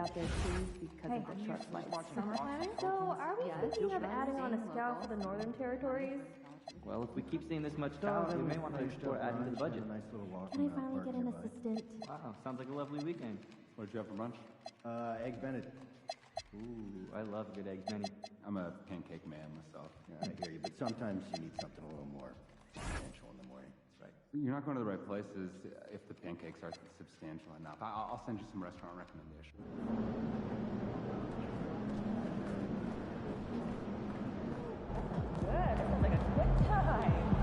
out their shoes because of the short flights. Summer planning? So, are we thinking of adding on a scout for the Northern Territories? Well, if we keep seeing this much talent, we may want to explore adding to the budget. Can I finally get an assistant? Wow, sounds like a lovely weekend. What'd you have for lunch? Eggs Benedict. Ooh, I love good eggs, Benny. I'm a pancake man myself. Yeah, I hear you, but sometimes you need something a little more substantial in the morning. That's right. You're not going to the right places if the pancakes aren't substantial enough. I'll send you some restaurant recommendations. Good, that sounds like a good time.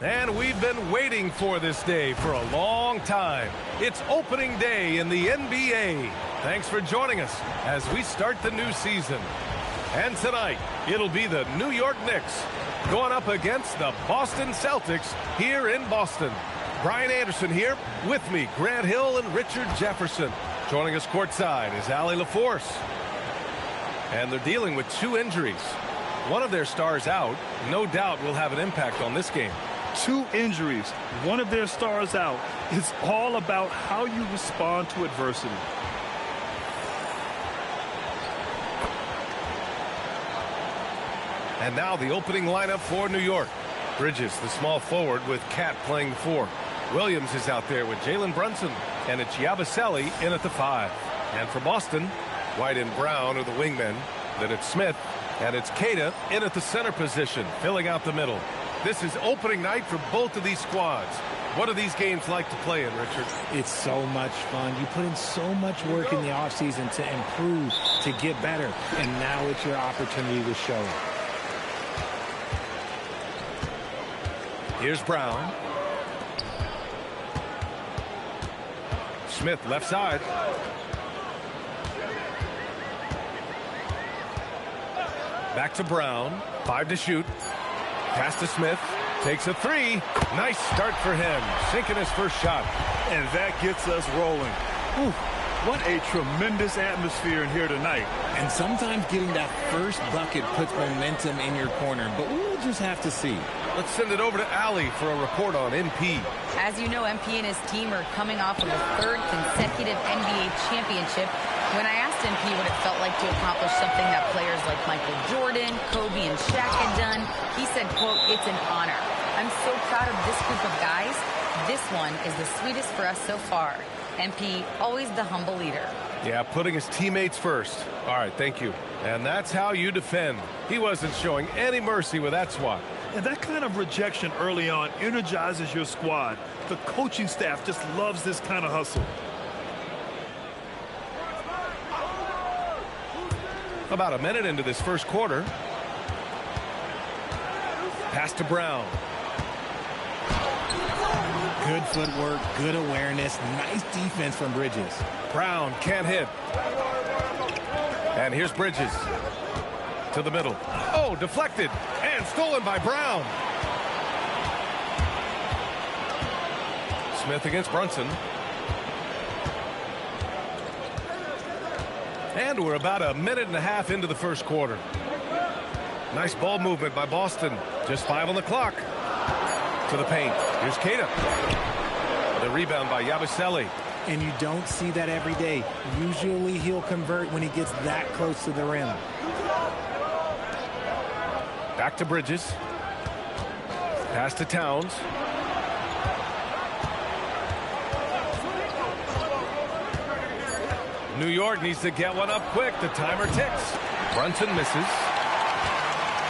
And we've been waiting for this day for a long time. It's opening day in the NBA. Thanks for joining us as we start the new season. And tonight, it'll be the New York Knicks going up against the Boston Celtics here in Boston. Brian Anderson here, with me, Grant Hill and Richard Jefferson. Joining us courtside is Allie LaForce. And they're dealing with 2 injuries. One of their stars out, no doubt will have an impact on this game. 2 injuries, one of their stars out. It's all about how you respond to adversity. And now the opening lineup for New York. Bridges, the small forward, with Cat playing the 4. Williams is out there with Jalen Brunson, and it's Yabusele in at the 5. And for Boston, White and Brown are the wingmen. Then it's Smith, and it's Keita in at the center position, filling out the middle. This is opening night for both of these squads. What do these games like to play in, Richard? It's so much fun. You put in so much work in the offseason to improve, to get better, and now it's your opportunity to show it. Here's Brown. Smith left side. Back to Brown. 5 to shoot. Pass to Smith. Takes a 3. Nice start for him. Sinking his first shot. And that gets us rolling. Whew. What a tremendous atmosphere in here tonight. And sometimes getting that first bucket puts momentum in your corner, but we'll just have to see. Let's send it over to Allie for a report on MP. As you know, MP and his team are coming off of a 3rd consecutive NBA championship. When I asked MP what it felt like to accomplish something that players like Michael Jordan, Kobe, and Shaq had done, he said, quote, "It's an honor. I'm so proud of this group of guys. This one is the sweetest for us so far." MP, always the humble leader. Yeah, putting his teammates first. All right, thank you. And that's how you defend. He wasn't showing any mercy with that swat. And that kind of rejection early on energizes your squad. The coaching staff just loves this kind of hustle. About a minute into this first quarter. Pass to Brown. Good footwork, good awareness, nice defense from Bridges. Brown can't hit. And here's Bridges. To the middle. Oh, deflected. And stolen by Brown. Smith against Brunson. And we're about a minute and a half into the first quarter. Nice ball movement by Boston. Just 5 on the clock. To the paint. Here's Keita. The rebound by Yabusele. And you don't see that every day. Usually he'll convert when he gets that close to the rim. Back to Bridges. Pass to Towns. New York needs to get one up quick. The timer ticks. Brunson misses.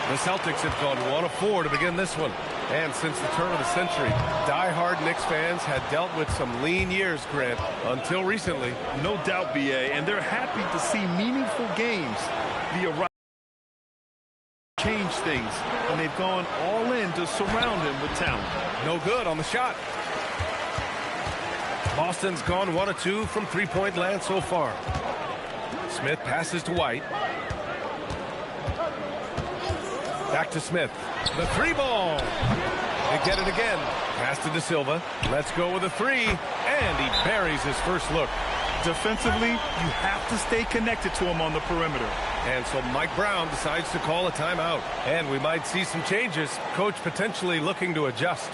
The Celtics have gone 1 of 4 to begin this one. And since the turn of the century, die-hard Knicks fans had dealt with some lean years, Grant, until recently. No doubt, BA, and they're happy to see meaningful games. The arrival changed things, and they've gone all in to surround him with talent. No good on the shot. Boston's gone 1 of 2 from three-point land so far. Smith passes to White. Back to Smith. The 3-ball. They get it again. Pass to De Silva. Let's go with a 3. And he buries his first look. Defensively, you have to stay connected to him on the perimeter. And so Mike Brown decides to call a timeout. And we might see some changes. Coach potentially looking to adjust.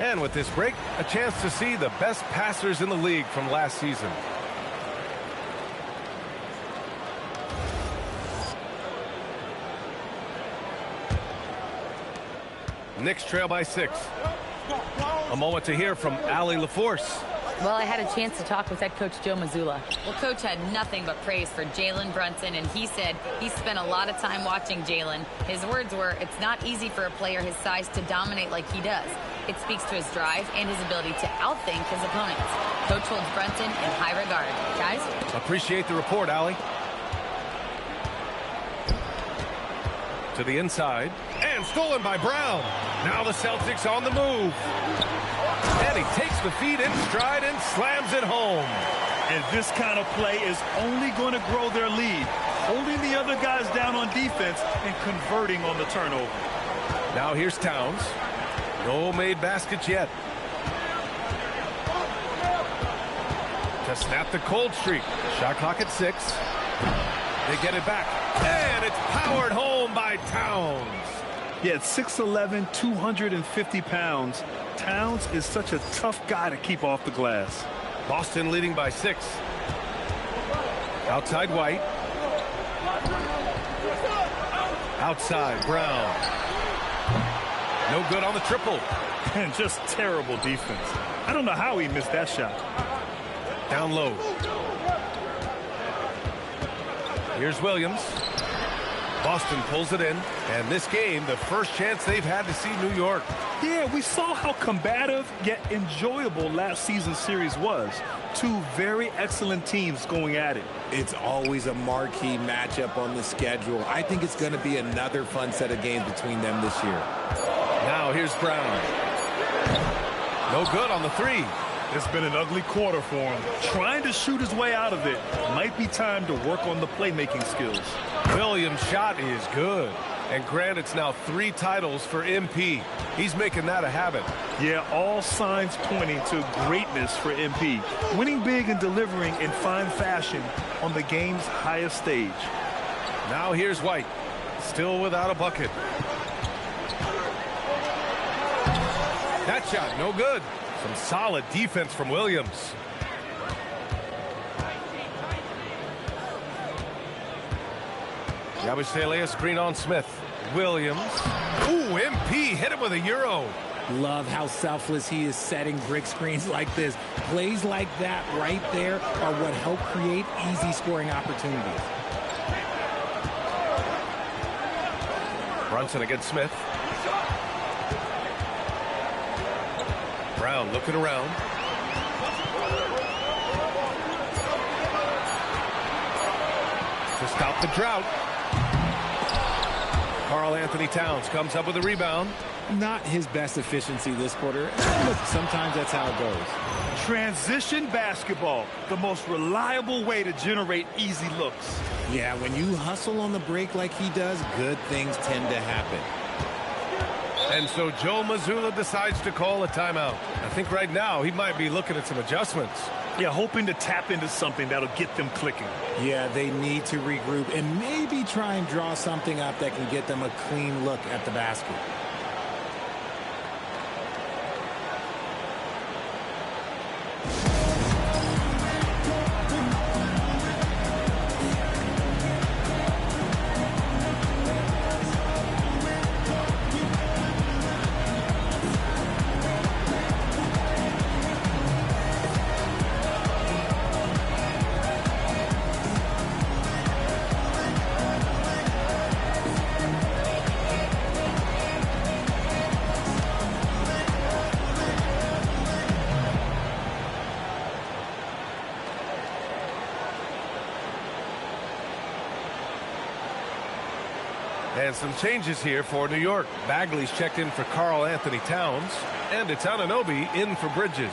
And with this break, a chance to see the best passers in the league from last season. Knicks trail by 6. A moment to hear from Allie LaForce. Well, I had a chance to talk with head coach Joe Mazzulla. Well, coach had nothing but praise for Jalen Brunson, and he said he spent a lot of time watching Jalen. His words were, "It's not easy for a player his size to dominate like he does. It speaks to his drive and his ability to outthink his opponents." Coach holds Brunson in high regard. Guys? Appreciate the report, Allie. To the inside, and stolen by Brown. Now the Celtics on the move. And he takes the feed in stride and slams it home. And this kind of play is only going to grow their lead, holding the other guys down on defense and converting on the turnover. Now here's Towns. No made baskets yet. To snap the cold streak. Shot clock at 6. They get it back. And it's powered home by Towns. Yeah, at 6'11", 250 pounds, Towns is such a tough guy to keep off the glass. Boston leading by 6. Outside White. Outside Brown. No good on the triple. And just terrible defense. I don't know how he missed that shot. Down low. Here's Williams. Boston pulls it in. And this game, the first chance they've had to see New York. Yeah, we saw how combative yet enjoyable last season's series was. Two very excellent teams going at it. It's always a marquee matchup on the schedule. I think it's going to be another fun set of games between them this year. Now here's Brown. No good on the 3. It's been an ugly quarter for him. Trying to shoot his way out of it. Might be time to work on the playmaking skills. Williams' shot is good. And Grant, it's now 3 titles for MP. He's making that a habit. Yeah, all signs pointing to greatness for MP. Winning big and delivering in fine fashion on the game's highest stage. Now here's White. Still without a bucket. That shot, no good. Some solid defense from Williams. Yabusele, screen on Smith. Williams. Ooh, MP hit him with a Euro. Love how selfless he is setting brick screens like this. Plays like that right there are what help create easy scoring opportunities. Brunson against Smith. Brown looking around. To stop the drought. Karl Anthony Towns comes up with a rebound. Not his best efficiency this quarter. Look, sometimes that's how it goes. Transition basketball, the most reliable way to generate easy looks. Yeah, when you hustle on the break like he does, good things tend to happen. And so Joe Mazzulla decides to call a timeout. I think right now he might be looking at some adjustments. Yeah, hoping to tap into something that'll get them clicking. Yeah, they need to regroup and maybe try and draw something up that can get them a clean look at the basket. And some changes here for New York. Bagley's checked in for Karl Anthony Towns. And it's Anunoby in for Bridges.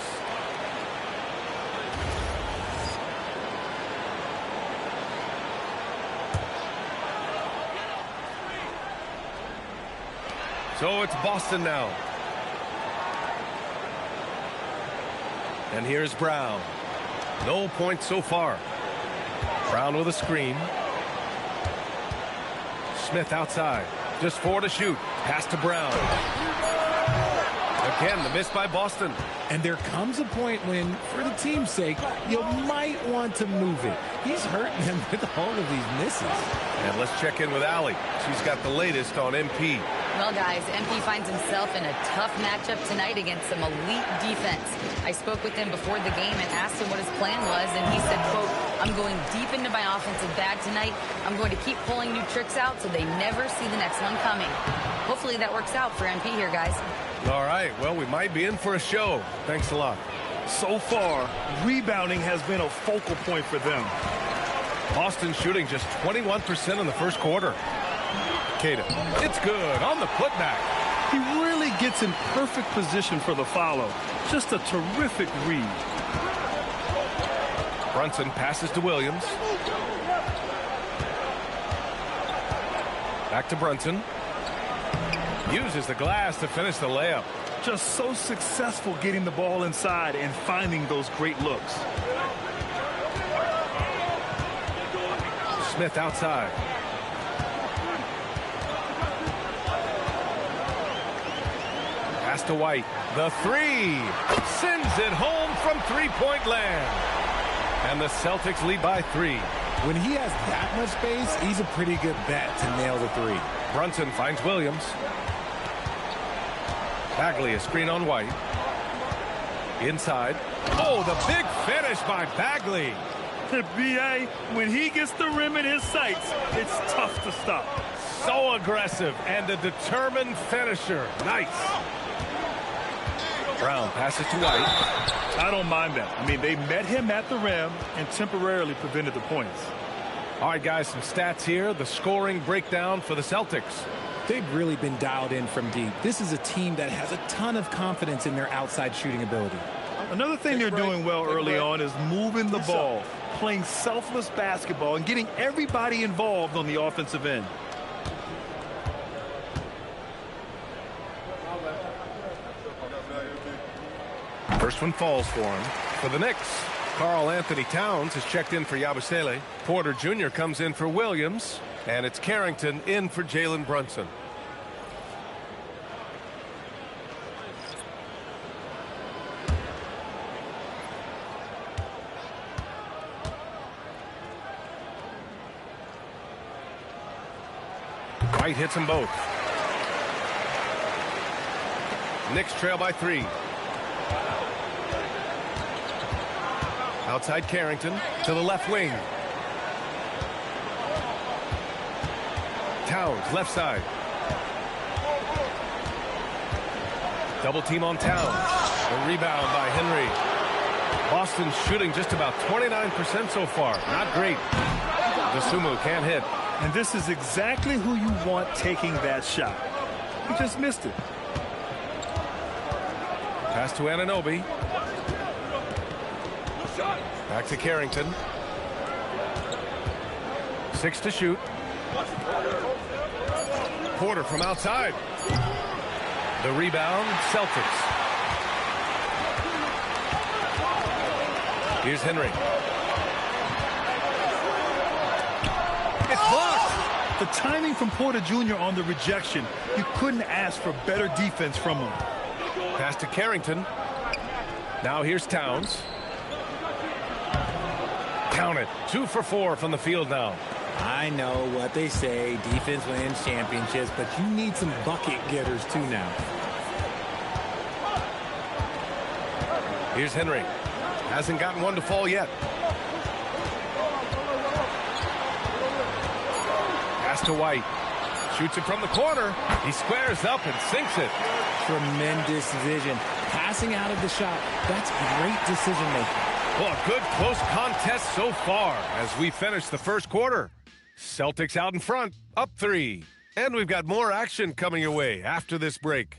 So it's Boston now. And here's Brown. No points so far. Brown with a screen. Smith outside. Just 4 to shoot. Pass to Brown. Again, the miss by Boston. And there comes a point when, for the team's sake, you might want to move it. He's hurting them with all of these misses. And let's check in with Allie. She's got the latest on MP. Well, guys, MP finds himself in a tough matchup tonight against some elite defense. I spoke with him before the game and asked him what his plan was, and he said, quote, "I'm going deep into my offensive bag tonight. I'm going to keep pulling new tricks out so they never see the next one coming." Hopefully that works out for MP here, guys. All right, well, we might be in for a show. Thanks a lot. So far, rebounding has been a focal point for them. Boston shooting just 21% in the first quarter. Cada, it's good on the putback. He really gets in perfect position for the follow. Just a terrific read. Brunson passes to Williams. Back to Brunson. Uses the glass to finish the layup. Just so successful getting the ball inside and finding those great looks. Smith outside. Pass to White. The three. Sends it home from three-point land. And the Celtics lead by 3. When he has that much space, he's a pretty good bet to nail the 3. Brunson finds Williams. Bagley, a screen on White. Inside. Oh, the big finish by Bagley. B.A., when he gets the rim in his sights, it's tough to stop. So aggressive and a determined finisher. Nice. Brown passes to White. I don't mind that. I mean, they met him at the rim and temporarily prevented the points. All right, guys, some stats here. The scoring breakdown for the Celtics. They've really been dialed in from deep. This is a team that has a ton of confidence in their outside shooting ability. Another thing they're doing well early on is moving the ball, playing selfless basketball, and getting everybody involved on the offensive end. First one falls for him. For the Knicks, Karl Anthony Towns has checked in for Yabusele. Porter Jr. comes in for Williams. And it's Carrington in for Jalen Brunson. White hits them both. Knicks trail by 3. Outside Carrington to the left wing. Towns, left side. Double team on Towns. A rebound by Henry. Boston shooting just about 29% so far. Not great. Dosunmu can't hit. And this is exactly who you want taking that shot. He just missed it. Pass to Anunoby. Back to Carrington. 6 to shoot. Porter from outside. The rebound, Celtics. Here's Henry. It's blocked. The timing from Porter Jr. on the rejection, you couldn't ask for better defense from him. Pass to Carrington. Now here's Towns. Count it. 2 for 4 from the field now. I know what they say, defense wins championships, but you need some bucket getters too now. Here's Henry. Hasn't gotten one to fall yet. Pass to White. Shoots it from the corner. He squares up and sinks it. Tremendous vision. Passing out of the shot. That's great decision making. Well, a good close contest so far as we finish the first quarter. Celtics out in front, up 3. And we've got more action coming your way after this break.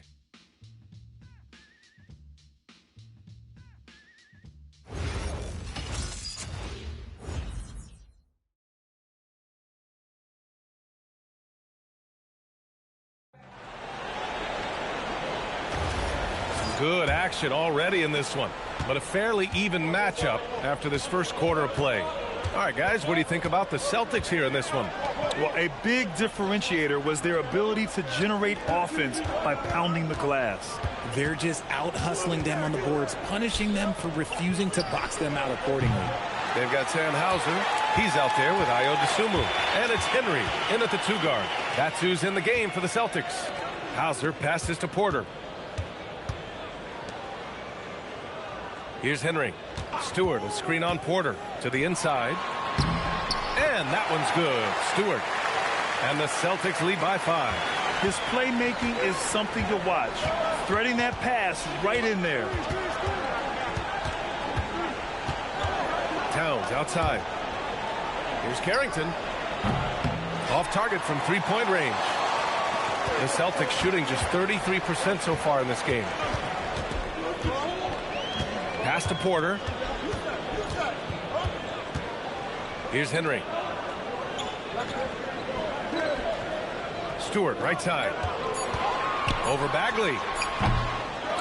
Good action already in this one, but a fairly even matchup after this first quarter of play. All right, guys, what do you think about the Celtics here in this one? Well, a big differentiator was their ability to generate offense by pounding the glass. They're just out-hustling them on the boards, punishing them for refusing to box them out accordingly. They've got Sam Hauser. He's out there with Ayo Dosunmu. And it's Henry in at the 2 guard. That's who's in the game for the Celtics. Hauser passes to Porter. Here's Henry. Stewart will screen on Porter to the inside. And that one's good. Stewart. And the Celtics lead by 5. His playmaking is something to watch. Threading that pass right in there. Towns outside. Here's Carrington. Off target from 3-point range. The Celtics shooting just 33% so far in this game. Pass to Porter. Here's Henry. Stewart, right side. Over Bagley.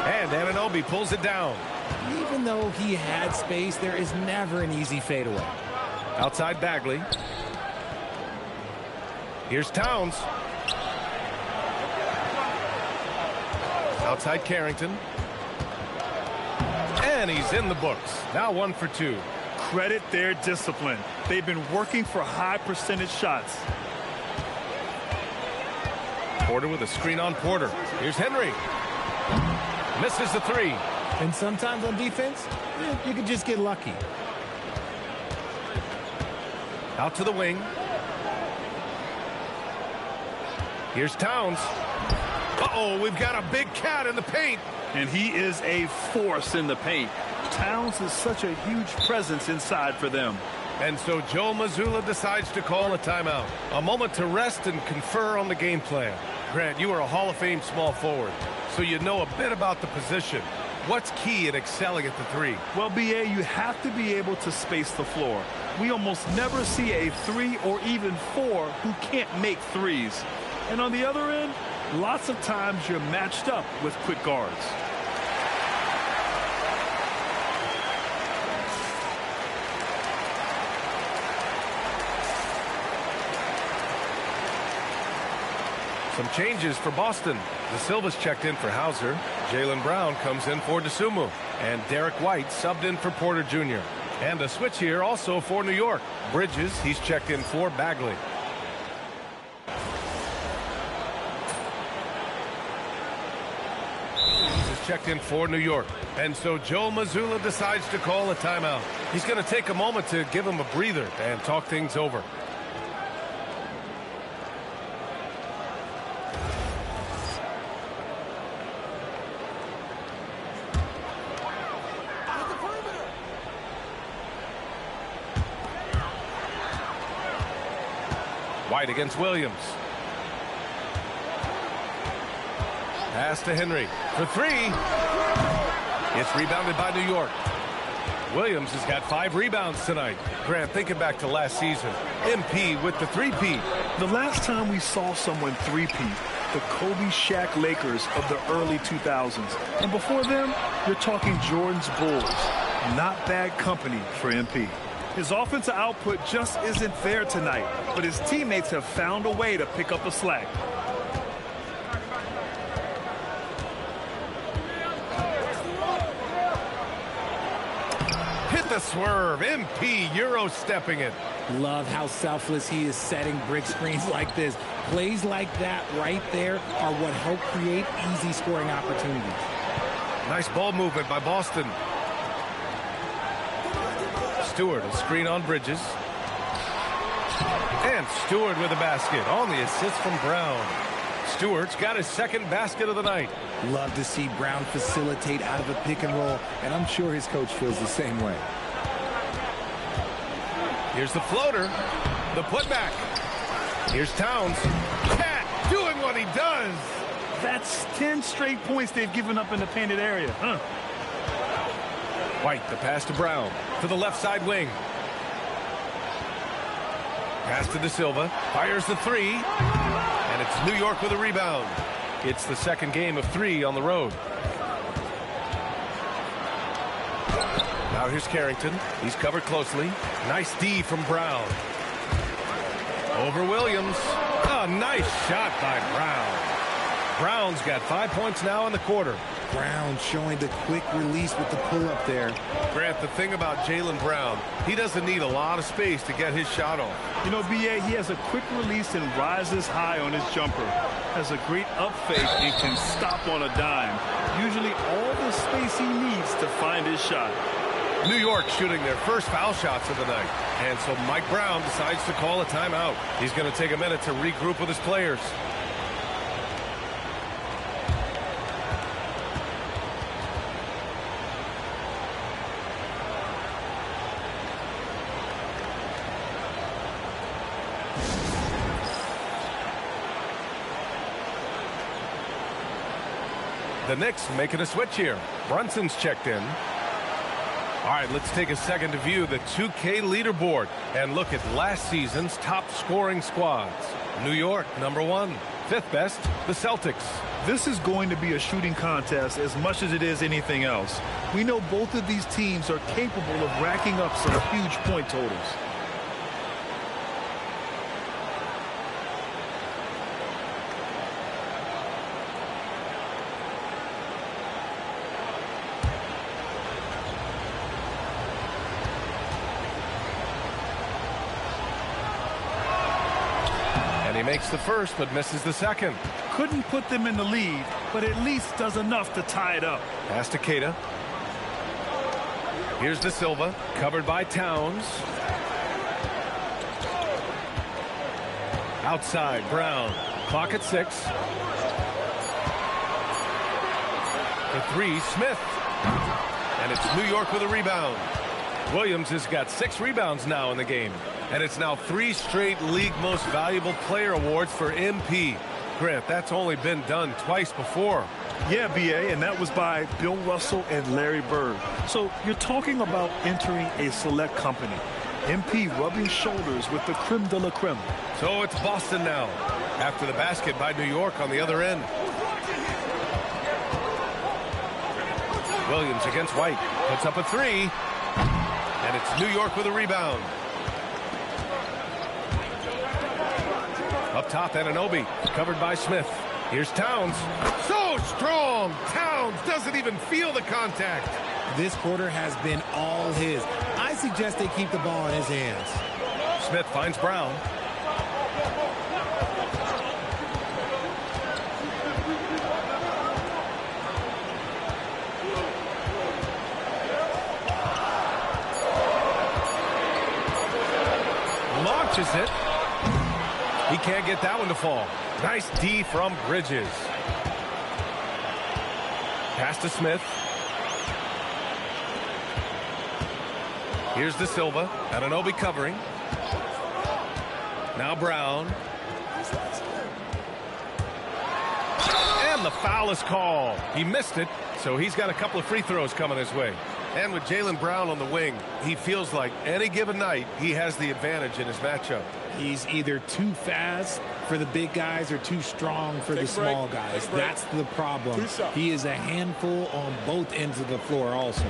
And Anunoby pulls it down. Even though he had space, there is never an easy fadeaway. Outside Bagley. Here's Towns. Outside Carrington. And he's in the books. Now 1 for 2. Credit their discipline. They've been working for high percentage shots. Porter with a screen on Porter. Here's Henry. Misses the 3. And sometimes on defense, you can just get lucky. Out to the wing. Here's Towns. Uh-oh, we've got a big cat in the paint. And he is a force in the paint. Towns is such a huge presence inside for them. And so Joe Mazzulla decides to call a timeout. A moment to rest and confer on the game plan. Grant, you are a Hall of Fame small forward, so you know a bit about the position. What's key in excelling at the 3? Well, B.A., you have to be able to space the floor. We almost never see a 3 or even 4 who can't make threes. And on the other end, lots of times you're matched up with quick guards. Some changes for Boston. De Silva's checked in for Hauser. Jaylen Brown comes in for DeSumo. And Derek White subbed in for Porter Jr. And a switch here also for New York. Bridges, he's checked in for Bagley. He's checked in for New York. And so Joe Mazzulla decides to call a timeout. He's going to take a moment to give him a breather and talk things over. White against Williams. Pass to Henry for 3. It's rebounded by New York. Williams has got 5 rebounds tonight. Grant, thinking back to last season, MP with the 3-peat. The last time we saw someone 3-peat, the Kobe Shaq Lakers of the early 2000s. And before them, you're talking Jordan's Bulls. Not bad company for MP. His offensive output just isn't there tonight, but his teammates have found a way to pick up the slack. Hit the swerve. MP Euro stepping it. Love how selfless he is setting brick screens like this. Plays like that right there are what help create easy scoring opportunities. Nice ball movement by Boston. Stewart, a screen on Bridges. And Stewart with a basket on the assist from Brown. Stewart's got his second basket of the night. Love to see Brown facilitate out of a pick and roll, and I'm sure his coach feels the same way. Here's the floater. The putback. Here's Towns. Cat doing what he does. That's 10 straight points they've given up in the painted area. White, the pass to Brown. To the left side wing. Pass to De Silva. Fires the 3. And it's New York with a rebound. It's the second game of 3 on the road. Now here's Carrington. He's covered closely. Nice D from Brown. Over Williams. Oh, nice shot by Brown. Brown's got 5 points now in the quarter. Brown showing the quick release with the pull-up there. Grant, the thing about Jaylen Brown, he doesn't need a lot of space to get his shot off. You know, B.A., he has a quick release and rises high on his jumper. Has a great up fake and can stop on a dime. Usually all the space he needs to find his shot. New York shooting their first foul shots of the night. And so Mike Brown decides to call a timeout. He's going to take a minute to regroup with his players. The Knicks making a switch here. Brunson's checked in. All right, let's take a second to view the 2K leaderboard and look at last season's top scoring squads. New York, number 1. 5th best, the Celtics. This is going to be a shooting contest as much as it is anything else. We know both of these teams are capable of racking up some huge point totals. he makes the first, but misses the second. Couldn't put them in the lead, but at least does enough to tie it up. Pass to Keita. Here's De Silva, covered by Towns. Outside, Brown. Clock at 6. For 3, Smith. And it's New York with a rebound. Williams has got 6 rebounds now in the game. And it's now 3 straight league most valuable player awards for MP. Grant, that's only been done twice before. Yeah, B.A., and that was by Bill Russell and Larry Bird. So you're talking about entering a select company. MP rubbing shoulders with the creme de la creme. So it's Boston now, after the basket by New York on the other end. Williams against White, puts up a 3, and it's New York with a rebound. Up top, Anunoby, covered by Smith. Here's Towns. So strong! Towns doesn't even feel the contact. This quarter has been all his. I suggest they keep the ball in his hands. Smith finds Brown. Launches it. He can't get that one to fall. Nice D from Bridges. Pass to Smith. Here's De Silva. Anunoby covering. Now Brown. And the foul is called. He missed it, so he's got a couple of free throws coming his way. And with Jaylen Brown on the wing, he feels like any given night he has the advantage in his matchup. He's either too fast for the big guys or too strong for the small guys. That's the problem. He is a handful on both ends of the floor also.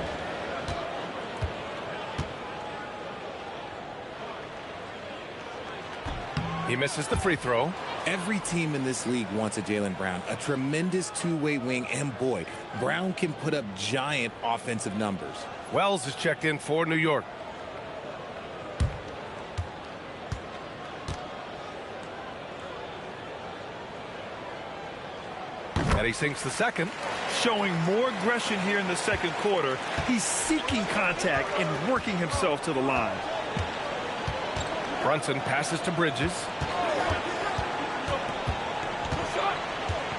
He misses the free throw. Every team in this league wants a Jaylen Brown, a tremendous two-way wing, and boy, Brown can put up giant offensive numbers. Wells is checked in for New York. And he sinks the second. Showing more aggression here in the second quarter. He's seeking contact and working himself to the line. Brunson passes to Bridges.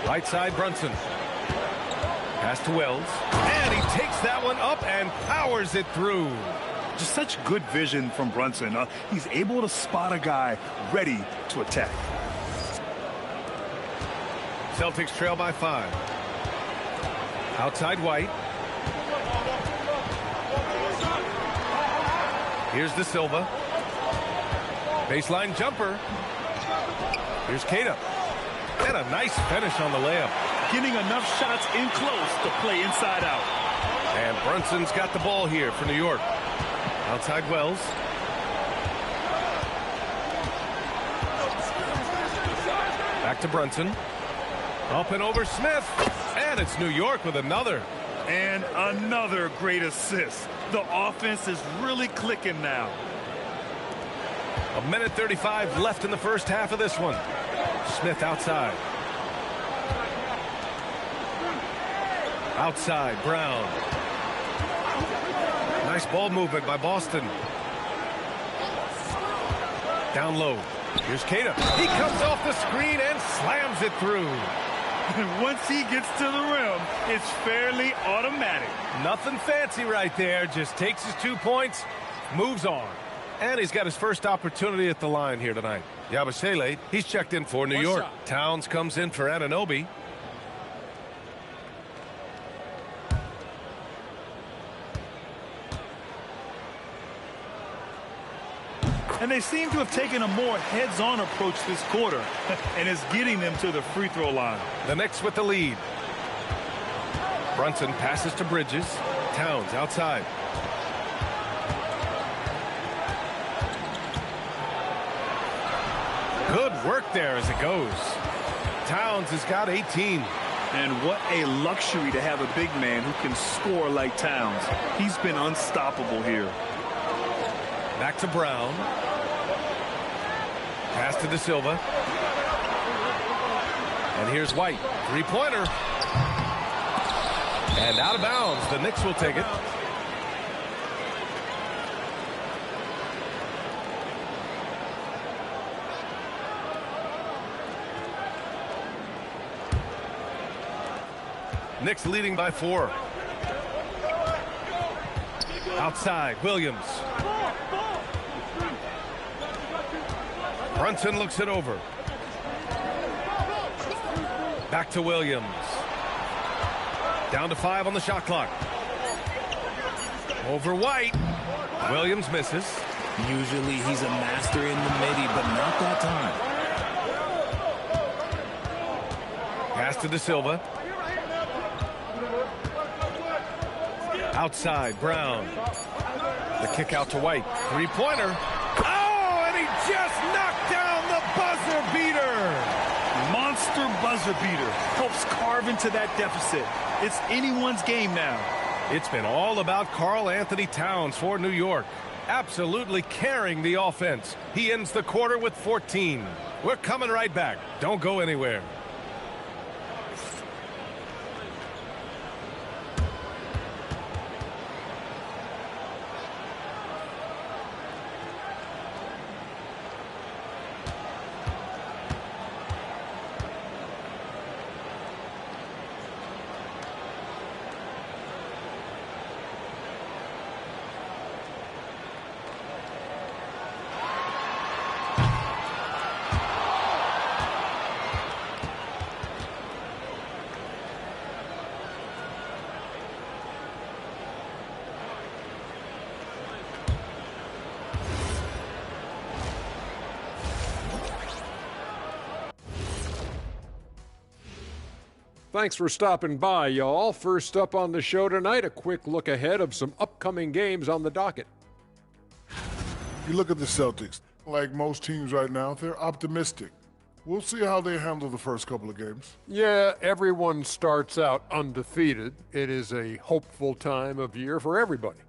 Right side, Brunson. Pass to Wells. And he takes that one up and powers it through. Just such good vision from Brunson. He's able to spot a guy ready to attack. Celtics trail by 5. Outside White. Here's De Silva. Baseline jumper. Here's Keita. And a nice finish on the layup. Getting enough shots in close to play inside out. And Brunson's got the ball here for New York. Outside Wells. Back to Brunson. Up and over Smith. And it's New York with another. And another great assist. The offense is really clicking now. 1:35 left in the first half of this one. Smith outside. Outside, Brown. Nice ball movement by Boston. Down low. Here's Keita. He comes off the screen and slams it through. And once he gets to the rim, it's fairly automatic. Nothing fancy right there. Just takes his 2 points, moves on. And he's got his first opportunity at the line here tonight. Yabusele, he's checked in for New York. Towns comes in for Anunoby. And they seem to have taken a more heads-on approach this quarter, and is getting them to the free throw line. The Knicks with the lead. Brunson passes to Bridges. Towns outside. Good work there as it goes. Towns has got 18. And what a luxury to have a big man who can score like Towns. He's been unstoppable here. Back to Brown. Pass to De Silva. And here's White. Three-pointer. And out of bounds. The Knicks will take it. Knicks leading by 4. Outside, Williams. Brunson looks it over. Back to Williams. Down to 5 on the shot clock. Over White. Williams misses. Usually he's a master in the midi, but not that time. Pass to De Silva. Outside, Brown. The kick out to White. Three-pointer. Oh, and he just knocked down the buzzer beater. Monster buzzer beater. Helps carve into that deficit. It's anyone's game now. It's been all about Karl Anthony Towns for New York. Absolutely carrying the offense. He ends the quarter with 14. We're coming right back. Don't go anywhere. Thanks for stopping by, y'all. First up on the show tonight, a quick look ahead of some upcoming games on the docket. You look at the Celtics. Like most teams right now, they're optimistic. We'll see how they handle the first couple of games. Yeah, everyone starts out undefeated. It is a hopeful time of year for everybody.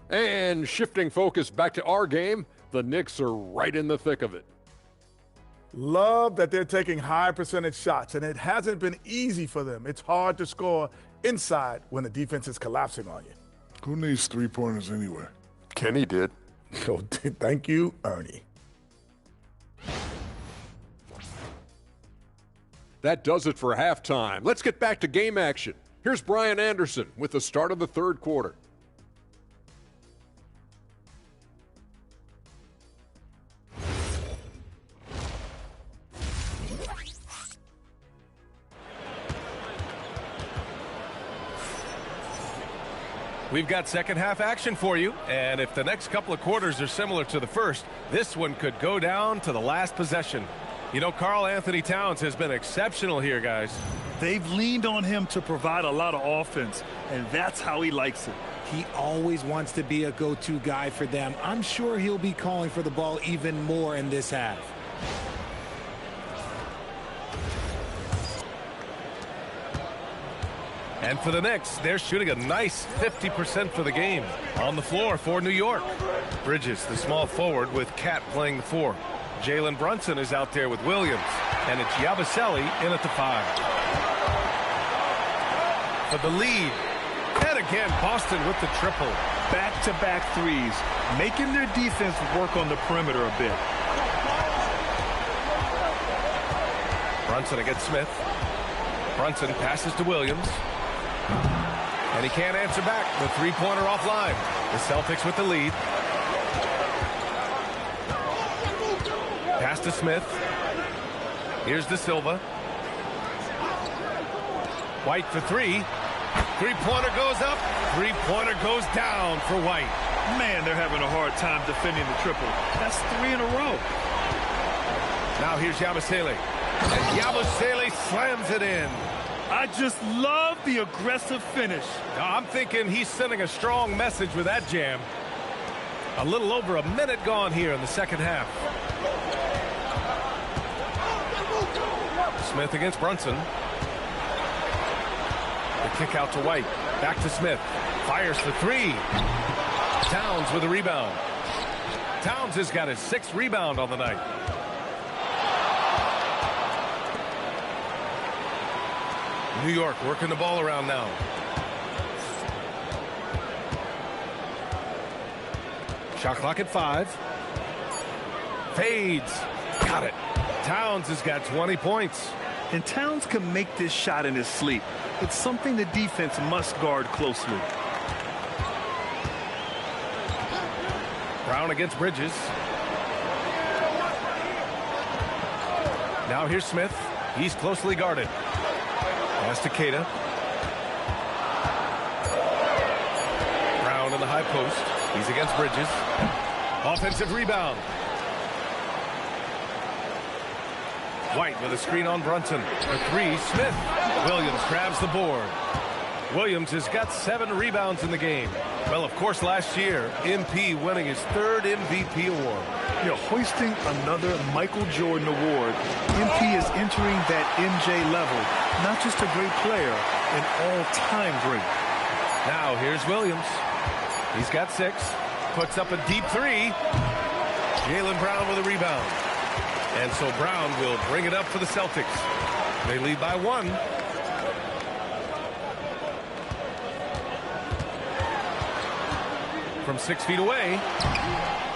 And shifting focus back to our game, the Knicks are right in the thick of it. Love that they're taking high percentage shots, and it hasn't been easy for them. It's hard to score inside when the defense is collapsing on you. Who needs three-pointers anyway? Kenny did. So thank you, Ernie. That does it for halftime. Let's get back to game action. Here's Brian Anderson with the start of the third quarter. We've got second half action for you, and if the next couple of quarters are similar to the first, this one could go down to the last possession. You know, Karl Anthony Towns has been exceptional here, guys. They've leaned on him to provide a lot of offense, and that's how he likes it. He always wants to be a go-to guy for them. I'm sure he'll be calling for the ball even more in this half. And for the Knicks, they're shooting a nice 50% for the game. On the floor for New York. Bridges, the small forward, with Cat playing the 4. Jalen Brunson is out there with Williams. And it's Yabusele in at the 5. For the lead. And again, Boston with the triple. Back-to-back threes, making their defense work on the perimeter a bit. Brunson against Smith. Brunson passes to Williams. And he can't answer back. The three-pointer offline. The Celtics with the lead. Pass to Smith. Here's De Silva. White for 3. Three-pointer goes up. Three-pointer goes down for White. Man, they're having a hard time defending the triple. That's 3 in a row. Now here's Yabusele. And Yabusele slams it in. I just love the aggressive finish. I'm thinking he's sending a strong message with that jam. A little over a minute gone here in the second half. Smith against Brunson. The kick out to White. Back to Smith. Fires for 3. Towns with a rebound. Towns has got his 6th rebound on the night. New York working the ball around now. Shot clock at 5. Fades. Got it. Towns has got 20 points. And Towns can make this shot in his sleep. It's something the defense must guard closely. Brown against Bridges. Now here's Smith. He's closely guarded. Pass to Queta. Brown in the high post. He's against Bridges. Offensive rebound. White with a screen on Brunson. For 3, Smith. Williams grabs the board. Williams has got 7 rebounds in the game. Well, of course, last year, MP winning his 3rd MVP award. Yeah, hoisting another Michael Jordan award. MP is entering that MJ level. Not just a great player, an all-time great. Now, here's Williams. He's got 6. Puts up a deep 3. Jaylen Brown with a rebound. And so Brown will bring it up for the Celtics. They lead by 1. From 6 feet away.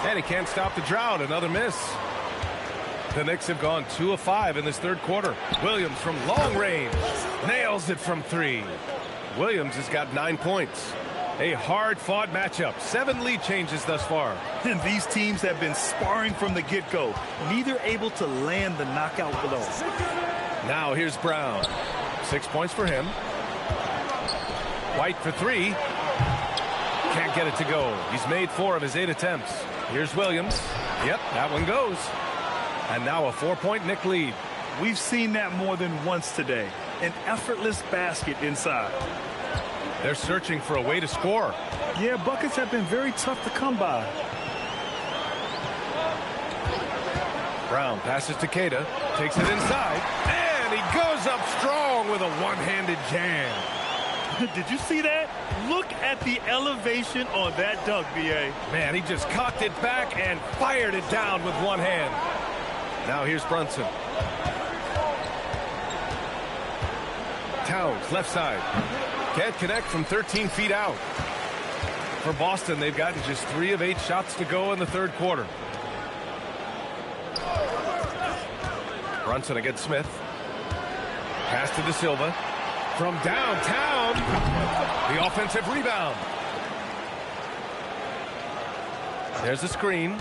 And he can't stop the drought. Another miss. The Knicks have gone 2 of 5 in this 3rd quarter. Williams from long range. Nails it from 3. Williams has got 9 points. A hard-fought matchup. 7 lead changes thus far. And these teams have been sparring from the get-go. Neither able to land the knockout blow. Now here's Brown. 6 points for him. White for 3. Can't get it to go. He's made 4 of his 8 attempts. Here's Williams. Yep, that one goes. And now a 4-point Knick lead. We've seen that more than once today. An effortless basket inside. They're searching for a way to score. Yeah, buckets have been very tough to come by. Brown passes to Queta, takes it inside, and he goes up strong with a one-handed jam. Did you see that? Look at the elevation on that dunk, B.A. Man, he just cocked it back and fired it down with one hand. Now here's Brunson. Towns, left side. Can't connect from 13 feet out. For Boston, they've gotten just 3 of 8 shots to go in the 3rd quarter. Brunson against Smith. Pass to De Silva. From downtown, the offensive rebound. There's the screen.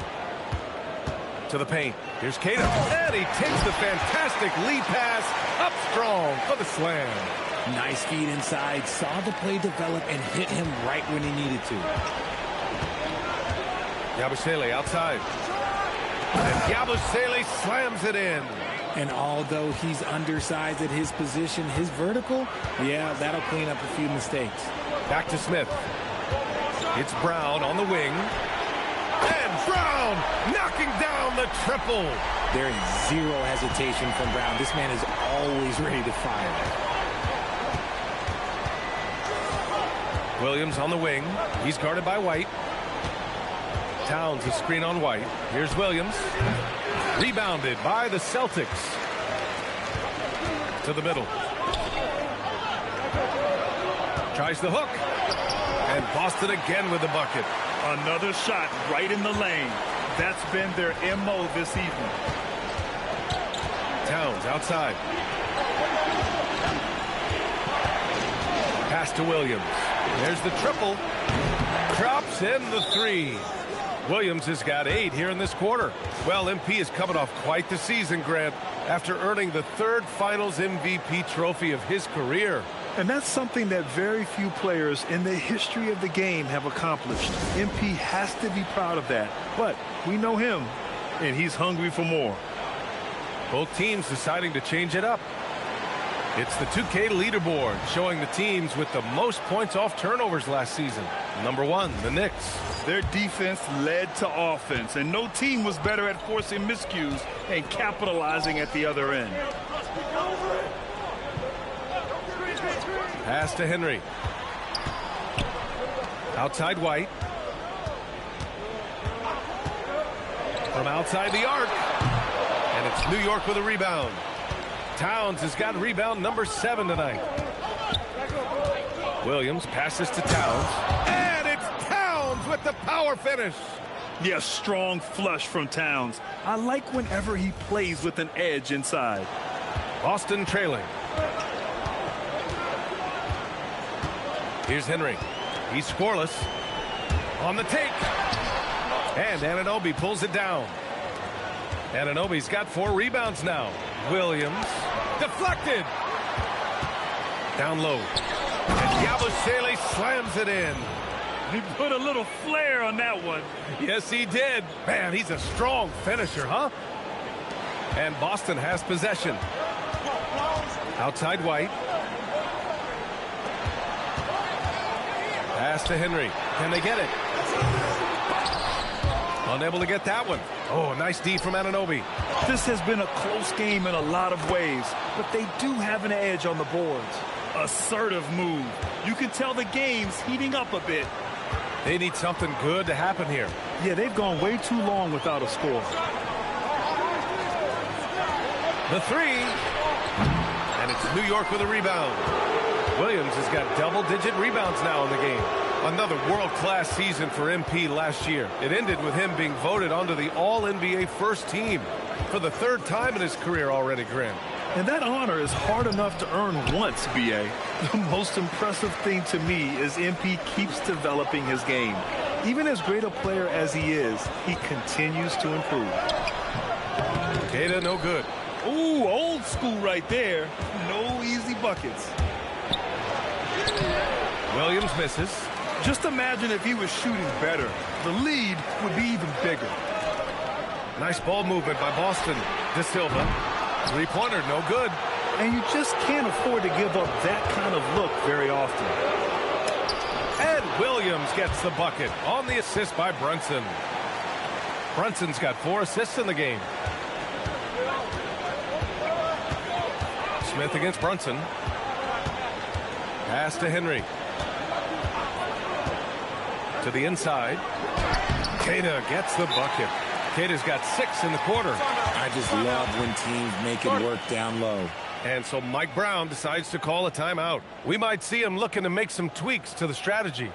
To the paint. Here's Queta. And he takes the fantastic lead pass up strong for the slam. Nice feed inside. Saw the play develop and hit him right when he needed to. Yabusele outside. And Yabusele slams it in. And although he's undersized at his position, his vertical, yeah, that'll clean up a few mistakes. Back to Smith. It's Brown on the wing. And Brown knocking down the triple. There is zero hesitation from Brown. This man is always ready to fire. Williams on the wing. He's guarded by White. Towns a screen on White. Here's Williams. Rebounded by the Celtics. To the middle. Tries the hook. And Boston again with the bucket. Another shot right in the lane. That's been their MO this evening. Towns outside. Pass to Williams. There's the triple. Drops in the 3. Williams has got 8 here in this quarter. Well, MP is coming off quite the season, Grant, after earning the 3rd Finals MVP trophy of his career. And that's something that very few players in the history of the game have accomplished. MP has to be proud of that. But we know him, and he's hungry for more. Both teams deciding to change it up. It's the 2K leaderboard showing the teams with the most points off turnovers last season. Number 1, the Knicks. Their defense led to offense, and no team was better at forcing miscues and capitalizing at the other end. Pass to Henry. Outside White. From outside the arc. And it's New York with a rebound. Towns has got rebound number 7 tonight. Williams passes to Towns. And it's Towns with the power finish. Yeah, strong flush from Towns. I like whenever he plays with an edge inside. Boston trailing. Here's Henry. He's scoreless. On the take. And Anunoby pulls it down. Anunoby's got 4 rebounds now. Williams. Deflected. Down low. And Yabusele slams it in. He put a little flair on that one. Yes, he did. Man, he's a strong finisher, huh? And Boston has possession. Outside White. Pass to Henry. Can they get it? Unable to get that one. Oh, nice D from Anunoby. This has been a close game in a lot of ways, but they do have an edge on the boards. Assertive move. You can tell the game's heating up a bit. They need something good to happen here. Yeah, they've gone way too long without a score. The 3. And it's New York with a rebound. Williams has got double-digit rebounds now in the game. Another world-class season for MP last year. It ended with him being voted onto the All-NBA first team for the 3rd time in his career already, Grant. And that honor is hard enough to earn once, B.A. The most impressive thing to me is MP keeps developing his game. Even as great a player as he is, he continues to improve. Queta, no good. Ooh, old school right there. No easy buckets. Williams misses. Just imagine if he was shooting better. The lead would be even bigger. Nice ball movement by Boston. De Silva. 3-pointer, no good. And you just can't afford to give up that kind of look very often. And Williams gets the bucket on the assist by Brunson. Brunson's got 4 assists in the game. Smith against Brunson. Pass to Henry. To the inside. Queta gets the bucket. Queta's got 6 in the quarter. I just love when teams make it work down low. And so Mike Brown decides to call a timeout. We might see him looking to make some tweaks to the strategy.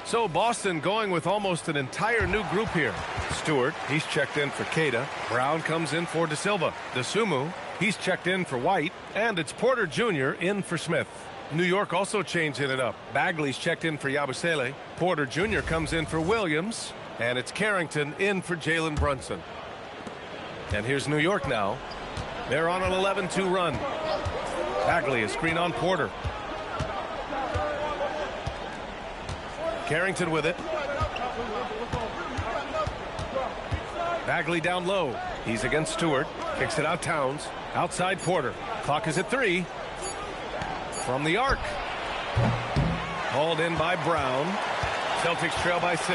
So Boston going with almost an entire new group here. Stewart, he's checked in for Queta. Brown comes in for De Silva. DeSumo, he's checked in for White. And it's Porter Jr. in for Smith. New York also changing it up. Bagley's checked in for Yabusele. Porter Jr. comes in for Williams. And it's Carrington in for Jalen Brunson. And here's New York now. They're on an 11-2 run. Bagley, a screen on Porter. Carrington with it. Bagley down low. He's against Stewart. Kicks it out Towns. Outside Porter. Clock is at 3. From the arc. Hauled in by Brown. Celtics trail by 6.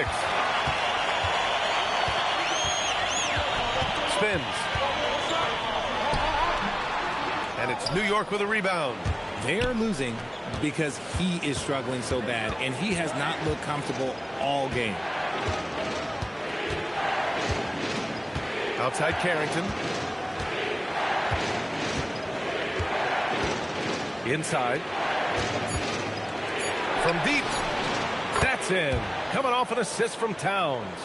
Spins. And it's New York with a rebound. They are losing because he is struggling so bad, and he has not looked comfortable all game. Outside Carrington. Inside. From deep. That's in. Coming off an assist from Towns.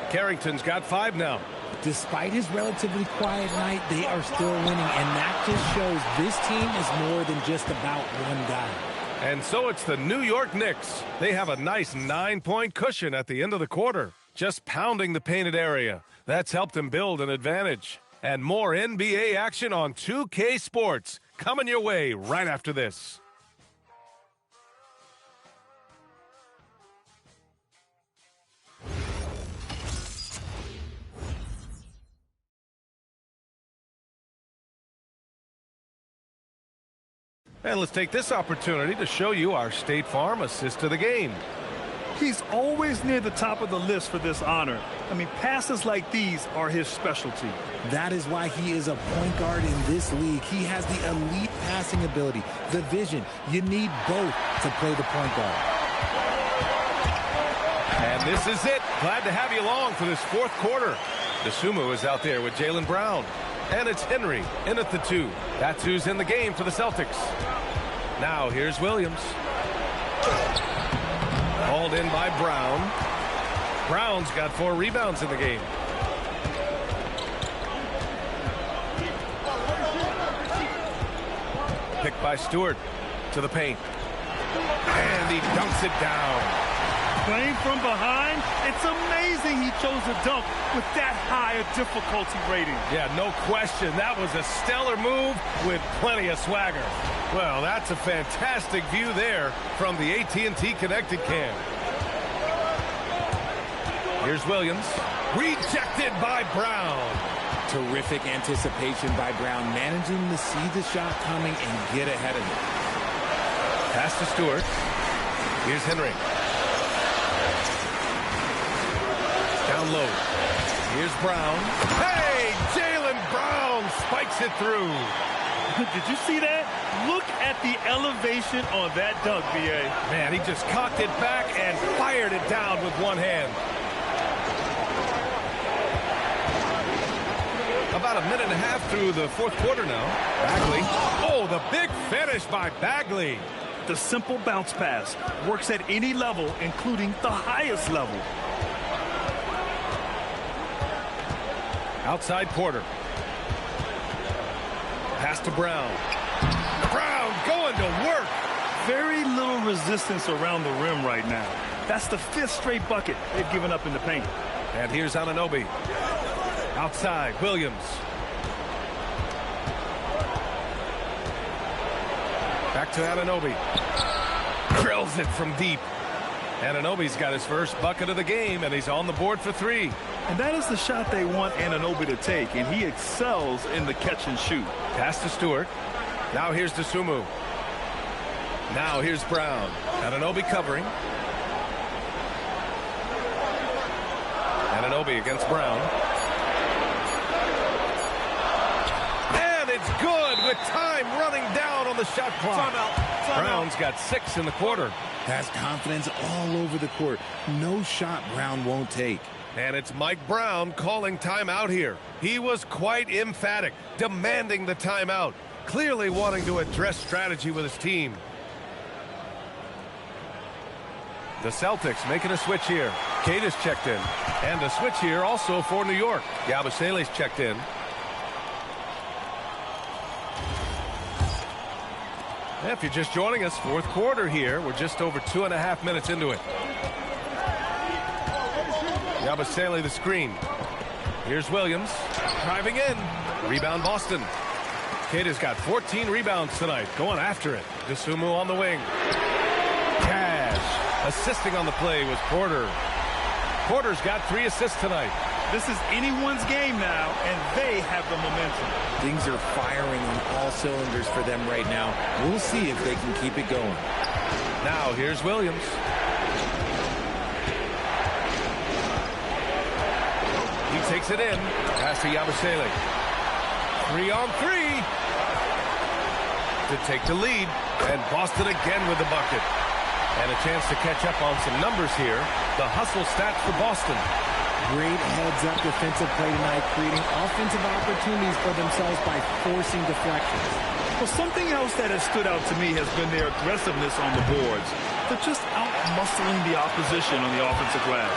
Carrington's got 5 now. Despite his relatively quiet night, they are still winning, and that just shows this team is more than just about one guy. And so it's the New York Knicks. They have a nice 9-point cushion at the end of the quarter, just pounding the painted area. That's helped them build an advantage. And more NBA action on 2K Sports coming your way right after this. And let's take this opportunity to show you our State Farm assist of the game. He's always near the top of the list for this honor. I mean, passes like these are his specialty. That is why he is a point guard in this league. He has the elite passing ability, the vision. You need both to play the point guard. And this is it. Glad to have you along for this fourth quarter. DeSumo is out there with Jaylen Brown. And it's Henry in at the 2. That's who's in the game for the Celtics. Now here's Williams. Called in by Brown. Brown's got 4 rebounds in the game. Picked by Stewart to the paint. And he dunks it down. Playing from behind, it's amazing he chose a dunk with that high a difficulty rating. Yeah, no question. That was a stellar move with plenty of swagger. Well, that's a fantastic view there from the AT&T Connected Cam. Here's Williams. Rejected by Brown. Terrific anticipation by Brown, managing to see the shot coming and get ahead of it. Pass to Stewart. Here's Henry. Down low. Here's Brown. Hey, Jaylen Brown spikes it through. Did you see that? Look at the elevation on that dunk, B.A. Man, he just cocked it back and fired it down with one hand. About a minute and a half through the fourth quarter now. Bagley. Oh, the big finish by Bagley. The simple bounce pass works at any level, including the highest level. Outside Porter. Pass to Brown. Brown going to work. Very little resistance around the rim right now. That's the 5th straight bucket they've given up in the paint. And here's Anunoby. Outside, Williams. Back to Anunoby. Drills it from deep. Anunoby's got his first bucket of the game, and he's on the board for 3. And that is the shot they want Anunoby to take, and he excels in the catch and shoot. Pass to Stewart. Now here's DeSumo. Now here's Brown. Anunoby covering. Anunoby against Brown. And it's good with time running down on the shot clock. Brown's got 6 in the quarter. Has confidence all over the court. No shot Brown won't take. And it's Mike Brown calling timeout here. He was quite emphatic, demanding the timeout, clearly wanting to address strategy with his team. The Celtics making a switch here. Cade is checked in. And a switch here also for New York. Yabusele's checked in. If you're just joining us, fourth quarter here. We're just over 2.5 minutes into it. Yabusele the screen. Here's Williams. Driving in. Rebound Boston. Cade has got 14 rebounds tonight. Going after it. DeSumo on the wing. Cash. Assisting on the play was Porter. Porter's got 3 assists tonight. This is anyone's game now, and they have the momentum. Things are firing on all cylinders for them right now. We'll see if they can keep it going. Now here's Williams. He takes it in. Pass to Yabusele. 3-on-3. To take the lead. And Boston again with the bucket. And a chance to catch up on some numbers here. The hustle stats for Boston. Great heads-up defensive play tonight, creating offensive opportunities for themselves by forcing deflections. Well, something else that has stood out to me has been their aggressiveness on the boards. They're just out-muscling the opposition on the offensive glass.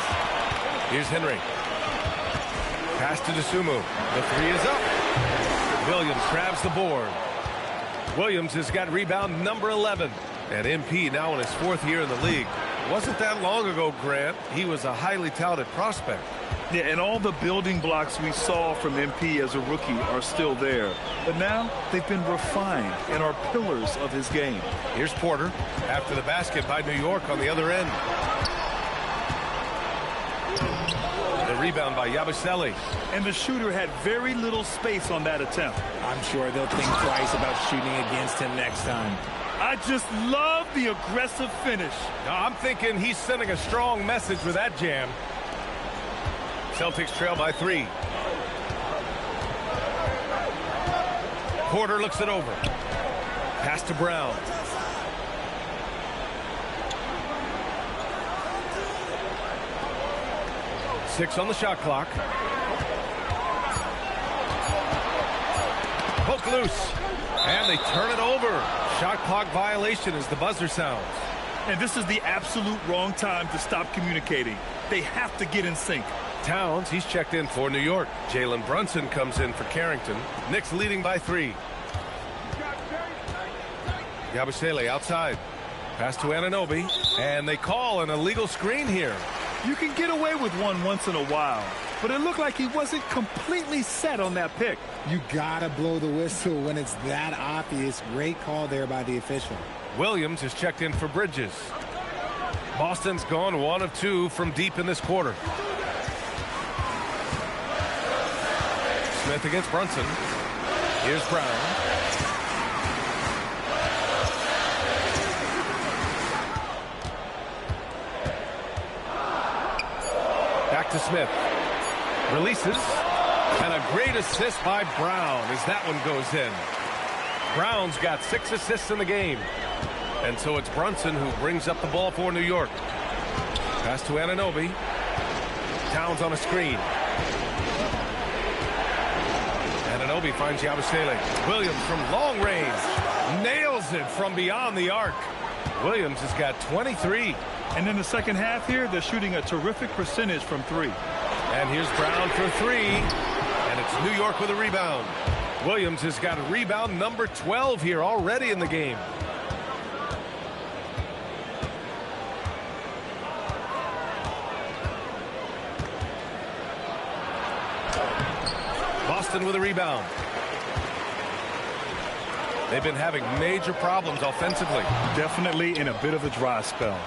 Here's Henry. Pass to DeSumo. The 3 is up. Williams grabs the board. Williams has got rebound number 11. And MP now in his 4th year in the league. Wasn't that long ago, Grant. He was a highly touted prospect. Yeah, and all the building blocks we saw from MP as a rookie are still there. But now they've been refined and are pillars of his game. Here's Porter after the basket by New York on the other end. The Rebound by Yabusele. And the shooter had very little space on that attempt. I'm sure they'll think twice about shooting against him next time. I just love the aggressive finish. Now, I'm thinking he's sending a strong message with that jam. Celtics trail by 3. Porter looks it over. Pass to Brown. Six on the shot clock. Hook loose. And they turn it over. Shot clock violation as the buzzer sounds. And this is the absolute wrong time to stop communicating. They have to get in sync. Towns, he's checked in for New York. Jalen Brunson comes in for Carrington. Knicks leading by 3. Yabusele outside. Pass to Anunoby. And they call an illegal screen here. You can get away with one once in a while, but it looked like he wasn't completely set on that pick. You gotta blow the whistle when it's that obvious. Great call there by the official. Williams is checked in for Bridges. Boston's gone 1 of 2 from deep in this quarter. Smith against Brunson. Here's Brown. Back to Smith. Releases. And a great assist by Brown as that one goes in. Brown's got 6 assists in the game. And so it's Brunson who brings up the ball for New York. Pass to Anunoby. Towns on a screen. Anunoby finds Yabusele. Williams from long range. Nails it from beyond the arc. Williams has got 23. And in the second half here, they're shooting a terrific percentage from 3. And here's Brown for 3. And it's New York with a rebound. Williams has got a rebound number 12 here already in the game. Boston with a rebound. They've been having major problems offensively. Definitely in a bit of a dry spell.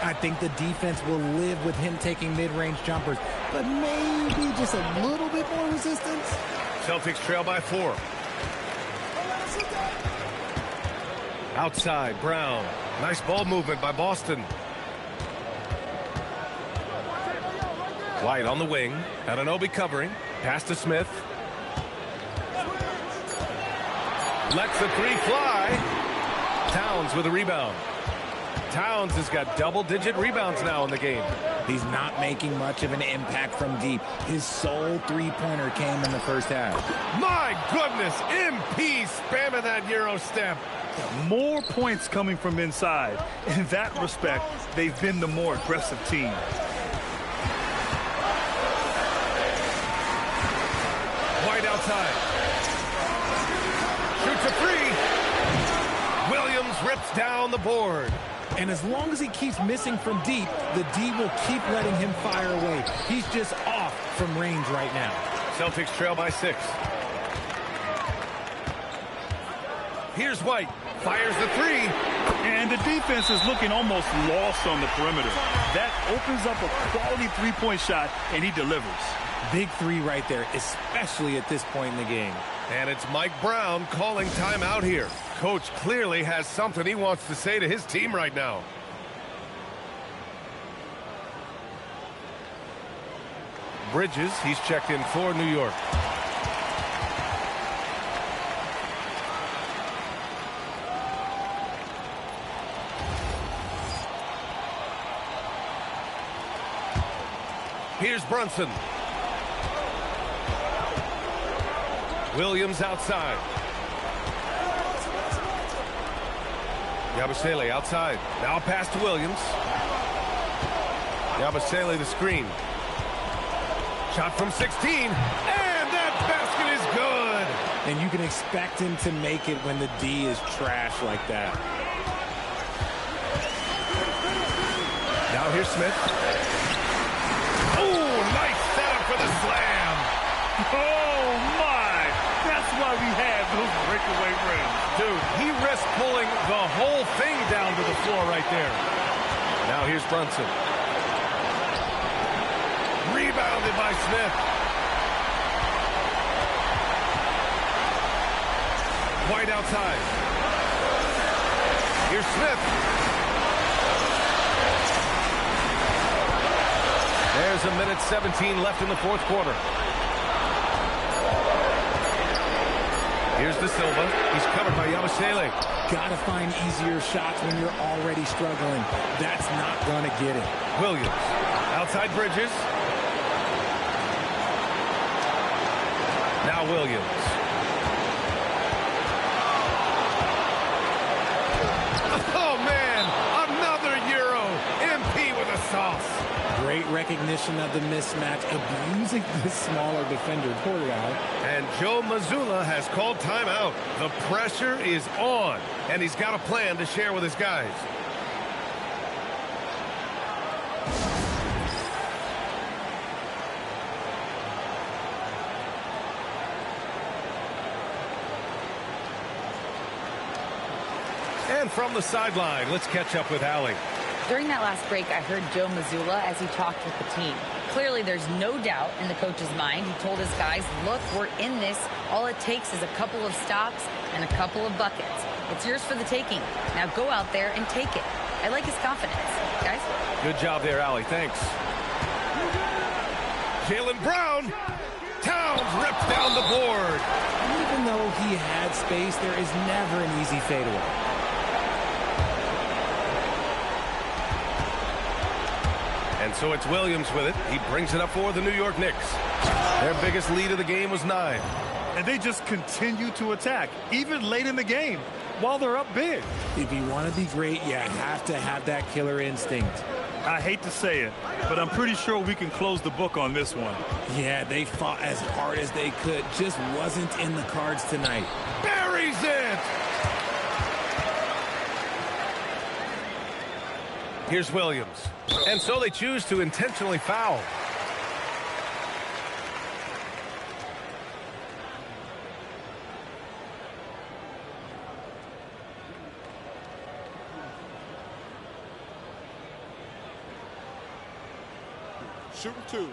I think the defense will live with him taking mid-range jumpers, but maybe just a little bit more resistance. Celtics trail by 4. Outside, Brown. Nice ball movement by Boston. White on the wing. Anunoby covering. Pass to Smith. Lets the 3 fly. Towns with a rebound. Towns has got double-digit rebounds now in the game. He's not making much of an impact from deep. His sole three-pointer came in the first half. My goodness, MP spamming that Euro step. More points coming from inside. In that respect, they've been the more aggressive team. White outside. Shoots a 3. Williams rips down the board. And as long as he keeps missing from deep, the D will keep letting him fire away. He's just off from range right now. Celtics trail by 6. Here's White. Fires the 3. And the defense is looking almost lost on the perimeter. That opens up a quality three-point shot, and he delivers. Big 3 right there, especially at this point in the game. And it's Mike Brown calling timeout here. Coach clearly has something he wants to say to his team right now. Bridges, he's checked in for New York. Here's Brunson. Williams outside. Yabusele outside. Now pass to Williams. Yabusele the screen. Shot from 16. And that basket is good. And you can expect him to make it when the D is trash like that. Now here's Smith. Oh, nice setup for the slam. Oh, my. That's why we have those breakaway rims. Dude, he risked pulling the whole thing down to the floor right there. Now here's Brunson. Rebound Rebounded by Smith. White outside. Here's Smith. There's a minute 17 left in the fourth quarter. Here's De Silva. He's covered by Yabusele. Gotta find easier shots when you're already struggling. That's not gonna get it. Williams. Outside Bridges. Now Williams. Oh, man. Another Euro. MP with a sauce. Great recognition of the mismatch, abusing the smaller defender, Colurz. And Joe Mazzulla has called timeout. The pressure is on, and he's got a plan to share with his guys. And from the sideline, let's catch up with Allie. During that last break, I heard Joe Mazzulla as he talked with the team. Clearly, there's no doubt in the coach's mind. He told his guys, look, we're in this. All it takes is a couple of stops and a couple of buckets. It's yours for the taking. Now go out there and take it. I like his confidence. Guys? Good job there, Allie. Thanks. Jaylen Brown. Towns ripped down the board. Even though he had space, there is never an easy fadeaway. And so it's Williams with it. He brings it up for the New York Knicks. Their biggest lead of the game was 9. And they just continue to attack, even late in the game, while they're up big. If you want to be great, you have to have that killer instinct. I hate to say it, but I'm pretty sure we can close the book on this one. Yeah, they fought as hard as they could. Just wasn't in the cards tonight. Buries it! Here's Williams. And so they choose to intentionally foul. Shooting 2.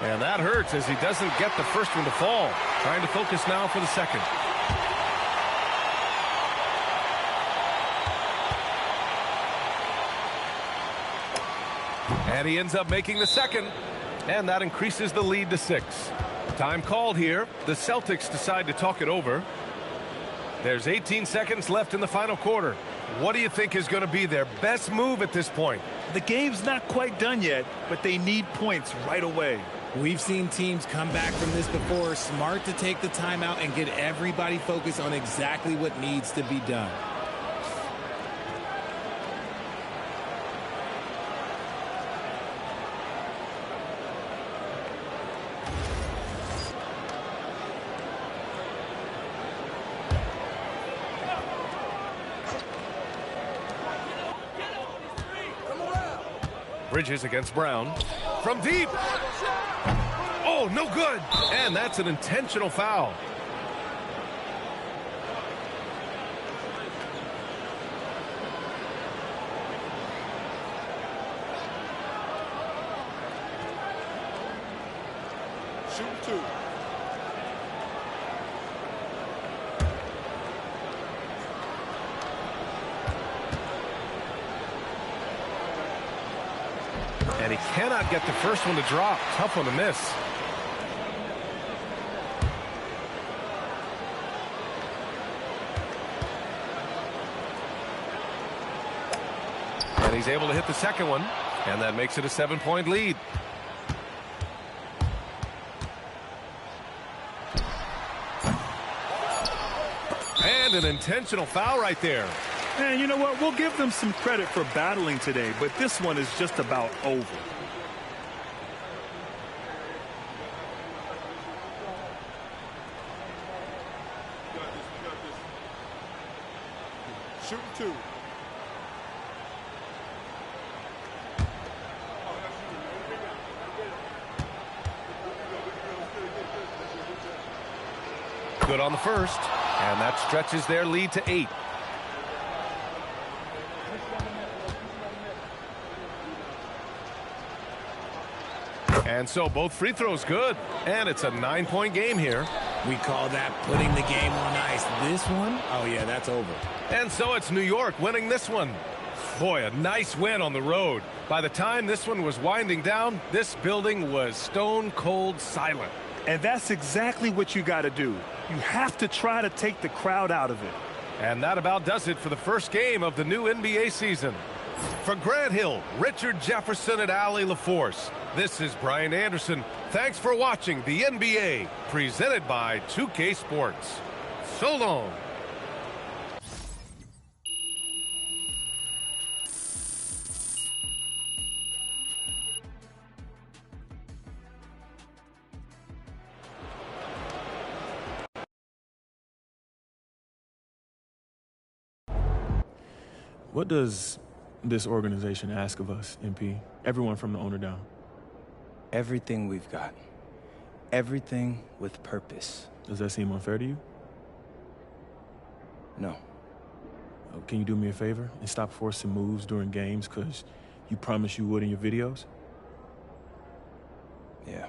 And that hurts as he doesn't get the first one to fall. Trying to focus now for the second. And he ends up making the second. And that increases the lead to 6. Time called here. The Celtics decide to talk it over. There's 18 seconds left in the final quarter. What do you think is going to be their best move at this point? The game's not quite done yet, but they need points right away. We've seen teams come back from this before. Smart to take the timeout and get everybody focused on exactly what needs to be done. Bridges against Brown. From deep. Oh, no good. And that's an intentional foul. Shooting 2. And he cannot get the first one to drop. Tough one to miss. And he's able to hit the second one. And that makes it a 7-point lead. And an intentional foul right there. And you know what? We'll give them some credit for battling today, but this one is just about over. Shooting 2. Good on the first, and that stretches their lead to 8. And so both free throws good, and it's a 9-point game here. We call that putting the game on ice. This one, oh yeah, that's over. And so it's New York winning this one. Boy, a nice win on the road. By the time this one was winding down, this building was stone cold silent. And that's exactly what you got to do. You have to try to take the crowd out of it. And that about does it for the first game of the new NBA season. For Grant Hill, Richard Jefferson, and Allie LaForce, this is Brian Anderson. Thanks for watching the NBA, presented by 2K Sports. So long. What does this organization ask of us, MP? Everyone from the owner down. Everything we've got. Everything with purpose. Does that seem unfair to you? No. Oh, can you do me a favor and stop forcing moves during games because you promised you would in your videos? Yeah,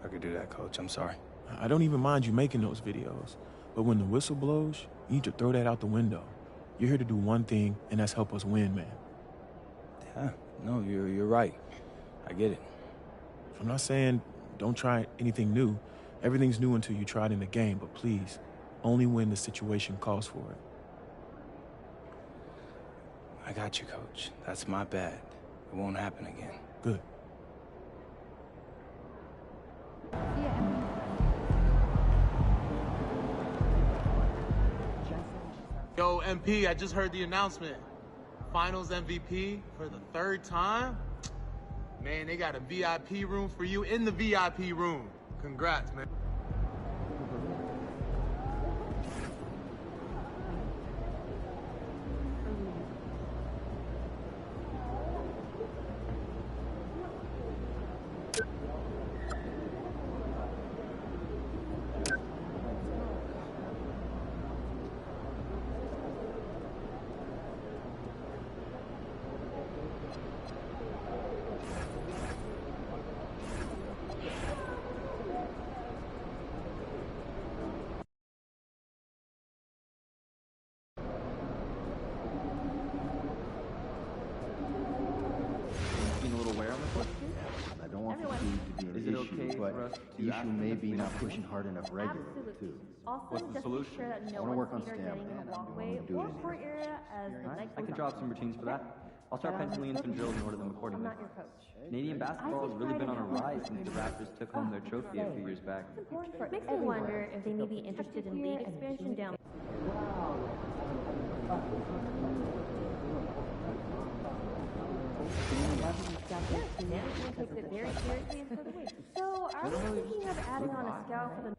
I could do that, Coach. I'm sorry. I don't even mind you making those videos, but when the whistle blows, you need to throw that out the window. You're here to do one thing, and that's help us win, man. Yeah, no, you're right. I get it. I'm not saying don't try anything new. Everything's new until you try it in the game, but please, only when the situation calls for it. I got you, Coach. That's my bad. It won't happen again. Good. Yo, MP, I just heard the announcement. Finals MVP for the 3rd time? Man, they got a VIP room for you in the VIP room. Congrats, man. The issue may be not pushing hard enough regularly, too. Also, What's the just solution? make sure that no I want to work on one's feet are getting in the walkway do or it. court area as the night I goes can draw up on. some routines for that. I'll start penciling in some drills and order them I'm accordingly. not your coach. Canadian basketball has really been on a rise since the Raptors took home their trophy a few years back. It's important for Makes me wonder if they may be interested in league expansion down. Management takes it very seriously and so do we. So, are we thinking of adding on a scout for the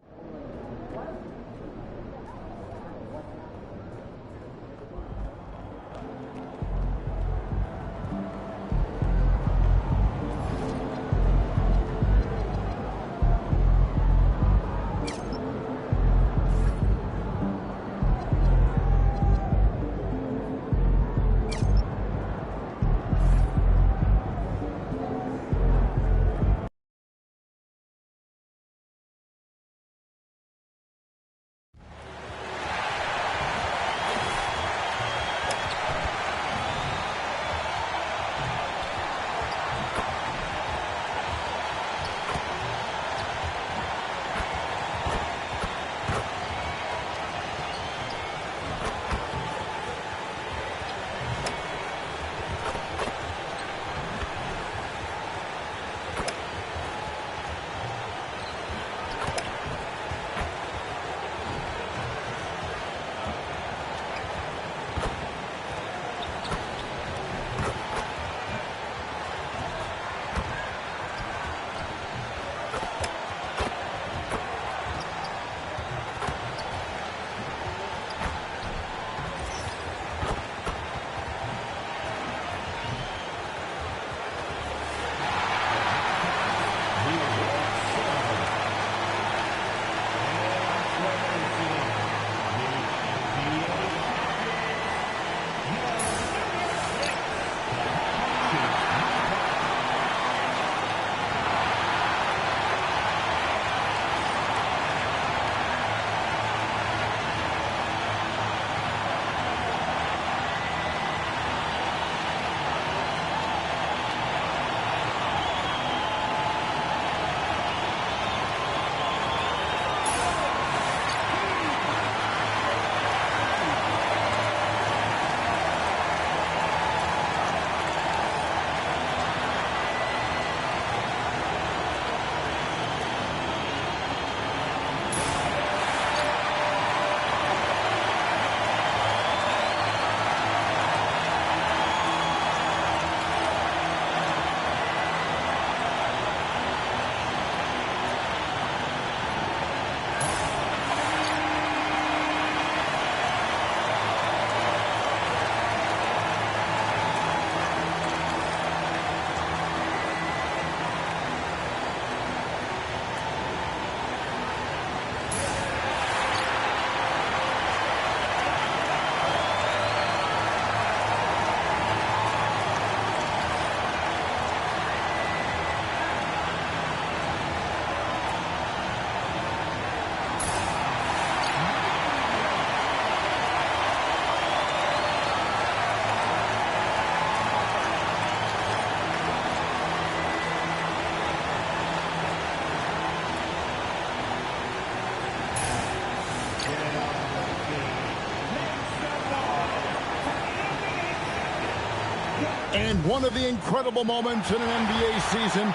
And one of the incredible moments in an NBA season,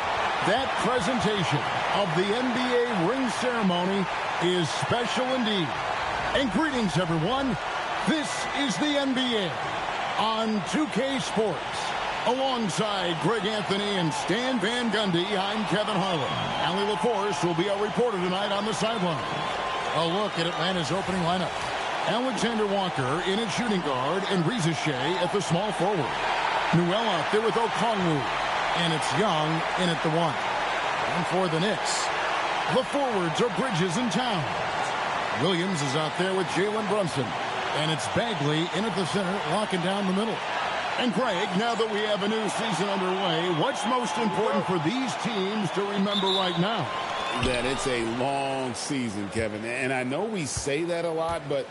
that presentation of the NBA ring ceremony is special indeed. And greetings, everyone. This is the NBA on 2K Sports. Alongside Greg Anthony and Stan Van Gundy, I'm Kevin Harlan. Allie LaForce will be our reporter tonight on the sideline. A look at Atlanta's opening lineup. Alexander Walker in at shooting guard and Reza Shea at the small forward. Newell out there with Okongwu. And it's Young in at the 1. And for the Knicks, the forwards are Bridges and Towns. Williams is out there with Jalen Brunson. And it's Bagley in at the center, locking down the middle. And Greg, now that we have a new season underway, what's most important for these teams to remember right now? That it's a long season, Kevin. And I know we say that a lot, but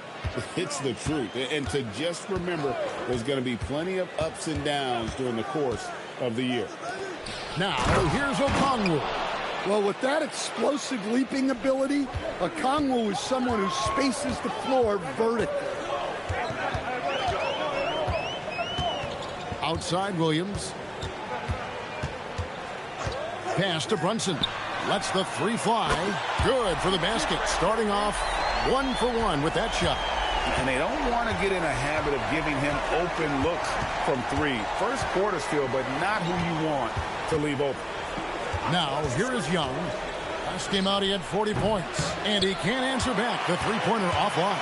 it's the truth. And to just remember, there's going to be plenty of ups and downs during the course of the year. Now, here's Okongwu. Well, with that explosive leaping ability, Okongwu is someone who spaces the floor vertically. Outside Williams. Pass to Brunson. Lets the 3 fly. Good for the basket. Starting off 1 for 1 with that shot. And they don't want to get in a habit of giving him open looks from 3. First quarter still, but not who you want to leave open. Now, here is Young. Last game out, he had 40 points. And he can't answer back. The three-pointer offline.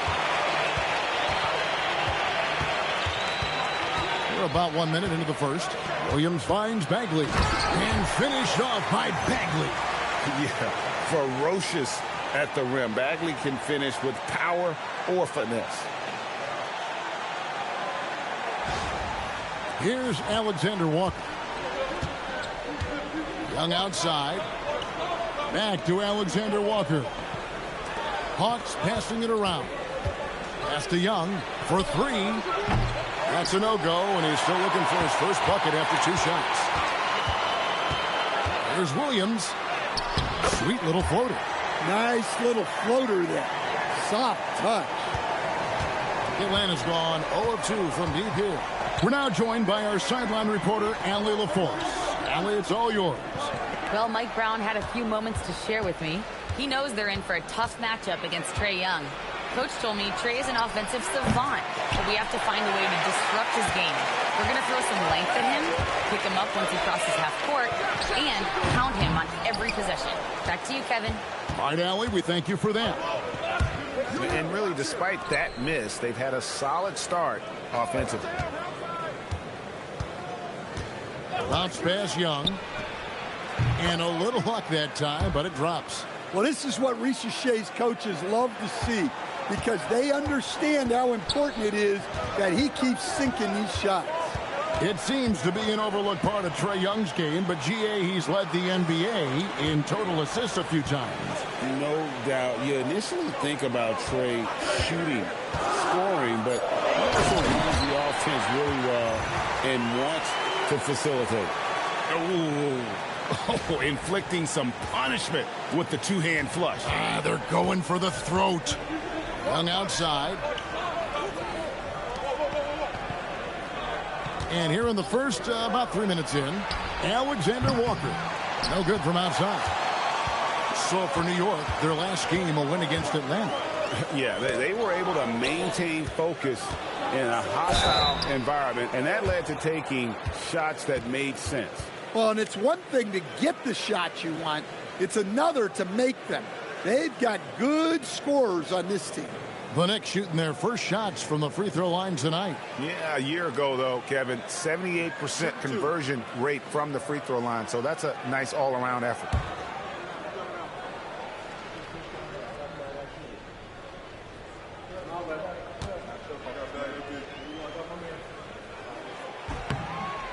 We're about 1 minute into the first. Williams finds Bagley. And finished off by Bagley. Yeah, ferocious at the rim. Bagley can finish with power or finesse. Here's Alexander Walker. Young outside. Back to Alexander Walker. Hawks passing it around. Pass to Young for 3. That's a no-go, and he's still looking for his first bucket after 2 shots. Here's Williams. Sweet little floater. Nice little floater there. Soft touch. Atlanta's gone 0 of 2 from deep here. We're now joined by our sideline reporter, Allie LaForce. Allie, it's all yours. Well, Mike Brown had a few moments to share with me. He knows they're in for a tough matchup against Trae Young. Coach told me Trae is an offensive savant, but we have to find a way to disrupt his game. We're going to throw some length at him, pick him up once he crosses half court, and pound him on every possession. Back to you, Kevin. All right, Allie, we thank you for that. And really, despite that miss, they've had a solid start offensively. Bounce pass Young. And a little luck that time, but it drops. Well, this is what Reza Shea's coaches love to see, because they understand how important it is that he keeps sinking these shots. It seems to be an overlooked part of Trae Young's game, but GA, he's led the NBA in total assists a few times. No doubt. You initially think about Trae shooting, scoring, but he also uses the offense really well and wants to facilitate. Oh, inflicting some punishment with the two-hand flush. They're going for the throat. Young outside. And here in the first, about 3 minutes in, Alexander Walker. No good from outside. So for New York, their last game, a win against Atlanta. Yeah, they were able to maintain focus in a hostile environment, and that led to taking shots that made sense. Well, and it's one thing to get the shots you want. It's another to make them. They've got good scorers on this team. The Knicks shooting their first shots from the free throw line tonight. Yeah, a year ago, though, Kevin, 78% conversion rate from the free throw line. So that's a nice all-around effort.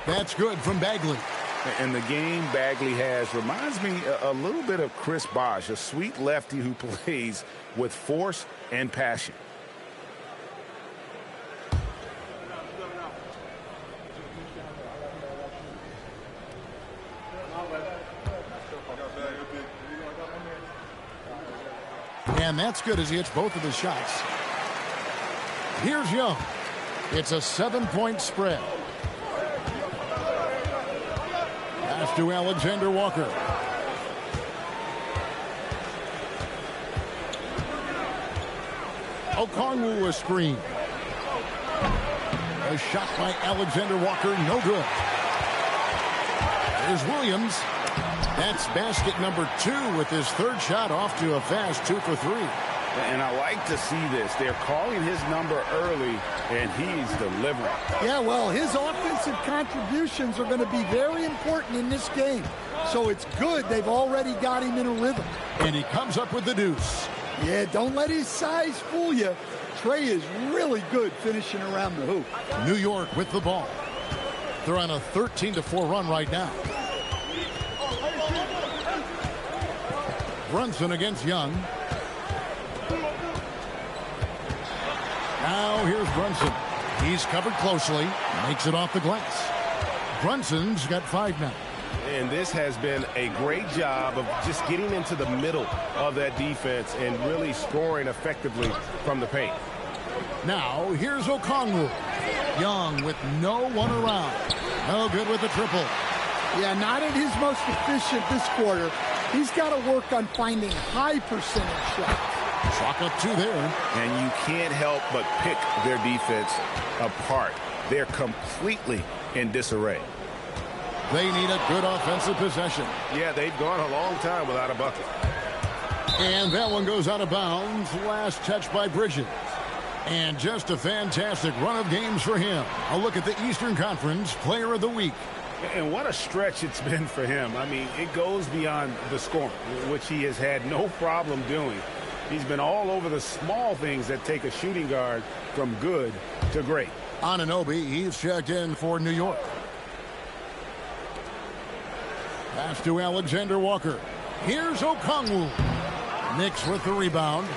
That's good from Bagley. And the game Bagley has reminds me a little bit of Chris Bosh, a sweet lefty who plays with force and passion. And that's good as he hits both of his shots. Here's Young. It's a 7-point spread. Pass to Alexander Walker. Okongwu a screen. A shot by Alexander Walker, no good. There's Williams. That's basket number 2 with his third shot off to a fast 2 for 3. And I like to see this. They're calling his number early, and he's delivering. Yeah, well, his offensive contributions are going to be very important in this game. So it's good they've already got him in a rhythm. And he comes up with the deuce. Yeah, don't let his size fool you. Trey is really good finishing around the hoop. New York with the ball. They're on a 13-4 run right now. Brunson against Young. Now here's Brunson. He's covered closely. Makes it off the glass. Brunson's got 5 now. And this has been a great job of just getting into the middle of that defense and really scoring effectively from the paint. Now here's Okongwu. Young with no one around. No good with the triple. Yeah, not at his most efficient this quarter. He's got to work on finding high percentage shots. Chalk up 2 there. And you can't help but pick their defense apart. They're completely in disarray. They need a good offensive possession. Yeah, they've gone a long time without a bucket. And that one goes out of bounds. Last touch by Bridges. And just a fantastic run of games for him. A look at the Eastern Conference Player of the Week. And what a stretch it's been for him. I mean, it goes beyond the scoring, which he has had no problem doing. He's been all over the small things that take a shooting guard from good to great. Anunoby, he's checked in for New York. Pass to Alexander Walker. Here's Okongwu. Knicks with the rebound.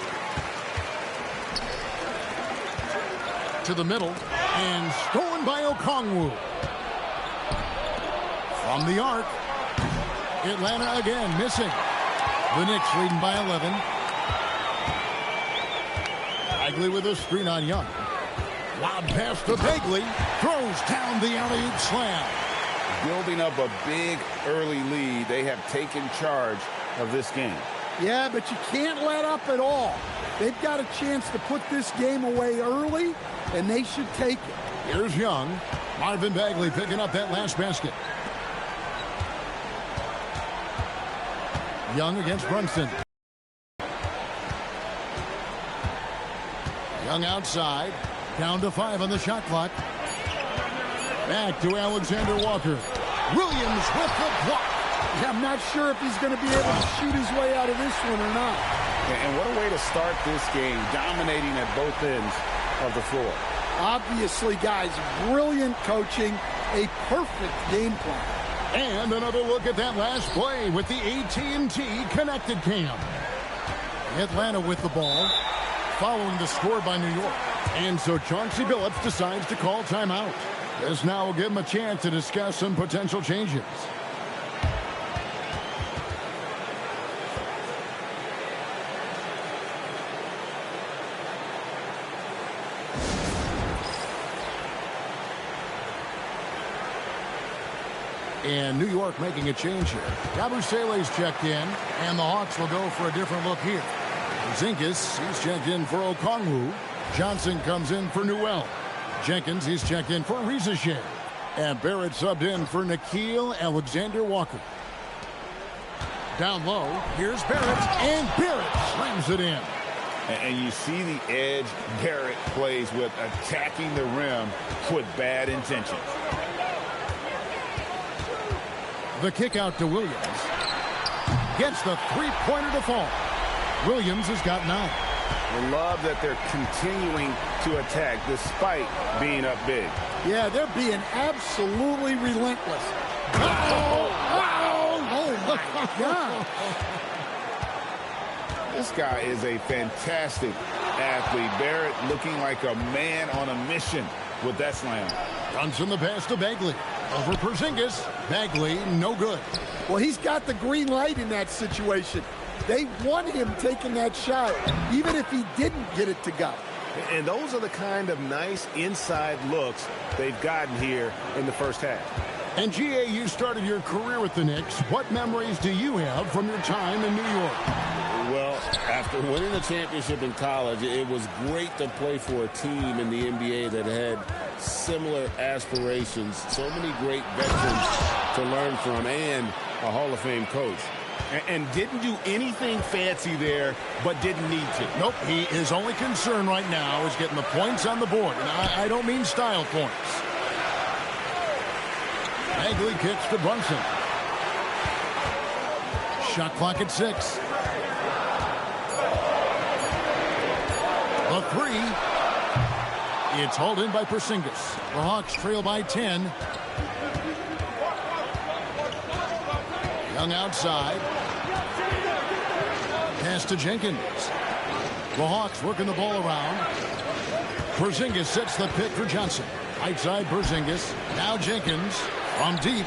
To the middle. And stolen by Okongwu. From the arc. Atlanta again missing. The Knicks leading by 11. Bagley with a screen on Young. Lob pass to Bagley. Throws down the alley-oop slam. Building up a big early lead. They have taken charge of this game. Yeah, but you can't let up at all. They've got a chance to put this game away early, and they should take it. Here's Young. Marvin Bagley picking up that last basket. Young against Brunson. Young outside. Down to 5 on the shot clock. Back to Alexander Walker. Williams with the block. Yeah, I'm not sure if he's going to be able to shoot his way out of this one or not. And what a way to start this game, dominating at both ends of the floor. Obviously, guys, brilliant coaching, a perfect game plan. And another look at that last play with the AT&T Connected Cam. Atlanta with the ball, following the score by New York. And so Chauncey Billups decides to call timeout. This now will give him a chance to discuss some potential changes. And New York making a change here. Yabusele's checked in, and the Hawks will go for a different look here. Zinkas, he's checked in for Okongwu. Johnson comes in for Newell. Jenkins, he's checked in for Rizashe. And Barrett subbed in for Nickeil Alexander-Walker. Down low, here's Barrett, and Barrett slams it in. And you see the edge Barrett plays with, attacking the rim with bad intentions. The kick out to Williams. Gets the three-pointer to fall. Williams has got 9. I love that they're continuing to attack despite being up big. Yeah, they're being absolutely relentless. Oh, my God. This guy is a fantastic athlete. Barrett looking like a man on a mission with that slam. Brunson the pass to Bagley. Over Porzingis. Bagley, no good. Well, he's got the green light in that situation. They want him taking that shot, even if he didn't get it to go. And those are the kind of nice inside looks they've gotten here in the first half. And G.A., you started your career with the Knicks. What memories do you have from your time in New York? Well, after winning the championship in college, it was great to play for a team in the NBA that had similar aspirations. So many great veterans to learn from and a Hall of Fame coach. And didn't do anything fancy there, but didn't need to. Nope, his only concern right now is getting the points on the board. And I don't mean style points. Bagley kicks to Brunson. Shot clock at 6. The 3. It's hauled in by Porzingis. The Hawks trail by 10. Young outside. Pass to Jenkins. The Hawks working the ball around. Porzingis sets the pick for Johnson. Right side Porzingis. Now Jenkins from deep.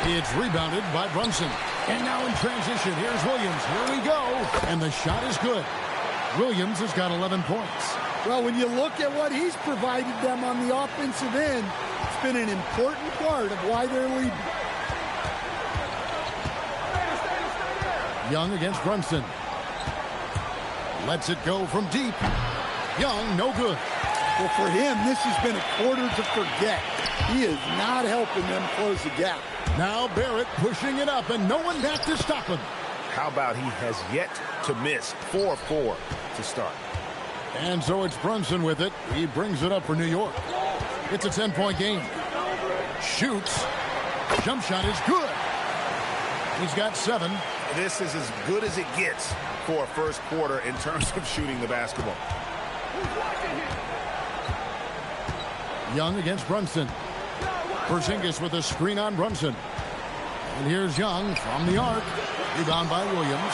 It's rebounded by Brunson. And now in transition, here's Williams. Here we go. And the shot is good. Williams has got 11 points. Well, when you look at what he's provided them on the offensive end, it's been an important part of why they're leading. Young against Brunson. Lets it go from deep. Young, no good. Well, for him, this has been a quarter to forget. He is not helping them close the gap. Now Barrett pushing it up, and no one back to stop him. How about he has yet to miss 4-4 to start. And so it's Brunson with it. He brings it up for New York. It's a 10-point game. Shoots. Jump shot is good. He's got 7. This is as good as it gets for a first quarter in terms of shooting the basketball. Young against Brunson. Porzingis with a screen on Brunson. And here's Young from the arc. Rebound by Williams.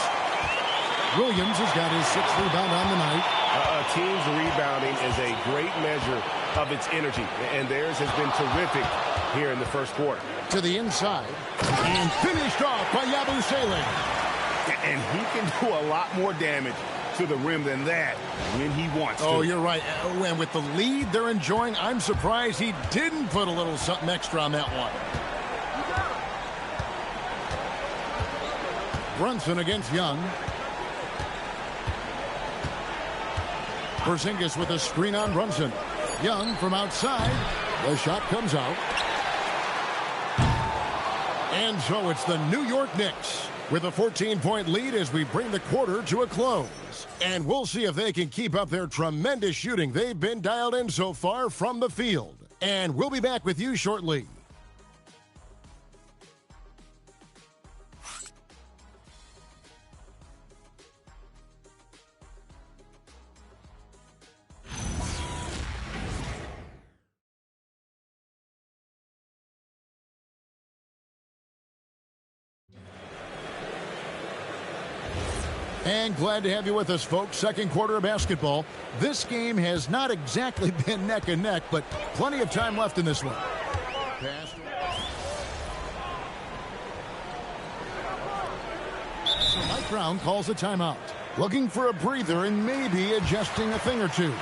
Williams has got his 6th rebound on the night. A team's rebounding is a great measure of its energy, and theirs has been terrific here in the first quarter. To the inside, and finished off by Yabusele. And he can do a lot more damage to the rim than that when he wants to. Oh, you're right. And with the lead they're enjoying, I'm surprised he didn't put a little something extra on that one. Brunson against Young. Porzingis with a screen on Brunson. Young from outside. The shot comes out. And so it's the New York Knicks with a 14-point lead as we bring the quarter to a close. And we'll see if they can keep up their tremendous shooting they've been dialed in so far from the field. And we'll be back with you shortly. And glad to have you with us, folks. Second quarter of basketball. This game has not exactly been neck and neck, but plenty of time left in this one. So Mike Brown calls a timeout. Looking for a breather and maybe adjusting a thing or two.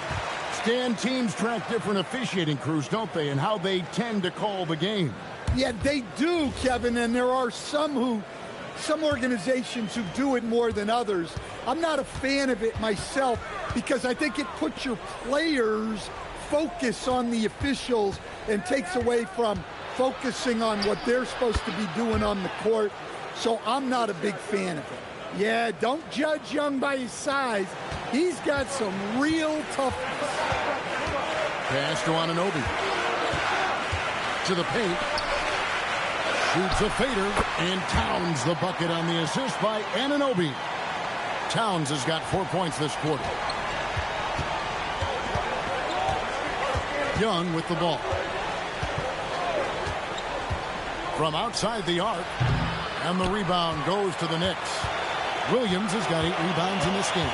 Stan, teams track different officiating crews, don't they, and how they tend to call the game. Yeah, they do, Kevin, and there are some organizations who do it more than others. I'm not a fan of it myself because I think it puts your players' focus on the officials and takes away from focusing on what they're supposed to be doing on the court. So I'm not a big fan of it. Yeah, don't judge Young by his size. He's got some real toughness. Pass to Anunoby. To the paint. Shoots a fader, and Towns the bucket on the assist by Anunoby. Towns has got 4 points this quarter. Young with the ball. From outside the arc, and the rebound goes to the Knicks. Williams has got 8 rebounds in this game.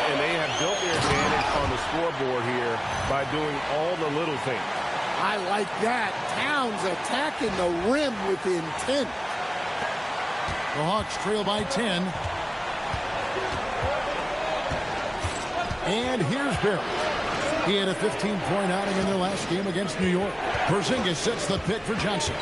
And they have built their advantage on the scoreboard here by doing all the little things. I like that. Towns attacking the rim with intent. The Hawks trail by 10. And here's Barrett. He had a 15-point outing in their last game against New York. Porzingis sets the pick for Johnson.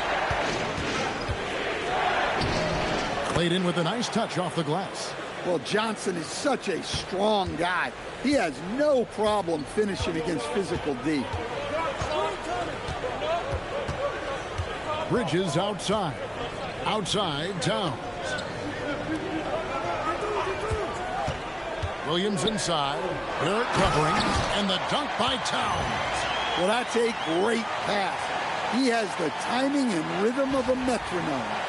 Played in with a nice touch off the glass. Well, Johnson is such a strong guy. He has no problem finishing against physical D. Bridges outside. Outside, Towns. Williams inside. Barrett covering. And the dunk by Towns. Well, that's a great pass. He has the timing and rhythm of a metronome.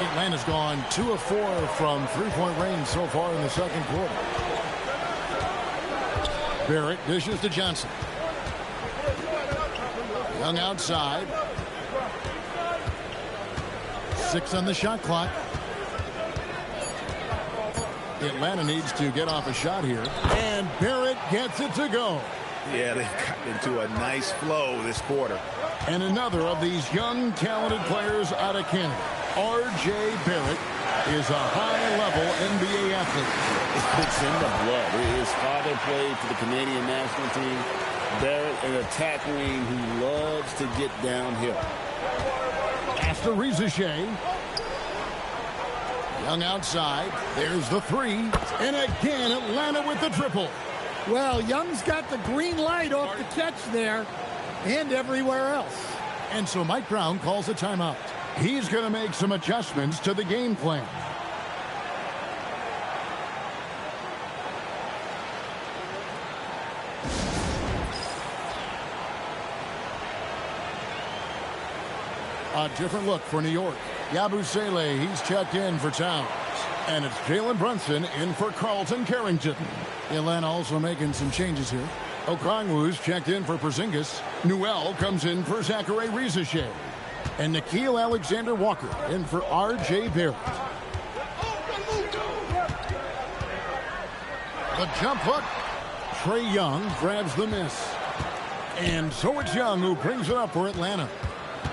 Atlanta's gone 2 of 4 from three-point range so far in the second quarter. Barrett dishes to Johnson. Young outside. 6 on the shot clock. Atlanta needs to get off a shot here. And Barrett gets it to go. Yeah, they've gotten into a nice flow this quarter. And another of these young, talented players out of Canada. R.J. Barrett is a high-level NBA athlete. It's in the blood. His father played for the Canadian national team. Barrett, an attack wing who loves to get downhill. After Rizachet. Young outside. There's the three. And again, Atlanta with the triple. Well, Young's got the green light off the catch there and everywhere else. And so Mike Brown calls a timeout. He's going to make some adjustments to the game plan. A different look for New York. Yabusele, he's checked in for Towns. And it's Jalen Brunson in for Carlton Carrington. Atlanta also making some changes here. Okongwu's checked in for Porzingis. Newell comes in for Zachary Rizachet. And Nickeil Alexander-Walker in for R.J. Barrett. The jump hook. Trae Young grabs the miss. And so it's Young who brings it up for Atlanta.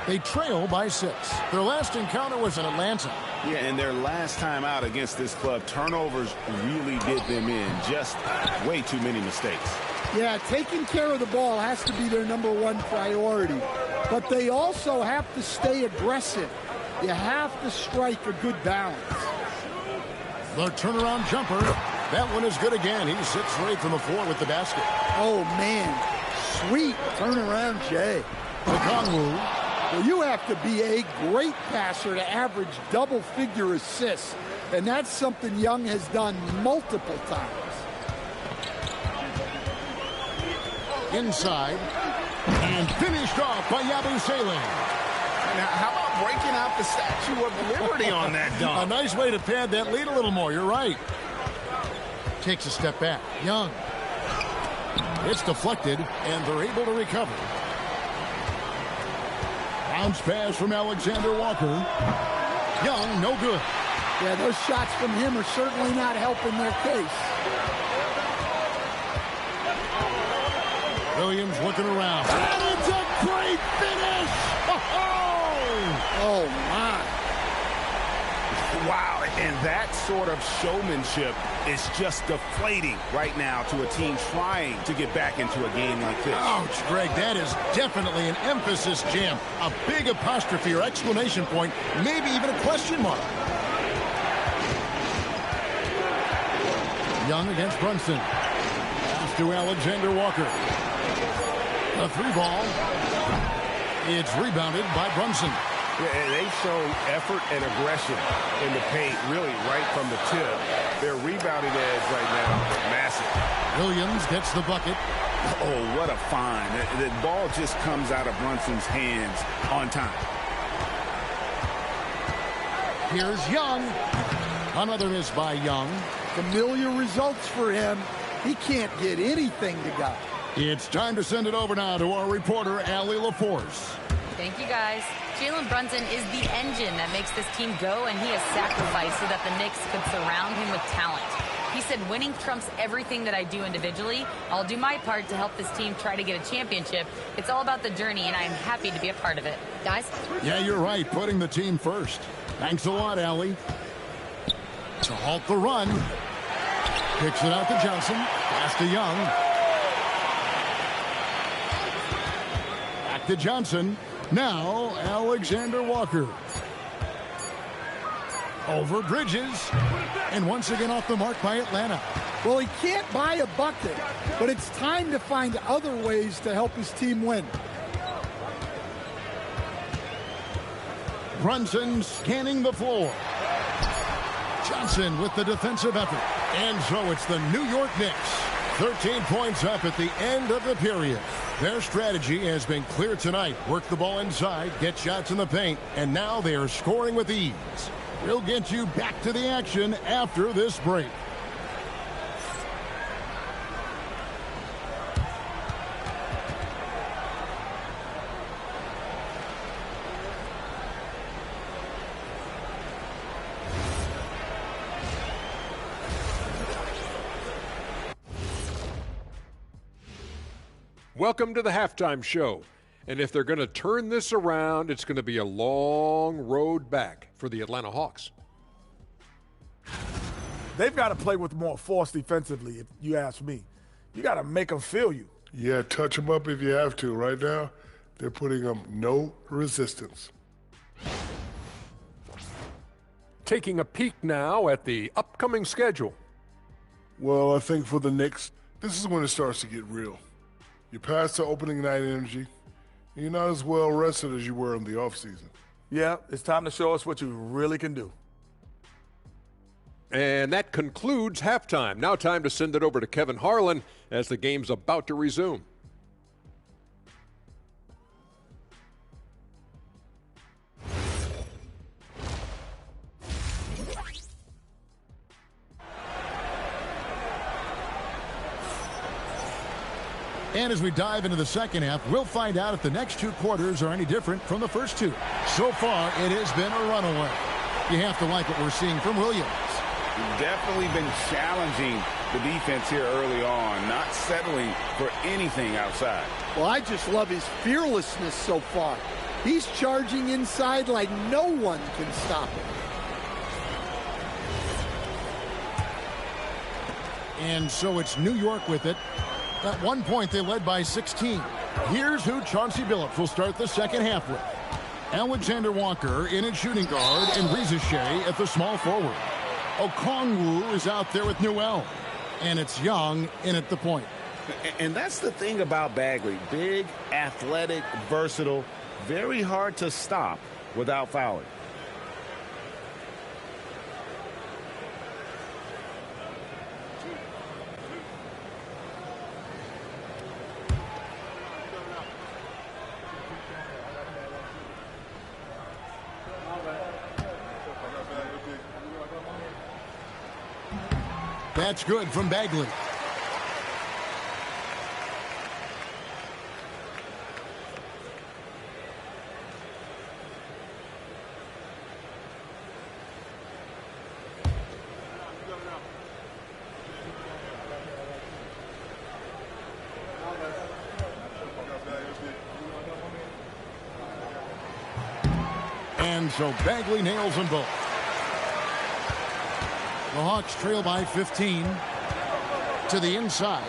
They trail by 6. Their last encounter was in Atlanta. Yeah, and their last time out against this club, turnovers really did them in. Just way too many mistakes. Yeah, taking care of the ball has to be their #1 priority. But they also have to stay aggressive. You have to strike a good balance. The turnaround jumper. That one is good again. He sits right from the floor with the basket. Oh, man. Sweet turnaround, Jay. Okongwu. Well, you have to be a great passer to average double-figure assists. And that's something Young has done multiple times. Inside. And finished off by Yabusele. Now, how about breaking out the Statue of Liberty on that dunk? A nice way to pad that lead a little more. You're right. Takes a step back. Young. It's deflected, and they're able to recover. Bounce pass from Alexander-Walker. Young, no good. Yeah, those shots from him are certainly not helping their case. Williams looking around. And it's a great finish! Oh, my. Wow, and that sort of showmanship is just deflating right now to a team trying to get back into a game like this. Ouch, Greg, that is definitely an emphasis jam. A big apostrophe or exclamation point, maybe even a question mark. Young against Brunson. Pass to Alexander-Walker. A 3-ball. It's rebounded by Brunson. Yeah, they show effort and aggression in the paint, really right from the tip. Their rebounding edge right now, massive. Williams gets the bucket. Oh, what a find. The ball just comes out of Brunson's hands on time. Here's Young. Another miss by Young. Familiar results for him. He can't get anything to go. It's time to send it over now to our reporter, Allie LaForce. Thank you, guys. Jalen Brunson is the engine that makes this team go, and he has sacrificed so that the Knicks could surround him with talent. He said, winning trumps everything that I do individually. I'll do my part to help this team try to get a championship. It's all about the journey, and I'm happy to be a part of it. Guys? Yeah, you're right. Putting the team first. Thanks a lot, Allie. To halt the run. Kicks it out to Johnson. Pass to Young. Back to Johnson. Now Alexander Walker. Over Bridges. And once again off the mark by Atlanta. Well, he can't buy a bucket, but it's time to find other ways to help his team win. Brunson scanning the floor. Johnson with the defensive effort. And so it's the New York Knicks. 13 points up at the end of the period. Their strategy has been clear tonight. Work the ball inside, get shots in the paint, and now they are scoring with ease. We'll get you back to the action after this break. Welcome to the halftime show. And if they're going to turn this around, it's going to be a long road back for the Atlanta Hawks. They've got to play with more force defensively, if you ask me. You got to make them feel you. Yeah, touch them up if you have to. Right now, they're putting up no resistance. Taking a peek now at the upcoming schedule. Well, I think for the Knicks, this is when it starts to get real. You pass the opening night energy. You're not as well rested as you were in the offseason. Yeah, it's time to show us what you really can do. And that concludes halftime. Now time to send it over to Kevin Harlan as the game's about to resume. And as we dive into the second half, we'll find out if the next two quarters are any different from the first two. So far, it has been a runaway. You have to like what we're seeing from Williams. Definitely been challenging the defense here early on, not settling for anything outside. Well, I just love his fearlessness so far. He's charging inside like no one can stop him. And so it's New York with it. At one point, they led by 16. Here's who Chauncey Billups will start the second half with. Alexander Walker in at shooting guard and Reza Shea at the small forward. Okongwu is out there with Newell. And it's Young in at the point. And that's the thing about Bagley. Big, athletic, versatile, very hard to stop without fouling. That's good from Bagley. And so Bagley nails them both. The Hawks trail by 15 to the inside.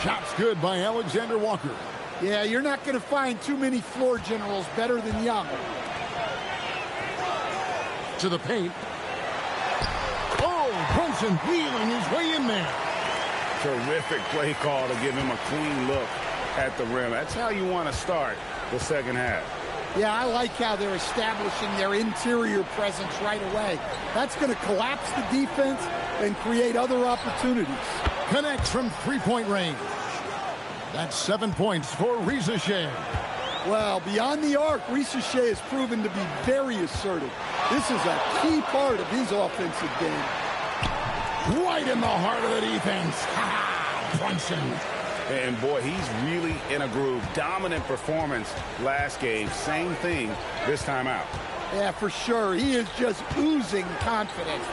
Shots good by Alexander Walker. Yeah, you're not going to find too many floor generals better than Young. To the paint. Oh, Brunson wheeling his way in there. Terrific play call to give him a clean look at the rim. That's how you want to start the second half. Yeah, I like how they're establishing their interior presence right away. That's going to collapse the defense and create other opportunities. Connects from three-point range. That's 7 points for Reza Shea. Well, beyond the arc, Reza Shea has proven to be very assertive. This is a key part of his offensive game. Right in the heart of the defense. Ha-ha, Brunson. And boy, he's really in a groove. Dominant performance last game. Same thing this time out. Yeah, for sure. He is just oozing confidence.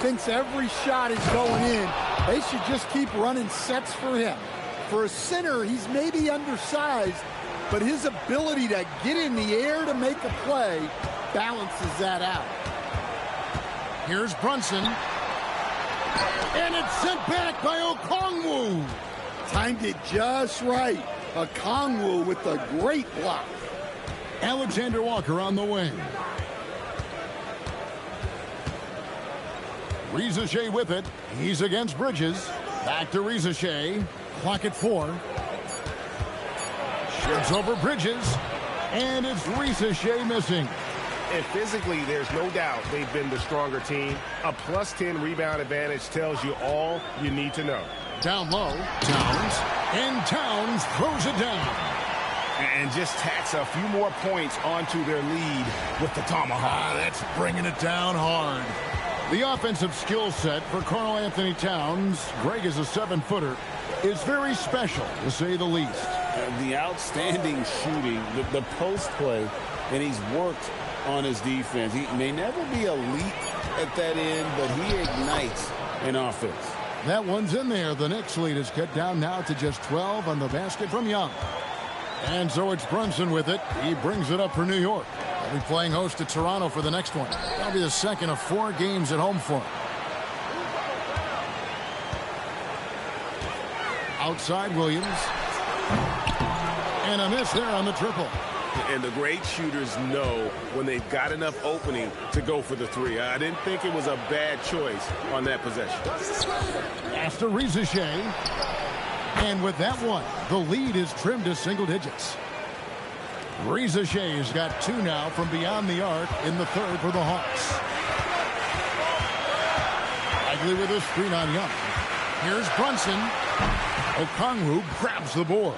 Thinks every shot is going in. They should just keep running sets for him. For a center, he's maybe undersized, but his ability to get in the air to make a play balances that out. Here's Brunson. And it's sent back by Okongwu. Timed it just right. Okongwu with a great block. Alexander Walker on the wing. Rizachet with it. He's against Bridges. Back to Rizachet. Clock at 4. Shoots over Bridges. And it's Rizachet missing. And physically, there's no doubt they've been the stronger team. A plus 10 rebound advantage tells you all you need to know. Down low, Towns. And Towns throws it down. And just tacks a few more points onto their lead with the tomahawk. That's bringing it down hard. The offensive skill set for Karl Anthony Towns, Greg is a 7-footer, is very special, to say the least. The outstanding shooting, the post play, and he's worked on his defense. He may never be elite at that end, but he ignites an offense. That one's in there. The Knicks lead is cut down now to just 12 on the basket from Young. And so it's Brunson with it. He brings it up for New York. They'll be playing host to Toronto for the next one. That'll be the second of 4 games at home for him. Outside Williams. And a miss there on the triple. And the great shooters know when they've got enough opening to go for the 3. I didn't think it was a bad choice on that possession. After Rizachet. And with that one, the lead is trimmed to single digits. Rizachet's got 2 now from beyond the arc in the third for the Hawks. Bagley with a screen on Young. Here's Brunson. Okongwu grabs the board.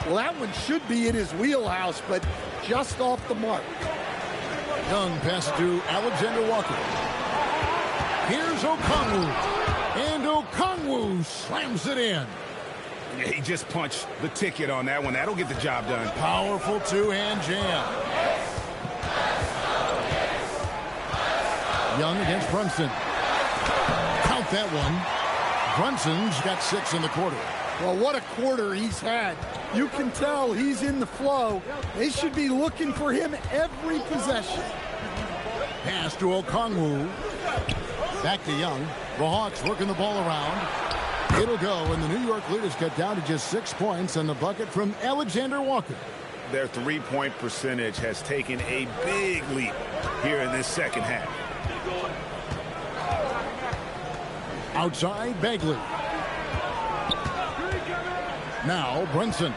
Well, that one should be in his wheelhouse, but just off the mark. Young passes to Alexander Walker. Here's Okongwu. And Okongwu slams it in. He just punched the ticket on that one. That'll get the job done. Powerful 2-hand jam. Young against Brunson. Count that one. Brunson's got 6 in the quarter. Well, what a quarter he's had. You can tell he's in the flow. They should be looking for him every possession. Pass to Okongwu. Back to Young. The Hawks working the ball around. It'll go, and the New York lead is cut down to just 6 points on the bucket from Alexander Walker. Their 3-point percentage has taken a big leap here in this second half. Outside, Bagley. Now, Brunson.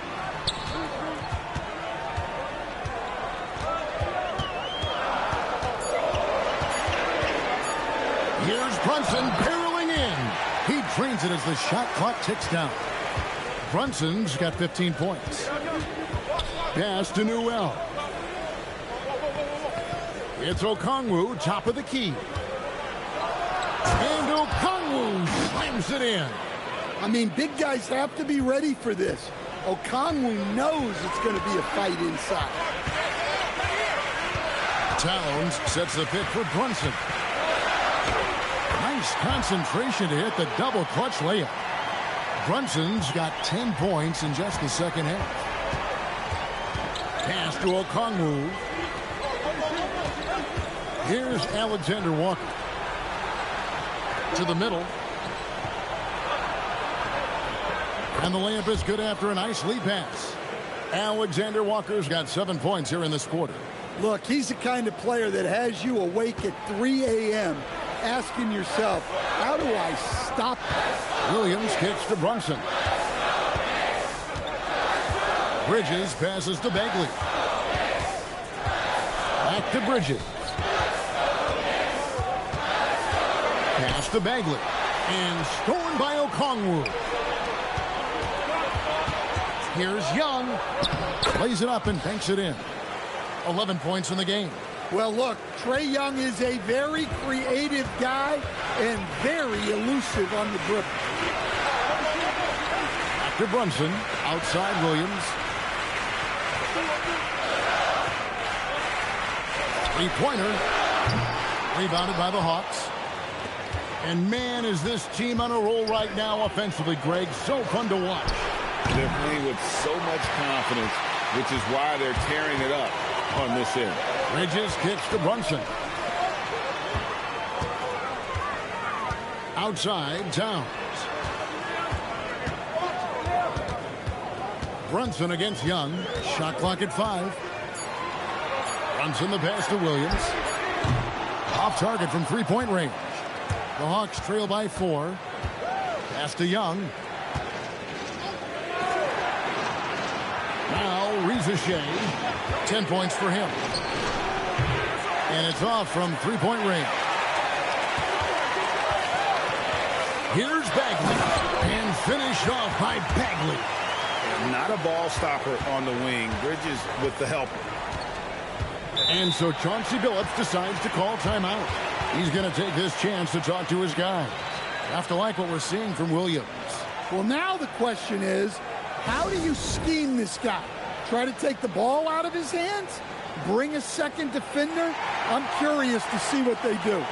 Here's Brunson barreling in. He drains it as the shot clock ticks down. Brunson's got 15 points. Pass to Newell. It's Okongwu, top of the key. And Okongwu slams it in. I mean, big guys have to be ready for this. Okongwu knows it's going to be a fight inside. Towns sets the pick for Brunson. Nice concentration to hit the double clutch layup. Brunson's got 10 points in just the second half. Pass to Okongwu. Here's Alexander Walker. To the middle. And the layup is good after a nice lead pass. Alexander Walker's got 7 points here in this quarter. Look, he's the kind of player that has you awake at 3 a.m. asking yourself, how do I stop this? Williams kicks to Brunson. Bridges passes to Bagley. Back to Bridges. Pass to Bagley. And stolen by Okongwu. Here's Young. Plays it up and banks it in. 11 points in the game. Well, look, Trae Young is a very creative guy and very elusive on the dribble. After Brunson, outside Williams. Three-pointer. Rebounded by the Hawks. And man, is this team on a roll right now offensively, Greg. So fun to watch. They're playing with so much confidence, which is why they're tearing it up on this end. Bridges kicks to Brunson. Outside, Towns. Brunson against Young. Shot clock at 5. Brunson the pass to Williams. Off target from three-point range. The Hawks trail by 4. Pass to Young. Now Ricochet. 10 points for him. And it's off from three-point range. Here's Bagley. And finished off by Bagley. Not a ball stopper on the wing. Bridges with the help. And so Chauncey Billups decides to call timeout. He's going to take this chance to talk to his guys. Have to like what we're seeing from Williams. Well, now the question is, how do you scheme this guy? Try to take the ball out of his hands? Bring a second defender? I'm curious to see what they do.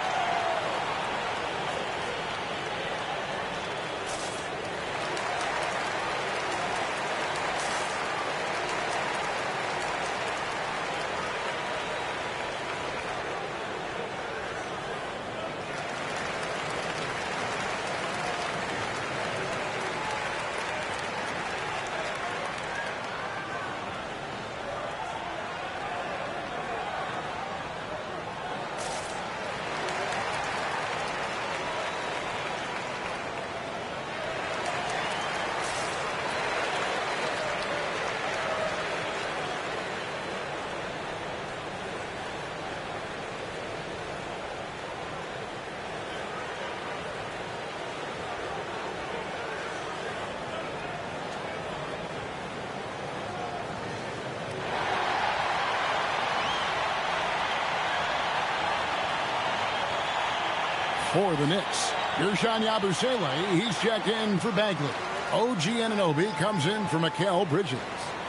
For the Knicks, Ersan Yabusele, he's checked in for Bagley. OG Anunoby comes in for Mikal Bridges.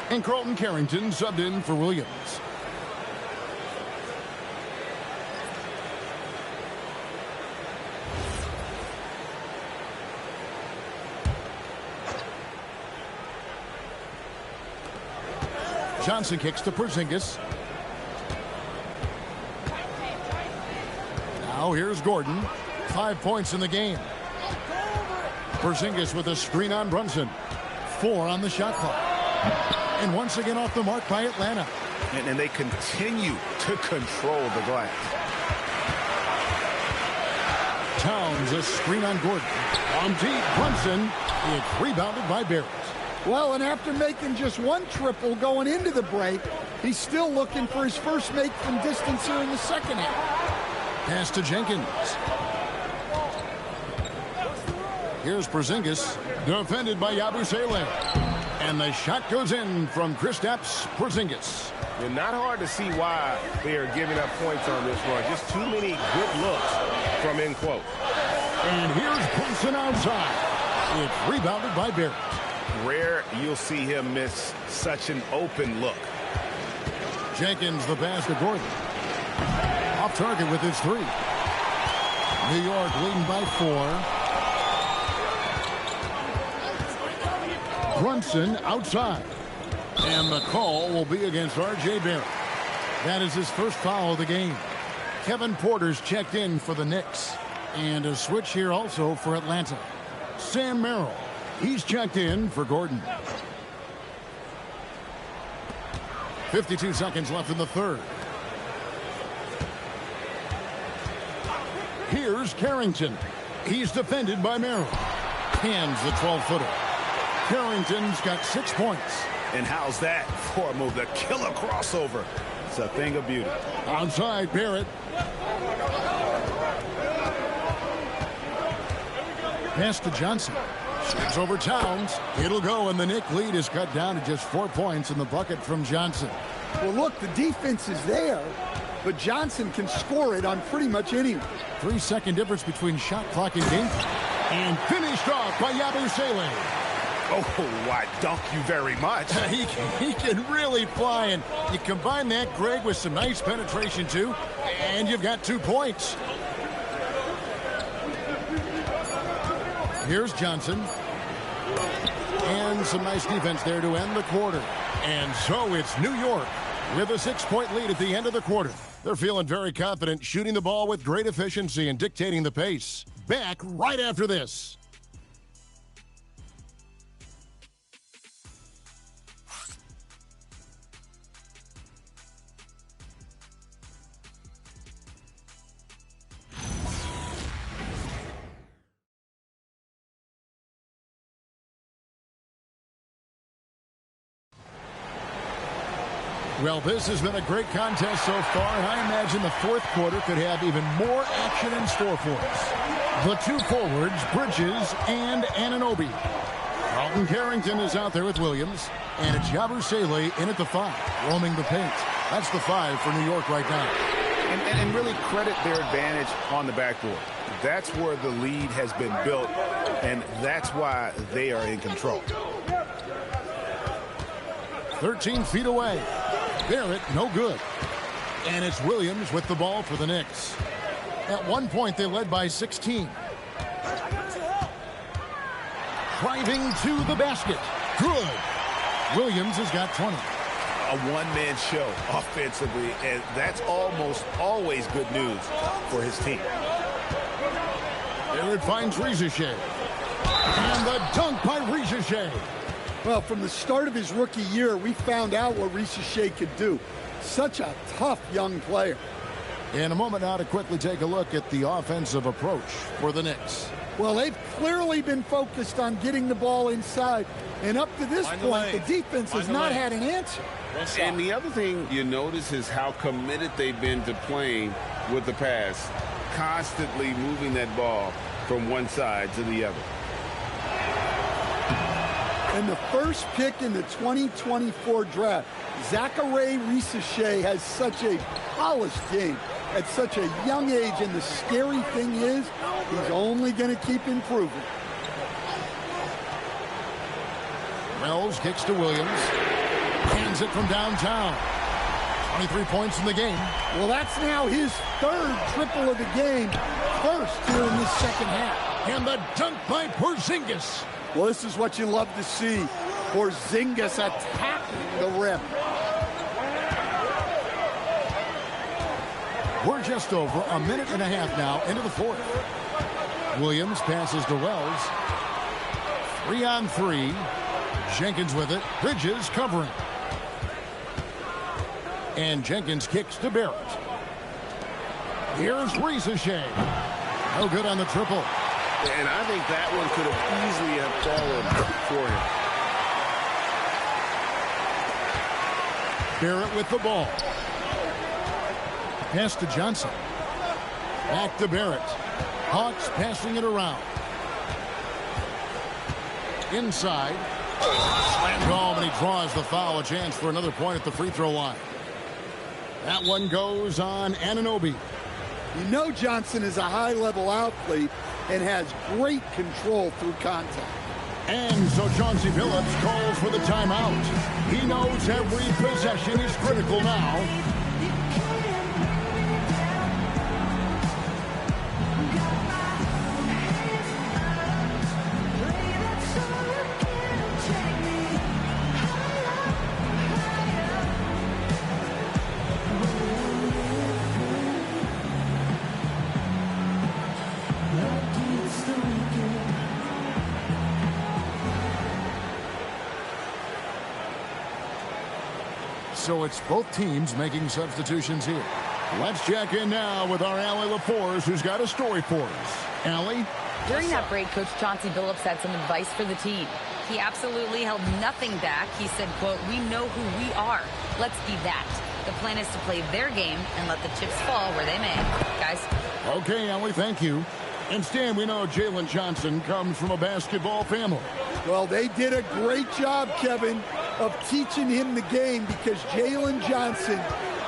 And Carlton Carrington subbed in for Williams. Johnson kicks to Porzingis. Now here's Gordon. 5 points in the game. Porzingis with a screen on Brunson. 4 on the shot clock. And once again off the mark by Atlanta. And they continue to control the glass. Towns a screen on Gordon. On deep, Brunson. It's rebounded by Barrett. Well, and after making just one triple going into the break, he's still looking for his first make from distance here in the second half. Pass to Jenkins. Here's Porzingis, defended by Yabusele. And the shot goes in from Kristaps Porzingis. It's not hard to see why they are giving up points on this run. Just too many good looks from in quote. And here's Brunson outside. It's rebounded by Barrett. Rare you'll see him miss such an open look. Jenkins the pass to Gordon. Off target with his 3. New York leading by 4. Brunson outside. And the call will be against R.J. Barrett. That is his first foul of the game. Kevin Porter's checked in for the Knicks. And a switch here also for Atlanta. Sam Merrill. He's checked in for Gordon. 52 seconds left in the third. Here's Carrington. He's defended by Merrill. Hands the 12-footer. Carrington's got 6 points. And how's that for a move? The killer crossover. It's a thing of beauty. Outside, Barrett. Pass to Johnson. Shoots over Towns. It'll go, and the Knick lead is cut down to just 4 points in the bucket from Johnson. Well, look, the defense is there, but Johnson can score it on pretty much anyone. 3-second difference between shot clock and game. And finished off by Yabusele. Oh, I dunk you very much. he can really fly, and you combine that, Greg, with some nice penetration, too, and you've got 2 points. Here's Johnson. And some nice defense there to end the quarter. And so it's New York with a 6-point lead at the end of the quarter. They're feeling very confident, shooting the ball with great efficiency and dictating the pace. back right after this. Well, this has been a great contest so far, and I imagine the fourth quarter could have even more action in store for us. The two forwards, Bridges and Anunoby. Carlton Carrington is out there with Williams, and it's Yabusele in at the 5, roaming the paint. That's the 5 for New York right now. And really credit their advantage on the backboard. That's where the lead has been built, and that's why they are in control. 13 feet away. Barrett, no good. And it's Williams with the ball for the Knicks. At one point, they led by 16. Driving to the basket. Good. Williams has got 20. A one-man show offensively, and that's almost always good news for his team. Barrett finds Risacher. And the dunk by Risacher. Well, from the start of his rookie year, we found out what Risacher could do. Such a tough young player. In a moment now to quickly take a look at the offensive approach for the Knicks. Well, they've clearly been focused on getting the ball inside. And up to this point, the defense has not had an answer. And the other thing you notice is how committed they've been to playing with the pass, constantly moving that ball from one side to the other. And the first pick in the 2024 draft, Zachary Risacher has such a polished game at such a young age, and the scary thing is he's only going to keep improving. Wells kicks to Williams. Hands it from downtown. 23 points in the game. Well, that's now his third triple of the game. First here in this second half. And the dunk by Porzingis. Well, this is what you love to see. Porzingis attacking the rim. We're just over a minute and a half now into the fourth. Williams passes to Wells. 3-on-3. Jenkins with it. Bridges covering. And Jenkins kicks to Barrett. Here's Risacher. No good on the triple. And I think that one could have easily have fallen for him. Barrett with the ball. Pass to Johnson. Back to Barrett. Hawks passing it around. Inside. Slammed home, and he draws the foul. A chance for another point at the free throw line. That one goes on Anunoby. You know Johnson is a high-level athlete and has great control through contact. And so Chauncey Billups calls for the timeout. He knows every possession is critical now. So it's both teams making substitutions here. Let's check in now with our Allie LaForce, who's got a story for us. Allie? During that break, Coach Chauncey Billups had some advice for the team. He absolutely held nothing back. He said, quote, "We know who we are. Let's be that. The plan is to play their game and let the chips fall where they may." Guys. Okay, Allie, thank you. And Stan, we know Jalen Johnson comes from a basketball family. Well, they did a great job, Kevin, of teaching him the game, because Jalen Johnson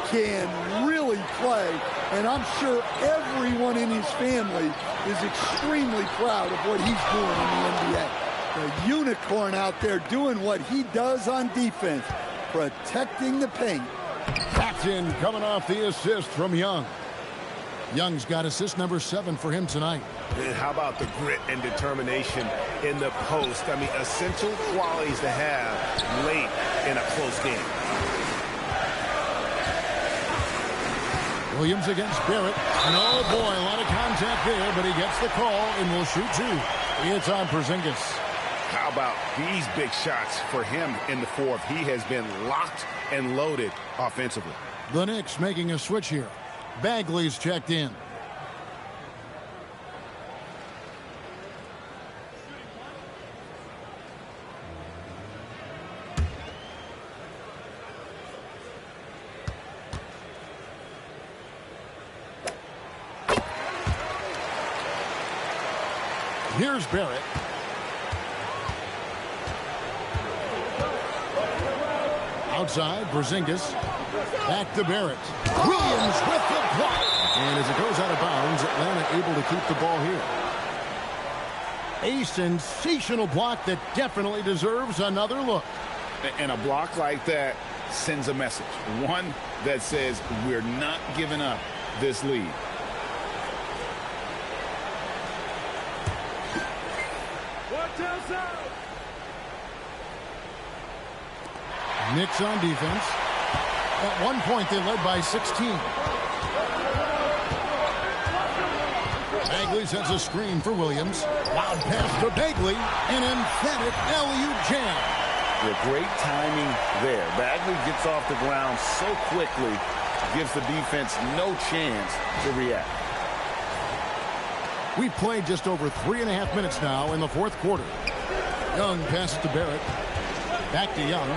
can really play, and I'm sure everyone in his family is extremely proud of what he's doing in the NBA. The unicorn out there doing what he does on defense, protecting the paint. Paxton coming off the assist from Young. Young's got assist number 7 for him tonight. And how about the grit and determination in the post? I mean, essential qualities to have late in a close game. Williams against Barrett. And oh boy, a lot of contact there, but he gets the call and will shoot two. It's on Porzingis. How about these big shots for him in the fourth? He has been locked and loaded offensively. The Knicks making a switch here. Bagley's checked in. Here's Barrett. Outside, Porzingis. Back to Barrett. Williams with the block. And as it goes out of bounds, Atlanta able to keep the ball here. A sensational block that definitely deserves another look. And a block like that sends a message. One that says we're not giving up this lead. Knicks on defense. At one point, they led by 16. Bagley sends a screen for Williams. Loud pass to Bagley. An emphatic alley-oop jam. Yeah, great timing there. Bagley gets off the ground so quickly, gives the defense no chance to react. We've played just over 3.5 minutes now in the fourth quarter. Young passes to Barrett. Back to Young.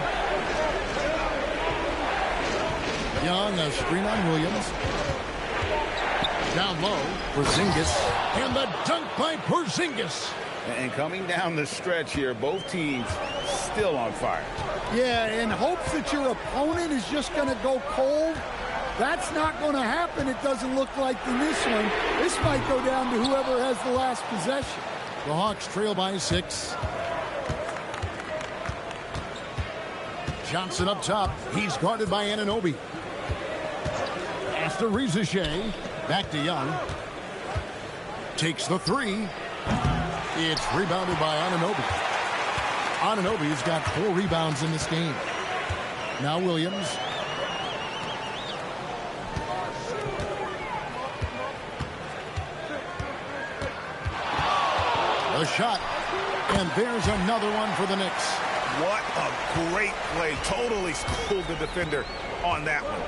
Young, a screen on Williams. Down low, Porzingis. And the dunk by Porzingis. And coming down the stretch here, both teams still on fire. Yeah, in hopes that your opponent is just going to go cold. That's not going to happen, it doesn't look like in this one. This might go down to whoever has the last possession. The Hawks trail by 6. Johnson up top. He's guarded by Anunoby. Pass to Rizachet. Back to Young. Takes the three. It's rebounded by Anunoby. Anunoby's got 4 rebounds in this game. Now Williams. A shot. And there's another one for the Knicks. What a great play. Totally schooled the defender on that one.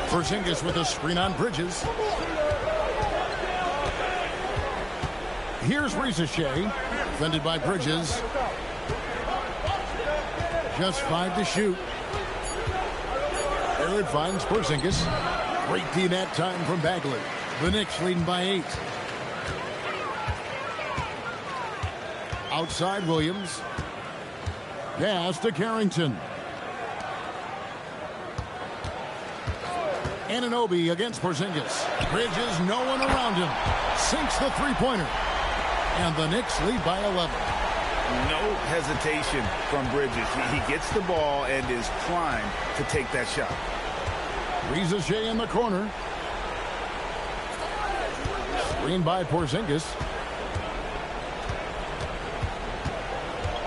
Porzingis with a screen on Bridges. Here's Rizachet. Defended by Bridges. Just 5 to shoot. Barrett finds Porzingis. Great D that time from Bagley. The Knicks leading by 8. Outside Williams. Pass to Carrington. Anunoby against Porzingis. Bridges, no one around him. Sinks the three-pointer. And the Knicks lead by 11. No hesitation from Bridges. He gets the ball and is primed to take that shot. Rizachet in the corner. Screen by Porzingis.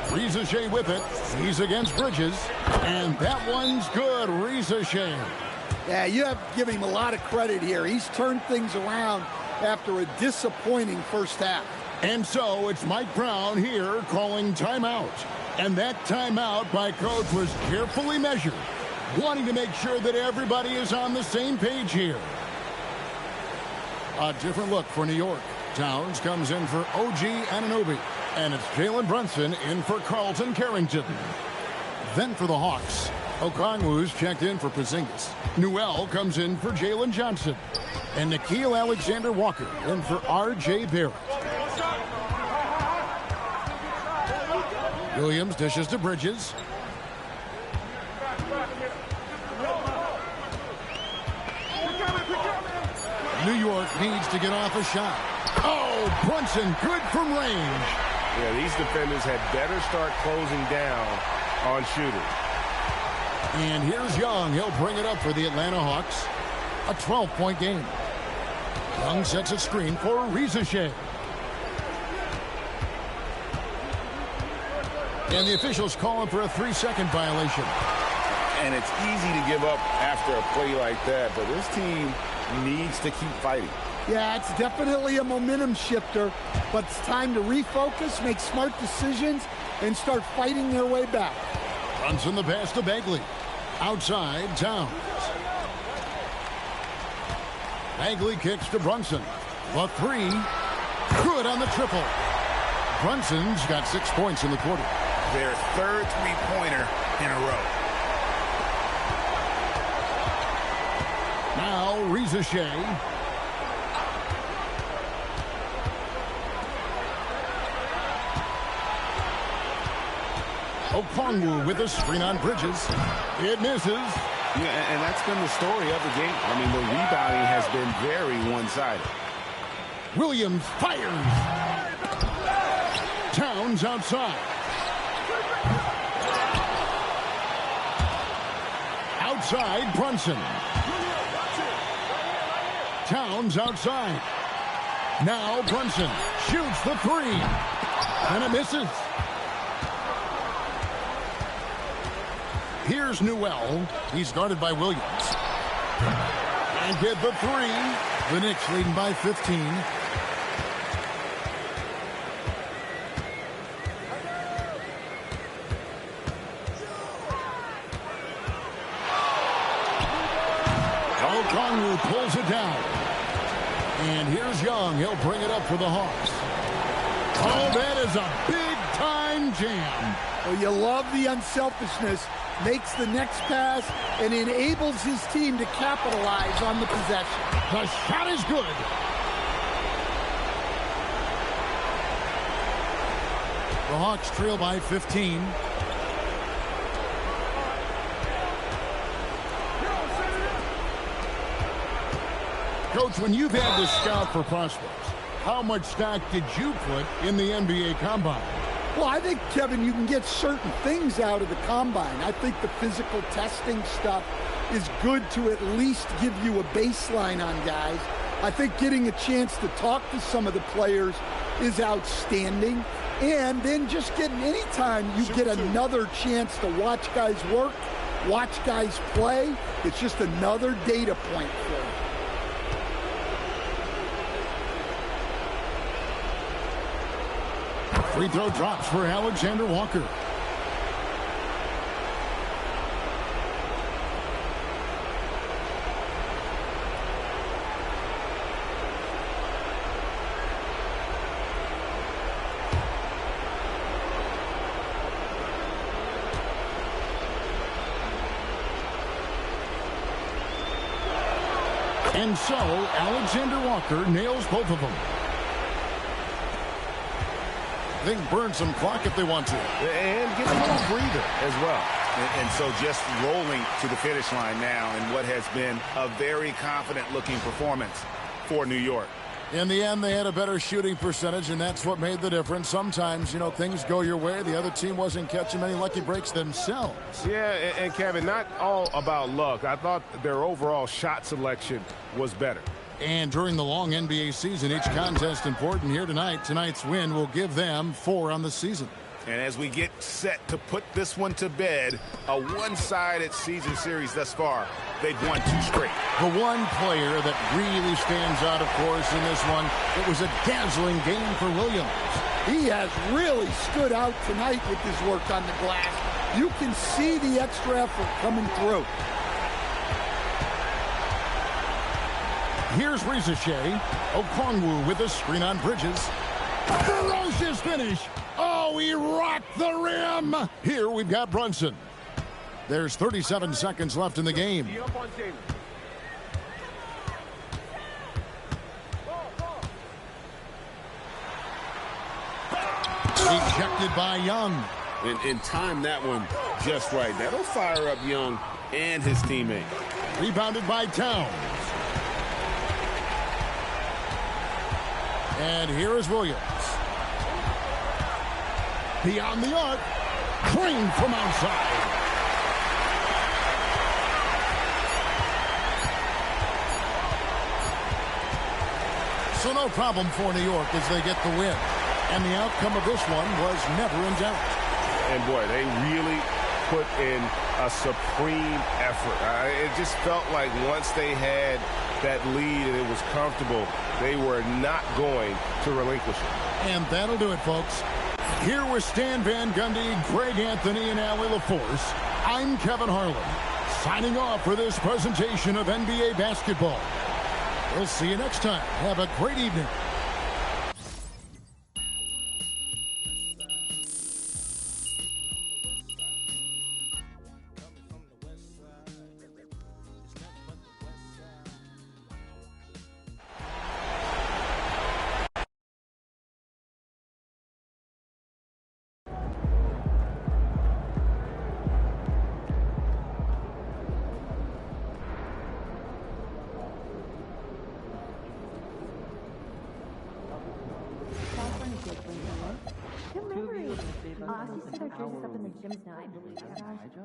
Rizachet with it. He's against Bridges. And that one's good. Rizachet. Yeah, you have to give him a lot of credit here. He's turned things around after a disappointing first half. And so it's Mike Brown here calling timeout. And that timeout by coach was carefully measured, wanting to make sure that everybody is on the same page here. A different look for New York. Towns comes in for OG Anunoby. And it's Jalen Brunson in for Carlton Carrington. Then for the Hawks, Okongwu's checked in for Porzingis. Newell comes in for Jalen Johnson. And Nickeil Alexander-Walker in for R.J. Barrett. Williams dishes to Bridges. New York needs to get off a shot. Oh, Brunson, good from range. Yeah, these defenders had better start closing down on shooters. And here's Young. He'll bring it up for the Atlanta Hawks. A 12-point game. Young sets a screen for Rizachet. And the officials call him for a 3-second violation. And it's easy to give up after a play like that, but this team needs to keep fighting. Yeah, it's definitely a momentum shifter, but it's time to refocus, make smart decisions, and start fighting their way back. Brunson the pass to Bagley. Outside, Towns. Bagley kicks to Brunson. The three. Good on the triple. Brunson's got 6 points in the quarter. Their third three-pointer in a row. Now, Reza Shea. Okongwu with a screen on Bridges. It misses. Yeah, and that's been the story of the game. I mean, the rebounding has been very one-sided. Williams fires. Towns outside. Outside, Brunson. Towns outside. Now Brunson shoots the three. And it misses. Here's Newell. He's guarded by Williams. And get the three. The Knicks leading by 15. Okongwu pulls it down. And here's Young. He'll bring it up for the Hawks. Oh, that is a big-time jam. Well, you love the unselfishness. Makes the next pass and enables his team to capitalize on the possession. The shot is good. The Hawks trail by 15. Coach, when you've had to scout for prospects, how much stock did you put in the NBA Combine? Well, I think, Kevin, you can get certain things out of the Combine. I think the physical testing stuff is good to at least give you a baseline on guys. I think getting a chance to talk to some of the players is outstanding. And then just getting anytime you get another chance to watch guys work, watch guys play, it's just another data point for you. Free throw drops for Alexander Walker. And so, Alexander Walker nails both of them. They can burn some clock if they want to. And get a little breather as well. And so just rolling to the finish line now in what has been a very confident-looking performance for New York. In the end, they had a better shooting percentage, and that's what made the difference. Sometimes, you know, things go your way. The other team wasn't catching many lucky breaks themselves. Yeah, and Kevin, not all about luck. I thought their overall shot selection was better. And during the long NBA season, each contest important here tonight. Tonight's win will give them 4 on the season. And as we get set to put this one to bed, a one-sided season series thus far, they've won 2 straight. The one player that really stands out, of course, in this one, it was a dazzling game for Williams. He has really stood out tonight with his work on the glass. You can see the extra effort coming through. Here's Reza Shea. Okongwu with a screen on Bridges. Ferocious finish. Oh, he rocked the rim. Here we've got Brunson. There's 37 seconds left in the game. Ejected by Young. And time that one just right. That'll fire up Young and his teammate. Rebounded by Towns. And here is Williams. Beyond the arc. Clean from outside. So no problem for New York as they get the win. And the outcome of this one was never in doubt. And boy, they really put in a supreme effort. It just felt like once they had that lead and it was comfortable, they were not going to relinquish it. And that'll do it, folks. Here with Stan Van Gundy, Greg Anthony, and Allie LaForce, I'm Kevin Harlan, signing off for this presentation of NBA basketball. We'll see you next time. Have a great evening.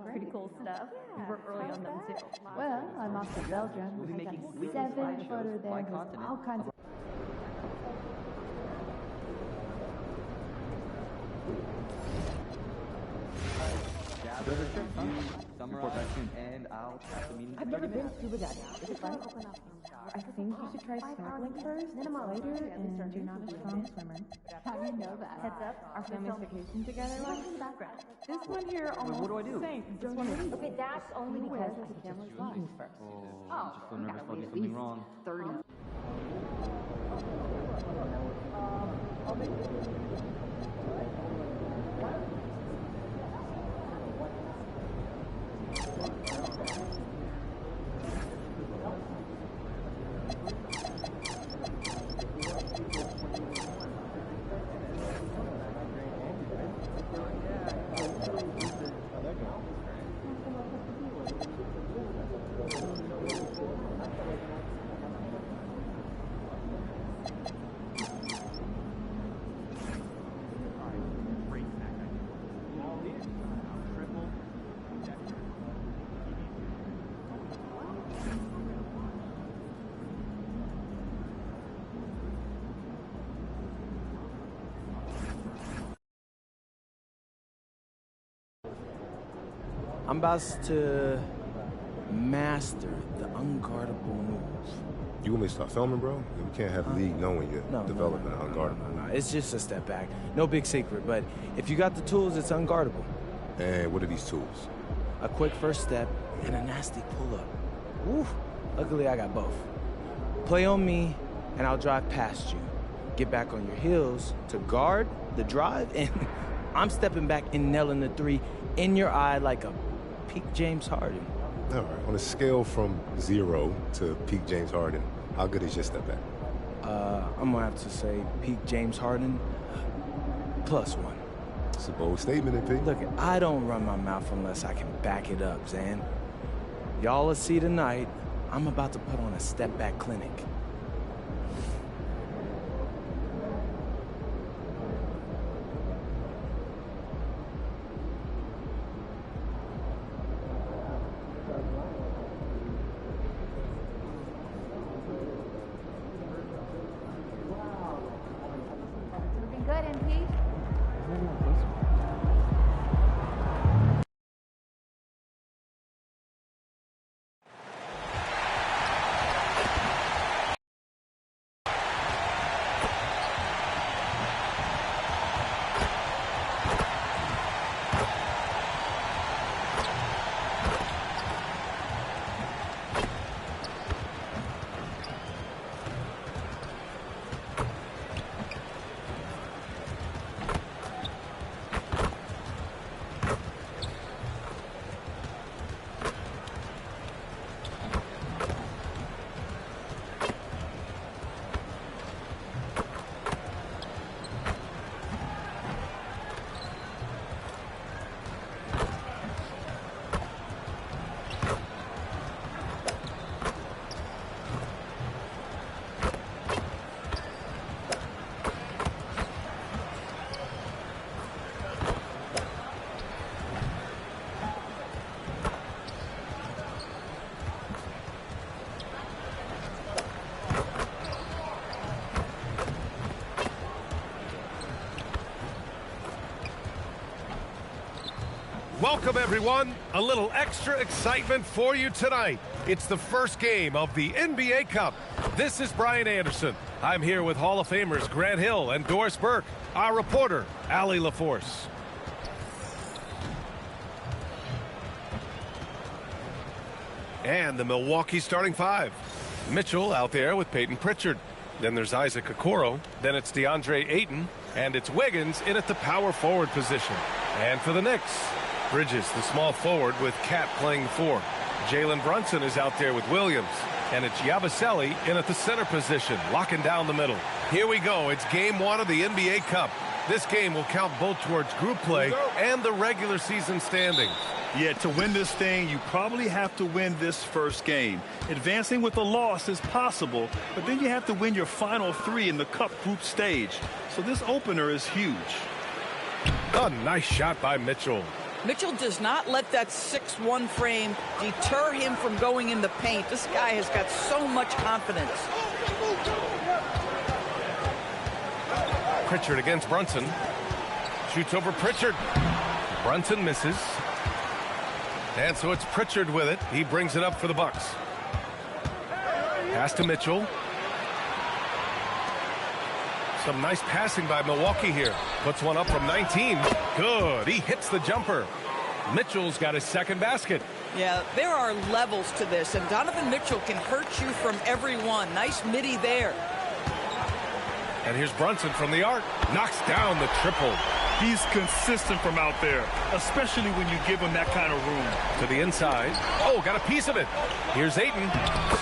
Pretty cool stuff. We work early on them too. Well, I'm off to Belgium. I got 7-footer there with all kinds of... And I'll have the meeting. I've never been scuba diving. Is it fun? I think you should try snorkeling first, later, and you're not a strong swimmer. How do you know that? Heads up, our family's vacation together. This one here almost what do I do? the same. Okay, that's only because the camera's live first. I'm just so nervous I'll do something wrong. 30. I'm about to master the unguardable move. You want me to start filming, bro? We can't have the league knowing you're developing unguardable. No. It's just a step back. No big secret, but if you got the tools, it's unguardable. And what are these tools? A quick first step and a nasty pull-up. Woo! Luckily, I got both. Play on me, and I'll drive past you. Get back on your heels to guard the drive, and I'm stepping back and nailing the three in your eye like a peak James Harden. All right. On a scale from 0 to peak James Harden, how good is your step back? I'm gonna have to say peak James Harden +1. It's a bold statement, MP. Look, I don't run my mouth unless I can back it up, Zan. Y'all will see tonight, I'm about to put on a step back clinic. Welcome, everyone. A little extra excitement for you tonight. It's the first game of the NBA Cup. This is Brian Anderson. I'm here with Hall of Famers Grant Hill and Doris Burke, our reporter, Allie LaForce. And the Milwaukee starting five. Mitchell out there with Peyton Pritchard. Then there's Isaac Okoro. Then it's DeAndre Ayton. And it's Wiggins in at the power forward position. And for the Knicks, Bridges, the small forward, with Cat playing the four. Jalen Brunson is out there with Williams. And it's Yabusele in at the center position, locking down the middle. Here we go. It's game one of the NBA Cup. This game will count both towards group play and the regular season standings. Yeah, to win this thing, you probably have to win this first game. Advancing with a loss is possible, but then you have to win your final three in the Cup group stage. So this opener is huge. A nice shot by Mitchell. Mitchell does not let that 6'1" frame deter him from going in the paint. This guy has got so much confidence. Pritchard against Brunson. Shoots over Pritchard. Brunson misses. And so it's Pritchard with it. He brings it up for the Bucks. Pass to Mitchell. Some nice passing by Milwaukee here. Puts one up from 19. Good. He hits the jumper. Mitchell's got his second basket. Yeah, there are levels to this, and Donovan Mitchell can hurt you from every one. Nice midi there. And here's Brunson from the arc. Knocks down the triple. He's consistent from out there, especially when you give him that kind of room. To the inside. Oh, got a piece of it. Here's Ayton.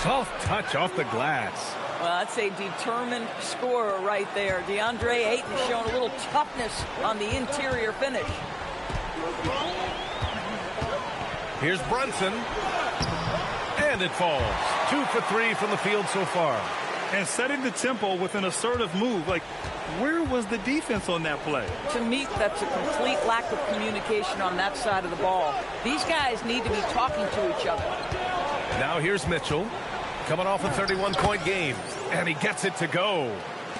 Soft touch off the glass. Well, that's a determined scorer right there. DeAndre Ayton showing a little toughness on the interior finish. Here's Brunson. And it falls. 2 for 3 from the field so far. And setting the tempo with an assertive move. Like, where was the defense on that play? To me, that's a complete lack of communication on that side of the ball. These guys need to be talking to each other. Now here's Mitchell, coming off a 31-point game, and he gets it to go.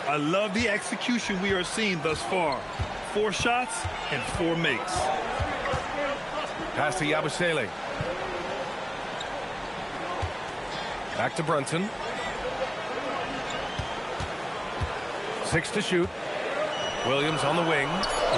I love the execution we are seeing thus far. 4 shots and 4 makes. Pass to Yabusele. Back to Brunson. 6 to shoot. Williams on the wing.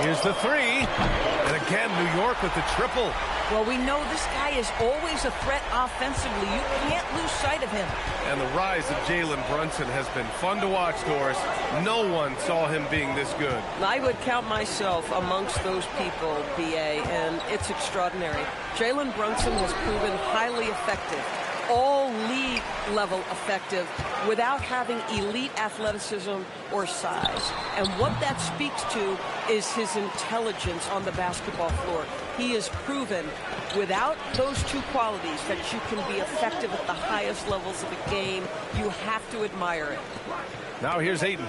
Here's the three. And again, New York with the triple. Well, we know this guy is always a threat offensively. You can't lose sight of him. And the rise of Jalen Brunson has been fun to watch, Doris. No one saw him being this good. I would count myself amongst those people, BA, and it's extraordinary. Jalen Brunson has proven highly effective, all league level effective, without having elite athleticism or size. And what that speaks to is his intelligence on the basketball floor. He has proven without those two qualities that you can be effective at the highest levels of the game. You have to admire it. Now here's Ayton.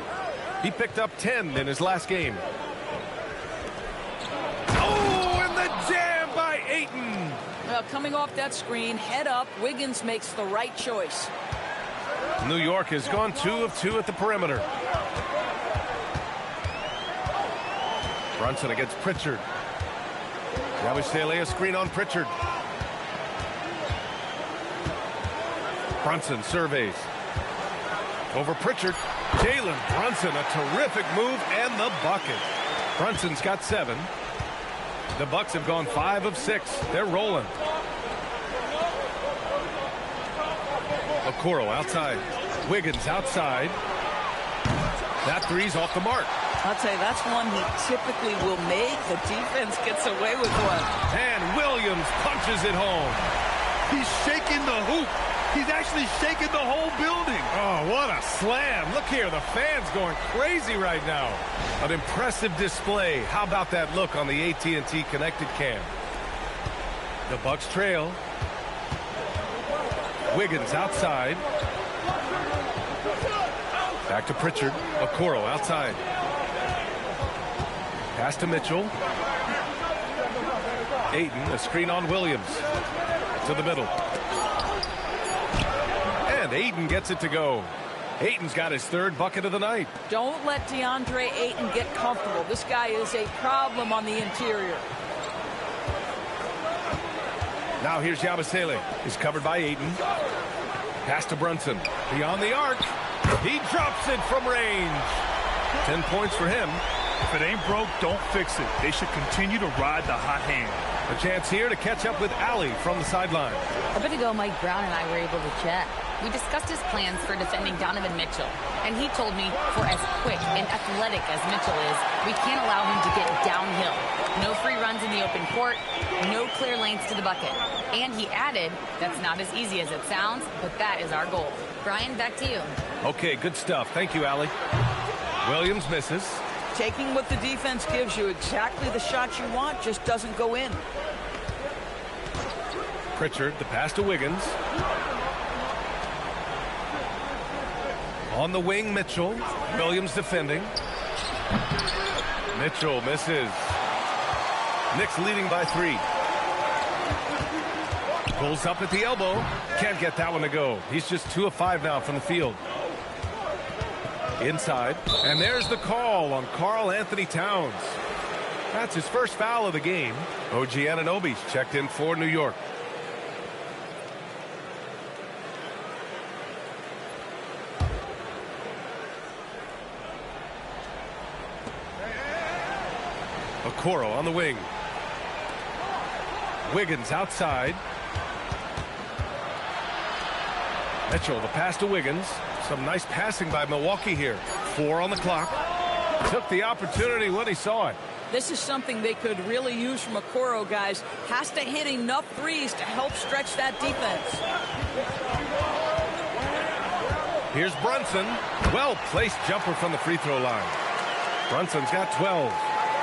He picked up 10 in his last game. Oh, and the jam by Ayton. Well, coming off that screen, head up, Wiggins makes the right choice. New York has gone 2 of 2 at the perimeter. Brunson against Pritchard. Yabusele, a screen on Pritchard. Brunson surveys. Over Pritchard. Jalen Brunson, a terrific move, and the bucket. Brunson's got 7. The Bucks have gone 5 of 6. They're rolling. Okoro outside. Wiggins outside. That three's off the mark. I'll tell you, that's one he typically will make. The defense gets away with one. And Williams punches it home. He's shaking the hoop. He's actually shaking the whole building. Oh, what a slam. Look here, the fans going crazy right now. An impressive display. How about that look on the AT&T connected cam? The Bucks trail. Wiggins outside. Back to Pritchard. Okoro outside. Pass to Mitchell. Ayton, a screen on Williams. To the middle. And Ayton gets it to go. Ayton's got his 3rd bucket of the night. Don't let DeAndre Ayton get comfortable. This guy is a problem on the interior. Now here's Yabusele. He's covered by Ayton. Pass to Brunson. Beyond the arc. He drops it from range. 10 points for him. If it ain't broke, don't fix it. They should continue to ride the hot hand. A chance here to catch up with Allie from the sideline. A bit ago, Mike Brown and I were able to chat. We discussed his plans for defending Donovan Mitchell, and he told me for as quick and athletic as Mitchell is, we can't allow him to get downhill. No free runs in the open court, no clear lanes to the bucket. And he added, that's not as easy as it sounds, but that is our goal. Brian, back to you. Okay, good stuff. Thank you, Allie. Williams misses. Taking what the defense gives you, exactly the shot you want, just doesn't go in. Pritchard, the pass to Wiggins. On the wing, Mitchell. Williams defending. Mitchell misses. Knicks leading by 3. Pulls up at the elbow. Can't get that one to go. He's just 2 of 5 now from the field. Inside. And there's the call on Karl Anthony Towns. That's his first foul of the game. OG Anunoby's checked in for New York. Okoro on the wing. Wiggins outside. Mitchell, the pass to Wiggins. Some nice passing by Milwaukee here. 4 on the clock. Took the opportunity when he saw it. This is something they could really use from Okoro, guys. Has to hit enough threes to help stretch that defense. Here's Brunson. Well-placed jumper from the free throw line. Brunson's got 12.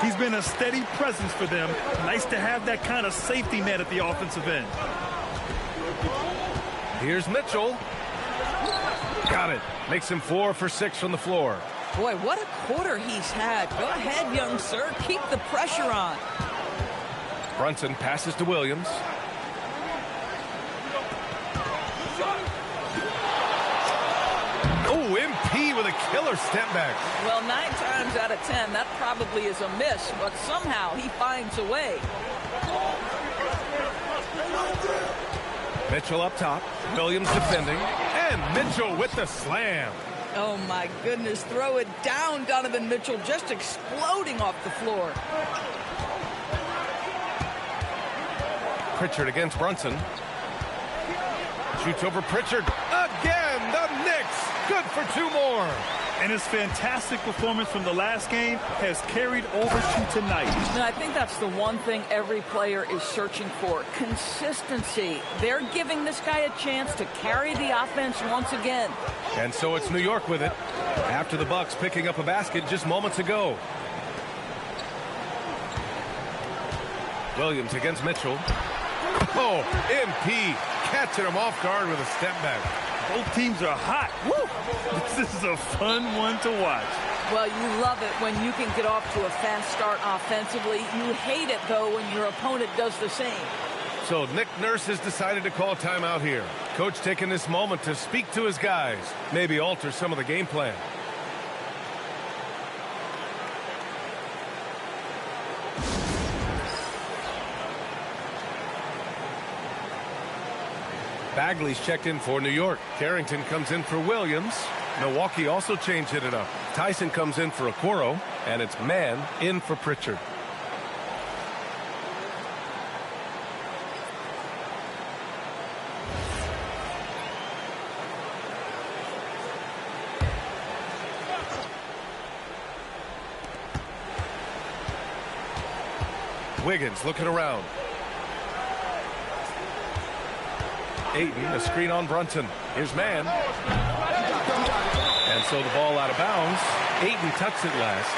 He's been a steady presence for them. Nice to have that kind of safety net at the offensive end. Here's Mitchell. Got it. Makes him 4 for 6 from the floor. Boy, what a quarter he's had. Go ahead, young sir. Keep the pressure on. Brunson passes to Williams. Oh, MP with a killer step back. Well, 9 times out of 10, that probably is a miss, but somehow he finds a way. Mitchell up top. Williams defending. And Mitchell with the slam. Oh, my goodness. Throw it down, Donovan Mitchell, just exploding off the floor. Pritchard against Brunson. Shoots over Pritchard. Again, the Knicks. Good for 2 more. And his fantastic performance from the last game has carried over to tonight. And I think that's the one thing every player is searching for. Consistency. They're giving this guy a chance to carry the offense once again. And so it's New York with it. After the Bucks picking up a basket just moments ago. Williams against Mitchell. Oh, MP catching him off guard with a step back. Both teams are hot. Woo! This is a fun one to watch. Well, you love it when you can get off to a fast start offensively. You hate it, though, when your opponent does the same. So Nick Nurse has decided to call timeout here. Coach taking this moment to speak to his guys, maybe alter some of the game plan. Bagley's checked in for New York. Carrington comes in for Williams. Milwaukee also changed it up. Tyson comes in for Okoro, and it's Mann in for Pritchard. Wiggins looking around. Ayton, a screen on Brunson. Here's Mann. And so the ball out of bounds. Ayton tucks it last.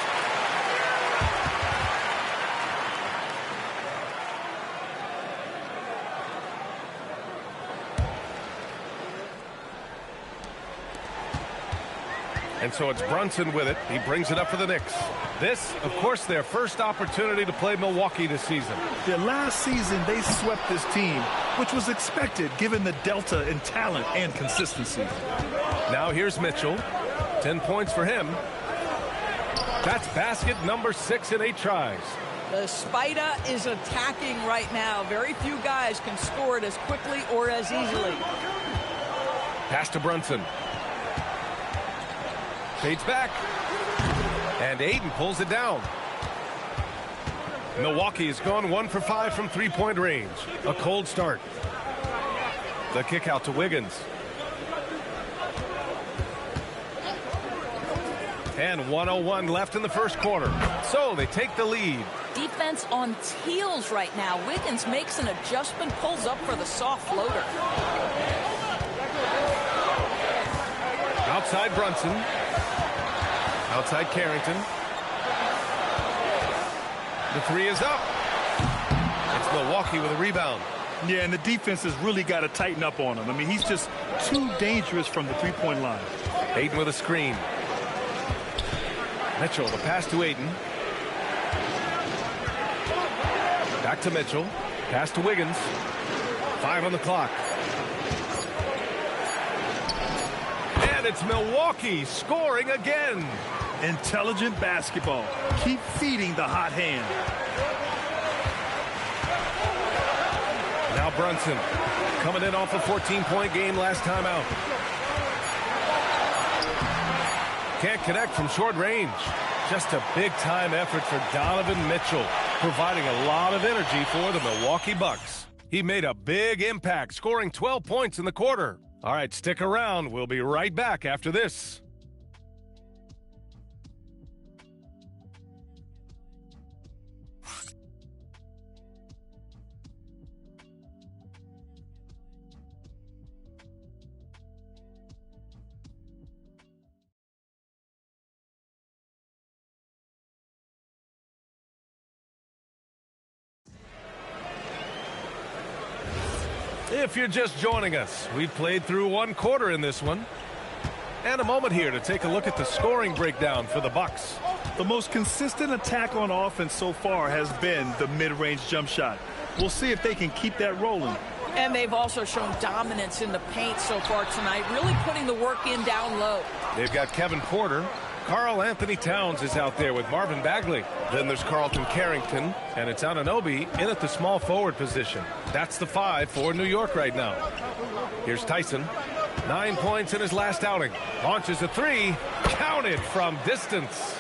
And so it's Brunson with it. He brings it up for the Knicks. This, of course, their first opportunity to play Milwaukee this season. Their last season, they swept this team, which was expected given the delta in talent and consistency. Now here's Mitchell. 10 points for him. That's basket number 6 in 8 tries. The Spider is attacking right now. Very few guys can score it as quickly or as easily. Pass to Brunson. Fades back. And Aiden pulls it down. Milwaukee has gone 1 for 5 from three-point range. A cold start. The kick out to Wiggins. And 1:01 left in the first quarter. So they take the lead. Defense on heels right now. Wiggins makes an adjustment, pulls up for the soft floater. Outside Brunson. Outside Carrington. The three is up. It's Milwaukee with a rebound. Yeah, and the defense has really got to tighten up on him. I mean, he's just too dangerous from the three-point line. Aiden with a screen. Mitchell, the pass to Aiden. Back to Mitchell. Pass to Wiggins. 5 on the clock. And it's Milwaukee scoring again. Intelligent basketball. Keep feeding the hot hand. Now Brunson coming in off a 14-point game last time out. Can't connect from short range. Just a big-time effort for Donovan Mitchell, providing a lot of energy for the Milwaukee Bucks. He made a big impact, scoring 12 points in the quarter. All right, stick around. We'll be right back after this. If you're just joining us, we've played through one quarter in this one. And a moment here to take a look at the scoring breakdown for the Bucks. The most consistent attack on offense so far has been the mid-range jump shot. We'll see if they can keep that rolling. And they've also shown dominance in the paint so far tonight, really putting the work in down low. They've got Kevin Porter. Karl Anthony Towns is out there with Marvin Bagley. Then there's Carlton Carrington, and it's Anunoby in at the small forward position. That's the 5 for New York right now. Here's Tyson. 9 points in his last outing. Launches a 3. Counted from distance.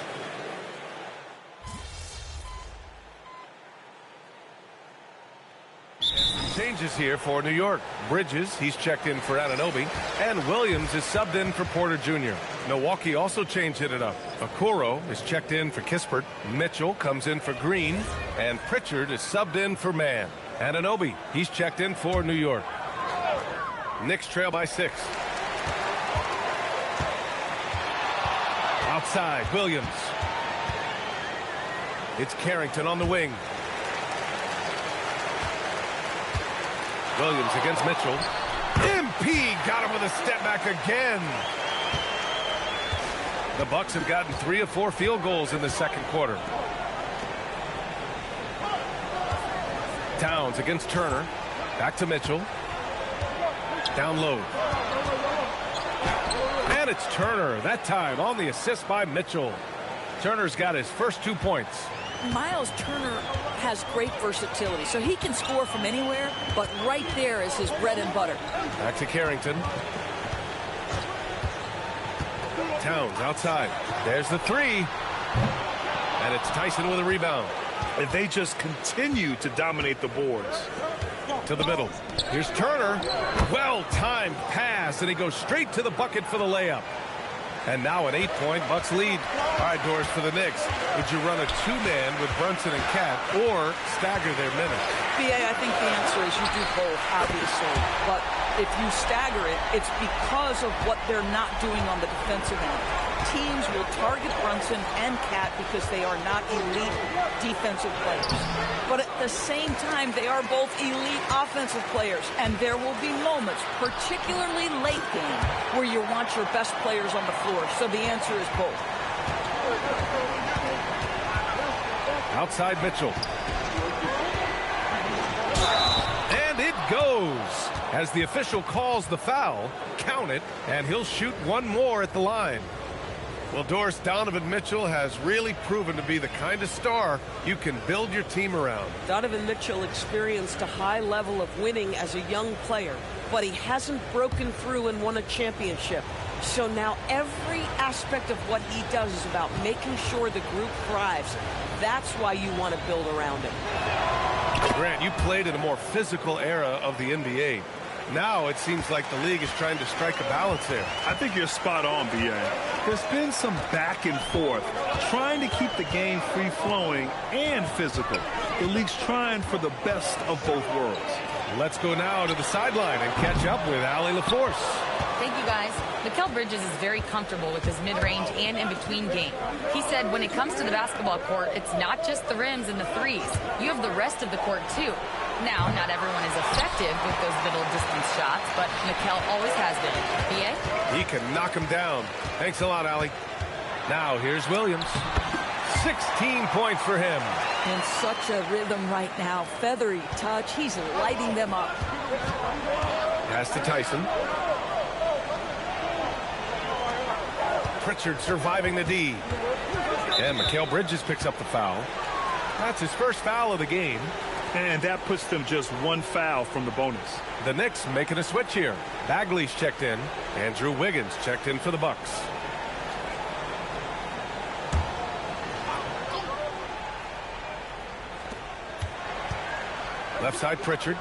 Changes here for New York. Bridges, he's checked in for Anunoby, and Williams is subbed in for Porter Jr. Milwaukee also changed it up. Okoro is checked in for Kispert. Mitchell comes in for Green, and Pritchard is subbed in for Mann. Anunoby, he's checked in for New York. Knicks trail by 6. Outside, Williams. It's Carrington on the wing. Williams against Mitchell. MP got him with a step back again. The Bucks have gotten 3 of 4 field goals in the second quarter. Towns against Turner. Back to Mitchell. Down low. And it's Turner, that time on the assist by Mitchell. Turner's got his first 2 points. Miles Turner has great versatility, so he can score from anywhere, but right there is his bread and butter. Back to Carrington. Towns outside. There's the 3. And it's Tyson with a rebound. And they just continue to dominate the boards. To the middle. Here's Turner. Well-timed pass, and he goes straight to the bucket for the layup. And now an 8-point Bucks lead. All right, Doris, for the Knicks, would you run a 2-man with Brunson and Cat or stagger their minutes? BA, I think the answer is you do both, obviously. But if you stagger it, it's because of what they're not doing on the defensive end. Teams will target Brunson and Cat because they are not elite defensive players. But at the same time, they are both elite offensive players. And there will be moments, particularly late game, where you want your best players on the floor. So the answer is both. Outside Mitchell. And it goes. As the official calls the foul, count it, and he'll shoot one more at the line. Well, Doris, Donovan Mitchell has really proven to be the kind of star you can build your team around. Donovan Mitchell experienced a high level of winning as a young player, but he hasn't broken through and won a championship. So now every aspect of what he does is about making sure the group thrives. That's why you want to build around him. Grant, you played in a more physical era of the NBA. Now it seems like the league is trying to strike a balance there. I think you're spot on, B.A. There's been some back and forth, trying to keep the game free-flowing and physical. The league's trying for the best of both worlds. Let's go now to the sideline and catch up with Allie LaForce. Thank you, guys. Mikal Bridges is very comfortable with his mid-range and in-between game. He said when it comes to the basketball court, it's not just the rims and the threes. You have the rest of the court, too. Now, not everyone is effective with those middle-distance shots, but Mikal always has been. B.A.? He can knock him down. Thanks a lot, Allie. Now, here's Williams. 16 points for him. In such a rhythm right now. Feathery touch. He's lighting them up. Pass to Tyson. Pritchard surviving the D. And Mikal Bridges picks up the foul. That's his first foul of the game. And that puts them just one foul from the bonus. The Knicks making a switch here. Bagley's checked in. Andrew Wiggins checked in for the Bucks. Left side, Pritchard.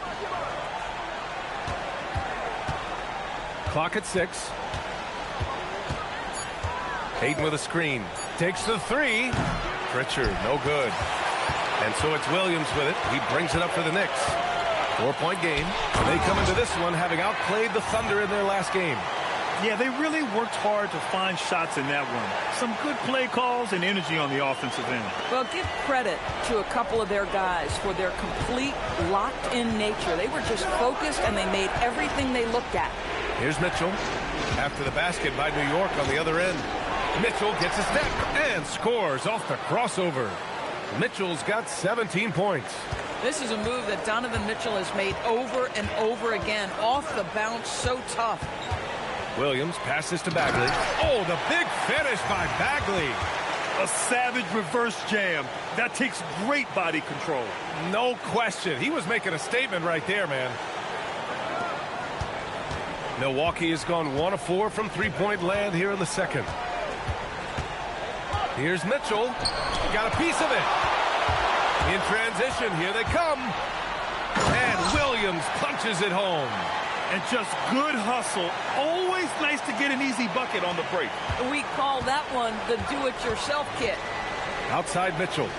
Clock at 6. Hayden with a screen. Takes the three. Pritchard, no good. And so it's Williams with it. He brings it up for the Knicks. 4-point game. They come into this one having outplayed the Thunder in their last game. Yeah, they really worked hard to find shots in that one. Some good play calls and energy on the offensive end. Well, give credit to a couple of their guys for their complete locked-in nature. They were just focused, and they made everything they looked at. Here's Mitchell after the basket by New York on the other end. Mitchell gets a step and scores off the crossover. Mitchell's got 17 points. This is a move that Donovan Mitchell has made over and over again. Off the bounce, so tough. Williams passes to Bagley. Oh, the big finish by Bagley. A savage reverse jam. That takes great body control. No question. He was making a statement right there, man. Milwaukee has gone 1 of 4 from three-point land here in the second. Here's Mitchell. Got a piece of it. In transition, here they come. And Williams punches it home. And just good hustle. Always nice to get an easy bucket on the break. We call that one the do-it-yourself kit. Outside Mitchell.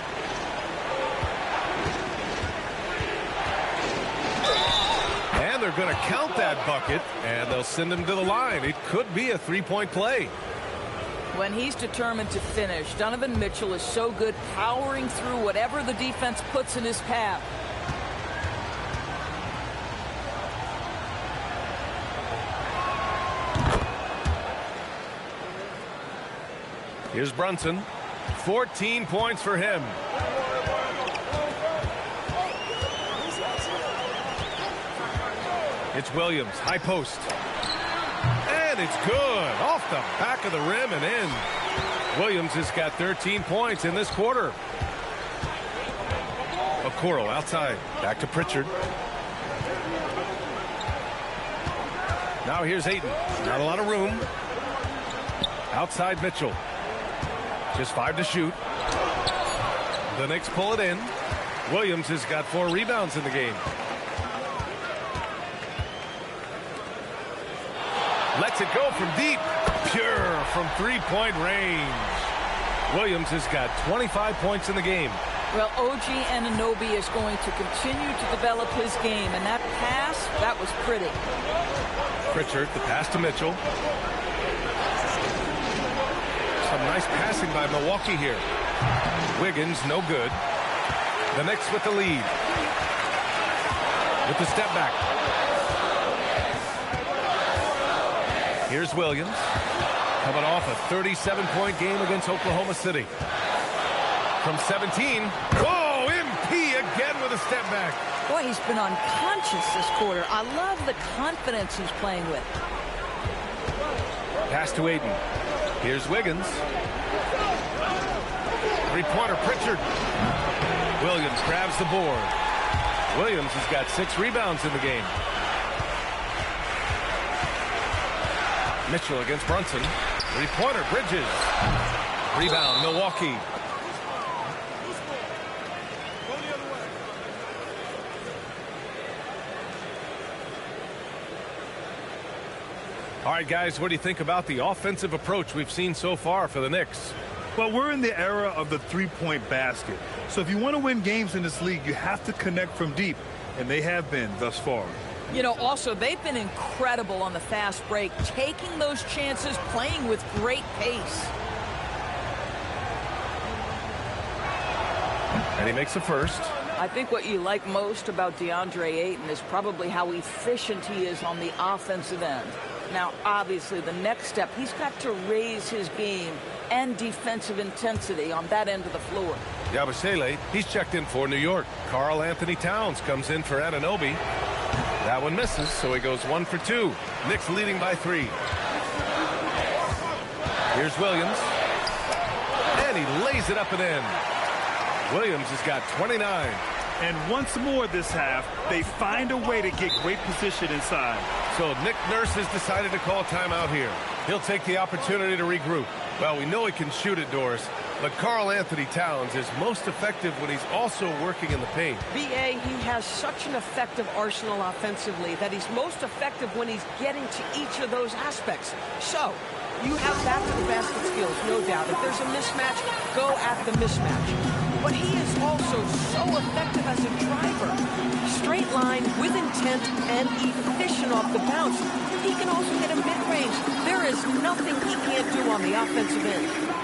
And they're going to count that bucket, and they'll send him to the line. It could be a three-point play. When he's determined to finish, Donovan Mitchell is so good powering through whatever the defense puts in his path. Here's Brunson. 14 points for him. It's Williams, high post. And it's good. Off the back of the rim and in. Williams has got 13 points in this quarter. Okoro outside. Back to Pritchard. Now here's Ayton. Not a lot of room. Outside Mitchell. Just 5 to shoot. The Knicks pull it in. Williams has got 4 rebounds in the game. Lets it go from deep. Pure from three-point range. Williams has got 25 points in the game. Well, OG Anunoby is going to continue to develop his game. And that pass, that was pretty. Pritchard, the pass to Mitchell. Some nice passing by Milwaukee here. Wiggins, no good. The Knicks with the lead. With the step back. Here's Williams. Coming off a 37-point game against Oklahoma City. From 17. Whoa, MP again with a step back. Boy, he's been unconscious this quarter. I love the confidence he's playing with. Pass to Ayton. Here's Wiggins. Three-pointer, Pritchard. Williams grabs the board. Williams has got 6 rebounds in the game. Mitchell against Brunson. Three-pointer, Bridges. Rebound, Milwaukee. All right, guys, what do you think about the offensive approach we've seen so far for the Knicks? Well, we're in the era of the three-point basket. So if you want to win games in this league, you have to connect from deep, and they have been thus far. You know, also, they've been incredible on the fast break, taking those chances, playing with great pace. And he makes the first. I think what you like most about DeAndre Ayton is probably how efficient he is on the offensive end. Now, obviously, the next step, he's got to raise his game and defensive intensity on that end of the floor. Yabusele, he's checked in for New York. Karl Anthony Towns comes in for Anunoby. That one misses, so he goes 1 for 2. Knicks leading by 3. Here's Williams. And he lays it up and in. Williams has got 29. And once more this half, they find a way to get great position inside. So Nick Nurse has decided to call timeout here. He'll take the opportunity to regroup. Well, we know he can shoot it, Doris, but Karl Anthony Towns is most effective when he's also working in the paint. B.A., he has such an effective arsenal offensively that he's most effective when he's getting to each of those aspects. So, you have back-to-the-basket skills, no doubt. If there's a mismatch, go at the mismatch. But he is also so effective as a driver. Straight line, with intent, and efficient off the bounce. He can also hit a mid-range. There is nothing he can't do on the offensive end.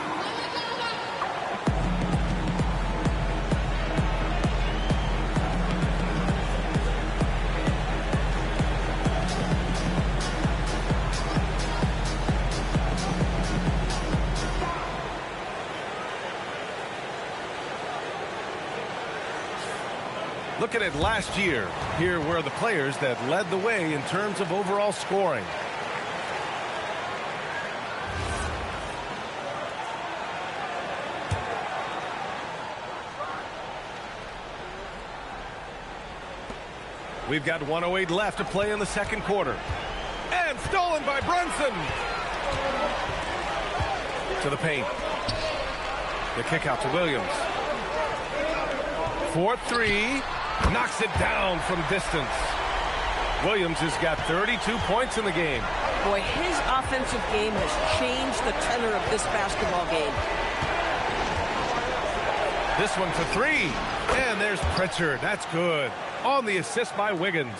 Looking at last year, here were the players that led the way in terms of overall scoring. We've got 1:08 left to play in the second quarter. And stolen by Brunson. To the paint. The kick out to Williams. 4-3. Knocks it down from distance. Williams has got 32 points in the game. Boy, his offensive game has changed the tenor of this basketball game. This one for 3. And there's Pritchard. That's good. On the assist by Wiggins.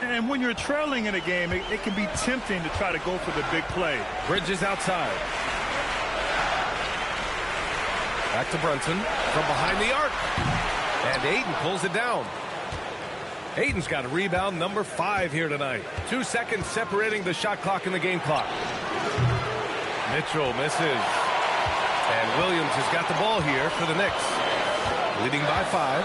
And when you're trailing in a game, it can be tempting to try to go for the big play. Bridges outside. Back to Brunson from behind the arc. And Ayton pulls it down. Ayton's got a rebound number 5 here tonight. 2 seconds separating the shot clock and the game clock. Mitchell misses. And Williams has got the ball here for the Knicks. Leading by 5.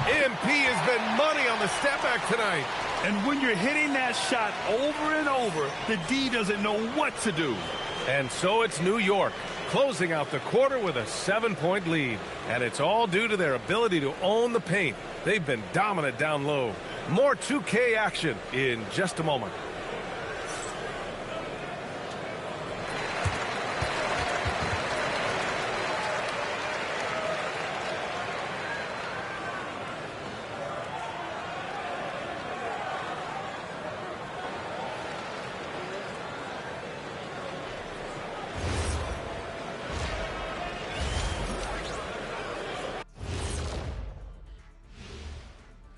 MP has been money on the step back tonight. And when you're hitting that shot over and over, the D doesn't know what to do. And so it's New York closing out the quarter with a 7-point lead. And it's all due to their ability to own the paint. They've been dominant down low. More 2K action in just a moment.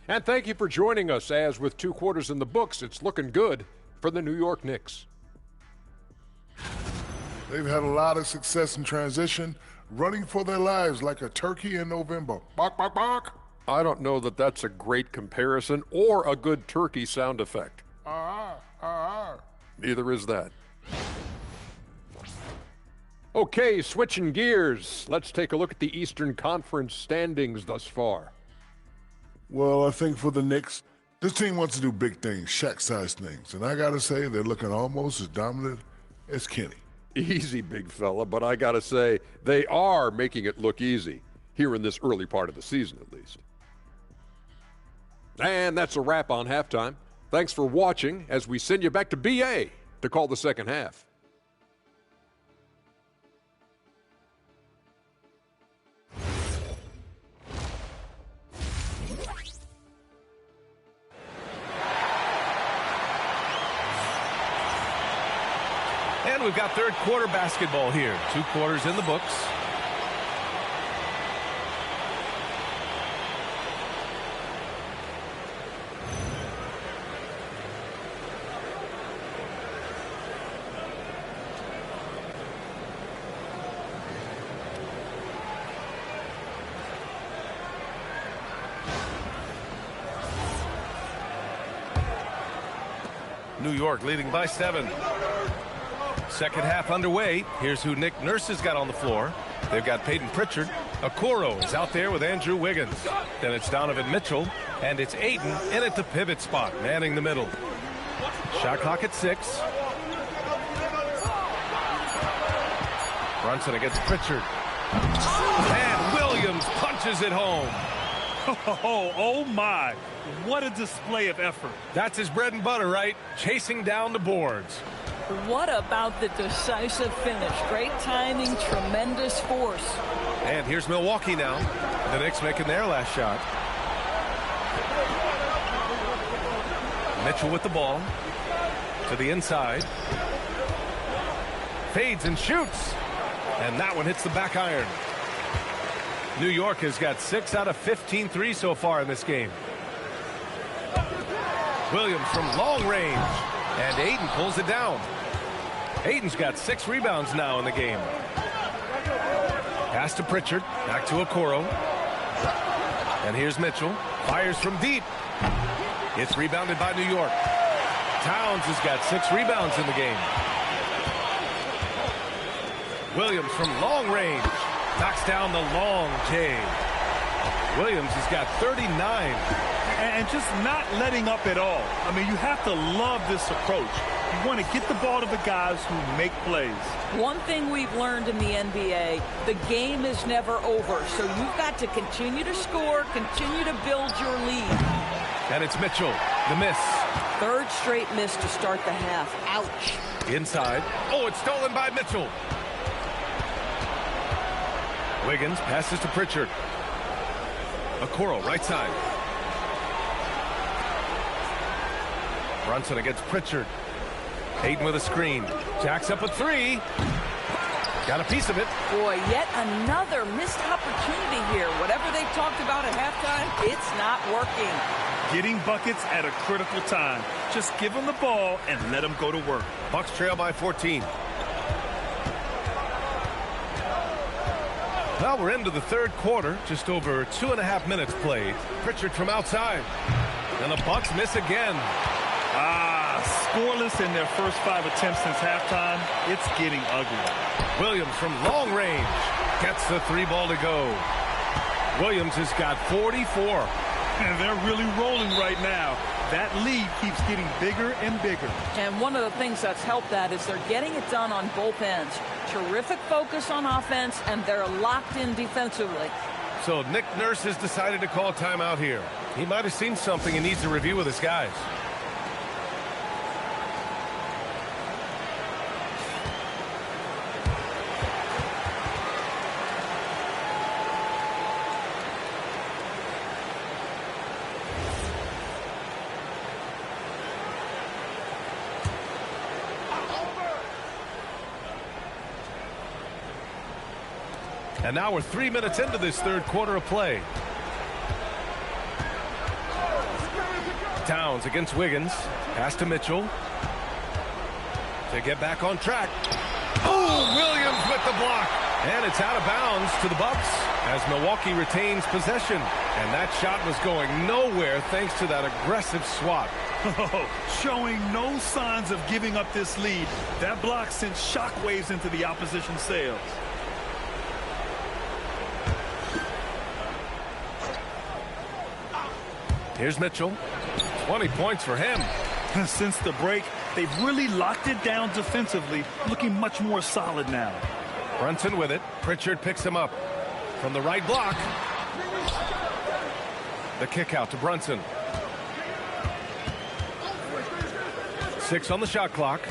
And thank you for joining us, as with 2 quarters in the books, it's looking good for the New York Knicks. They've had a lot of success in transition, running for their lives like a turkey in November. Bark, bark, bark. I don't know that that's a great comparison or a good turkey sound effect. Neither is that. Okay, switching gears. Let's take a look at the Eastern Conference standings thus far. Well, I think for the Knicks, this team wants to do big things, Shaq-sized things. And I got to say, they're looking almost as dominant as Kenny. Easy, big fella, but I got to say, they are making it look easy, here in this early part of the season at least. And that's a wrap on halftime. Thanks for watching as we send you back to BA to call the second half. And we've got third quarter basketball here. 2 quarters in the books. New York leading by 7. Second half underway. Here's who Nick Nurse has got on the floor. They've got Peyton Pritchard. Okoro is out there with Andrew Wiggins. Then it's Donovan Mitchell. And it's Ayton in at the pivot spot, manning the middle. Shot clock at 6. Brunson against Pritchard. And Williams punches it home. Oh my. What a display of effort. That's his bread and butter, right? Chasing down the boards. What about the decisive finish? Great timing, tremendous force. And here's Milwaukee now. The Knicks making their last shot. Mitchell with the ball. To the inside. Fades and shoots. And that one hits the back iron. New York has got 6 out of 15 threes so far in this game. Williams from long range. And Ayton pulls it down. Ayton's got 6 rebounds now in the game. Pass to Pritchard. Back to Okoro. And here's Mitchell. Fires from deep. It's rebounded by New York. Towns has got 6 rebounds in the game. Williams from long range. Knocks down the long J. Williams has got 39. And just not letting up at all. I mean, you have to love this approach. You want to get the ball to the guys who make plays. One thing we've learned in the NBA, the game is never over. So you've got to continue to score, continue to build your lead. And it's Mitchell, the miss. Third straight miss to start the half. Ouch. Inside. Oh, it's stolen by Mitchell. Wiggins passes to Pritchard. Okoro, right side. Brunson against Pritchard. Ayton with a screen. Jacks up a 3. Got a piece of it. Boy, yet another missed opportunity here. Whatever they talked about at halftime, it's not working. Getting buckets at a critical time. Just give them the ball and let them go to work. Bucks trail by 14. Well, we're into the third quarter. Just over 2.5 minutes played. Pritchard from outside. And the Bucks miss again. Scoreless in their first 5 attempts since halftime. It's getting ugly. Williams from long range gets the 3 ball to go. Williams has got 44. And they're really rolling right now. That lead keeps getting bigger and bigger. And one of the things that's helped that is they're getting it done on both ends. Terrific focus on offense, and they're locked in defensively. So Nick Nurse has decided to call timeout here. He might have seen something and needs to review with his guys. And now we're 3 minutes into this third quarter of play. Towns against Wiggins. Pass to Mitchell. To get back on track. Oh, Williams with the block. And it's out of bounds to the Bucks as Milwaukee retains possession. And that shot was going nowhere thanks to that aggressive swat. Showing no signs of giving up this lead. That block sent shockwaves into the opposition sails. Here's Mitchell. 20 points for him. Since the break, they've really locked it down defensively, looking much more solid now. Brunson with it. Pritchard picks him up from the right block. The kick out to Brunson. 6 on the shot clock.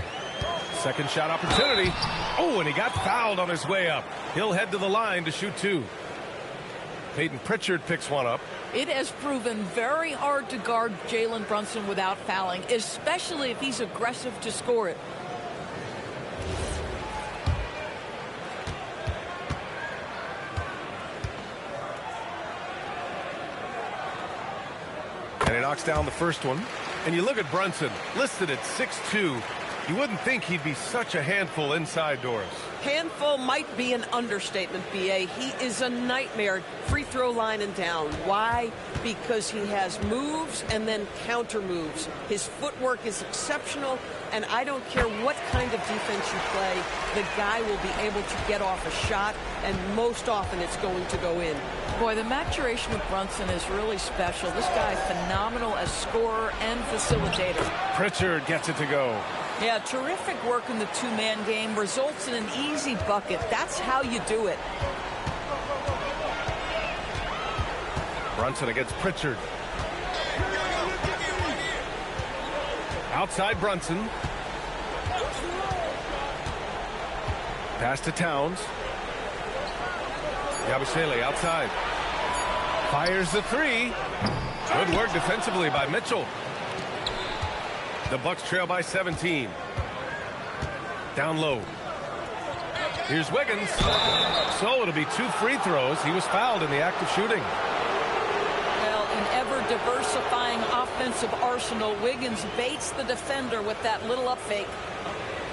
Second shot opportunity. Oh, and he got fouled on his way up. He'll head to the line to shoot 2. Peyton Pritchard picks one up. It has proven very hard to guard Jalen Brunson without fouling, especially if he's aggressive to score it. And he knocks down the first one. And you look at Brunson, listed at 6'2". You wouldn't think he'd be such a handful inside, Doris. Handful might be an understatement, B.A. He is a nightmare, free throw line and down. Why? Because he has moves and then counter moves. His footwork is exceptional, and I don't care what kind of defense you play, the guy will be able to get off a shot, and most often it's going to go in. Boy, the maturation of Brunson is really special. This guy phenomenal as scorer and facilitator. Pritchard gets it to go. Yeah, terrific work in the two-man game results in an easy bucket. That's how you do it. Brunson against Pritchard. Outside Brunson. Pass to Towns. Yabusele outside. Fires the 3. Good work defensively by Mitchell. The Bucks trail by 17. Down low. Here's Wiggins. So it'll be 2 free throws. He was fouled in the act of shooting. Well, an ever-diversifying offensive arsenal. Wiggins baits the defender with that little up fake.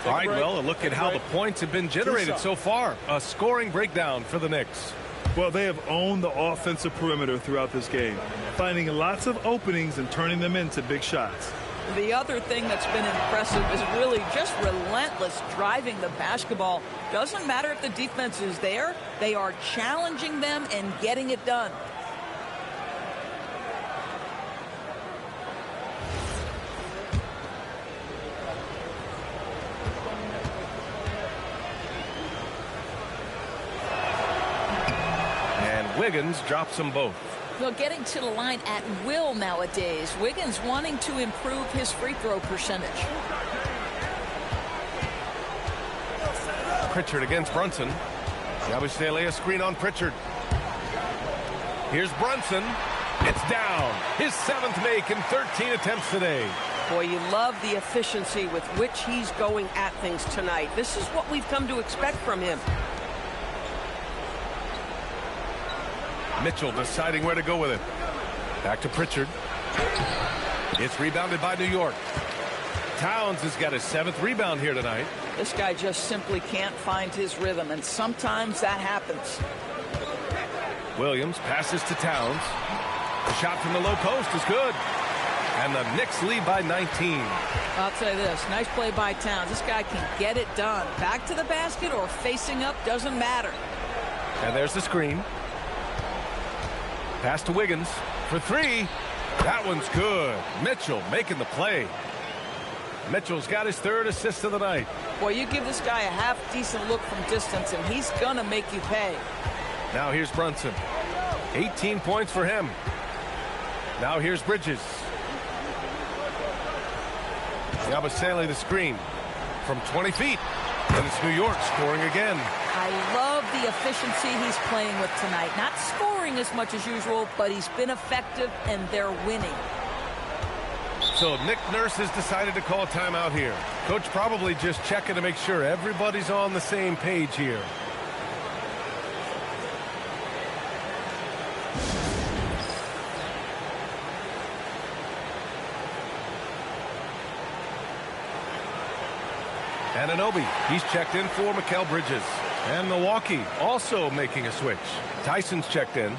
All right, well, look at how the points have been generated so far. A scoring breakdown for the Knicks. Well, they have owned the offensive perimeter throughout this game, finding lots of openings and turning them into big shots. The other thing that's been impressive is really just relentless driving the basketball. Doesn't matter if the defense is there. They are challenging them and getting it done. And Wiggins drops them both. Well, getting to the line at will nowadays. Wiggins wanting to improve his free throw percentage. Pritchard against Brunson. Yabusele a screen on Pritchard. Here's Brunson. It's down. His 7th make in 13 attempts today. Boy, you love the efficiency with which he's going at things tonight. This is what we've come to expect from him. Mitchell deciding where to go with it. Back to Pritchard. It's rebounded by New York. Towns has got his 7th rebound here tonight. This guy just simply can't find his rhythm, and sometimes that happens. Williams passes to Towns. The shot from the low post is good. And the Knicks lead by 19. I'll tell you this, nice play by Towns. This guy can get it done. Back to the basket or facing up, doesn't matter. And there's the screen. Pass to Wiggins for 3. That one's good. Mitchell making the play. Mitchell's got his 3rd assist of the night. Boy, you give this guy a half-decent look from distance, and he's going to make you pay. Now here's Brunson. 18 points for him. Now here's Bridges. Yabusele the screen from 20 feet. And it's New York scoring again. I love the efficiency he's playing with tonight. Not scoring as much as usual, but he's been effective, and they're winning. So Nick Nurse has decided to call a timeout here. Coach probably just checking to make sure everybody's on the same page here. Anunoby, he's checked in for Mikal Bridges. And Milwaukee also making a switch. Tyson's checked in.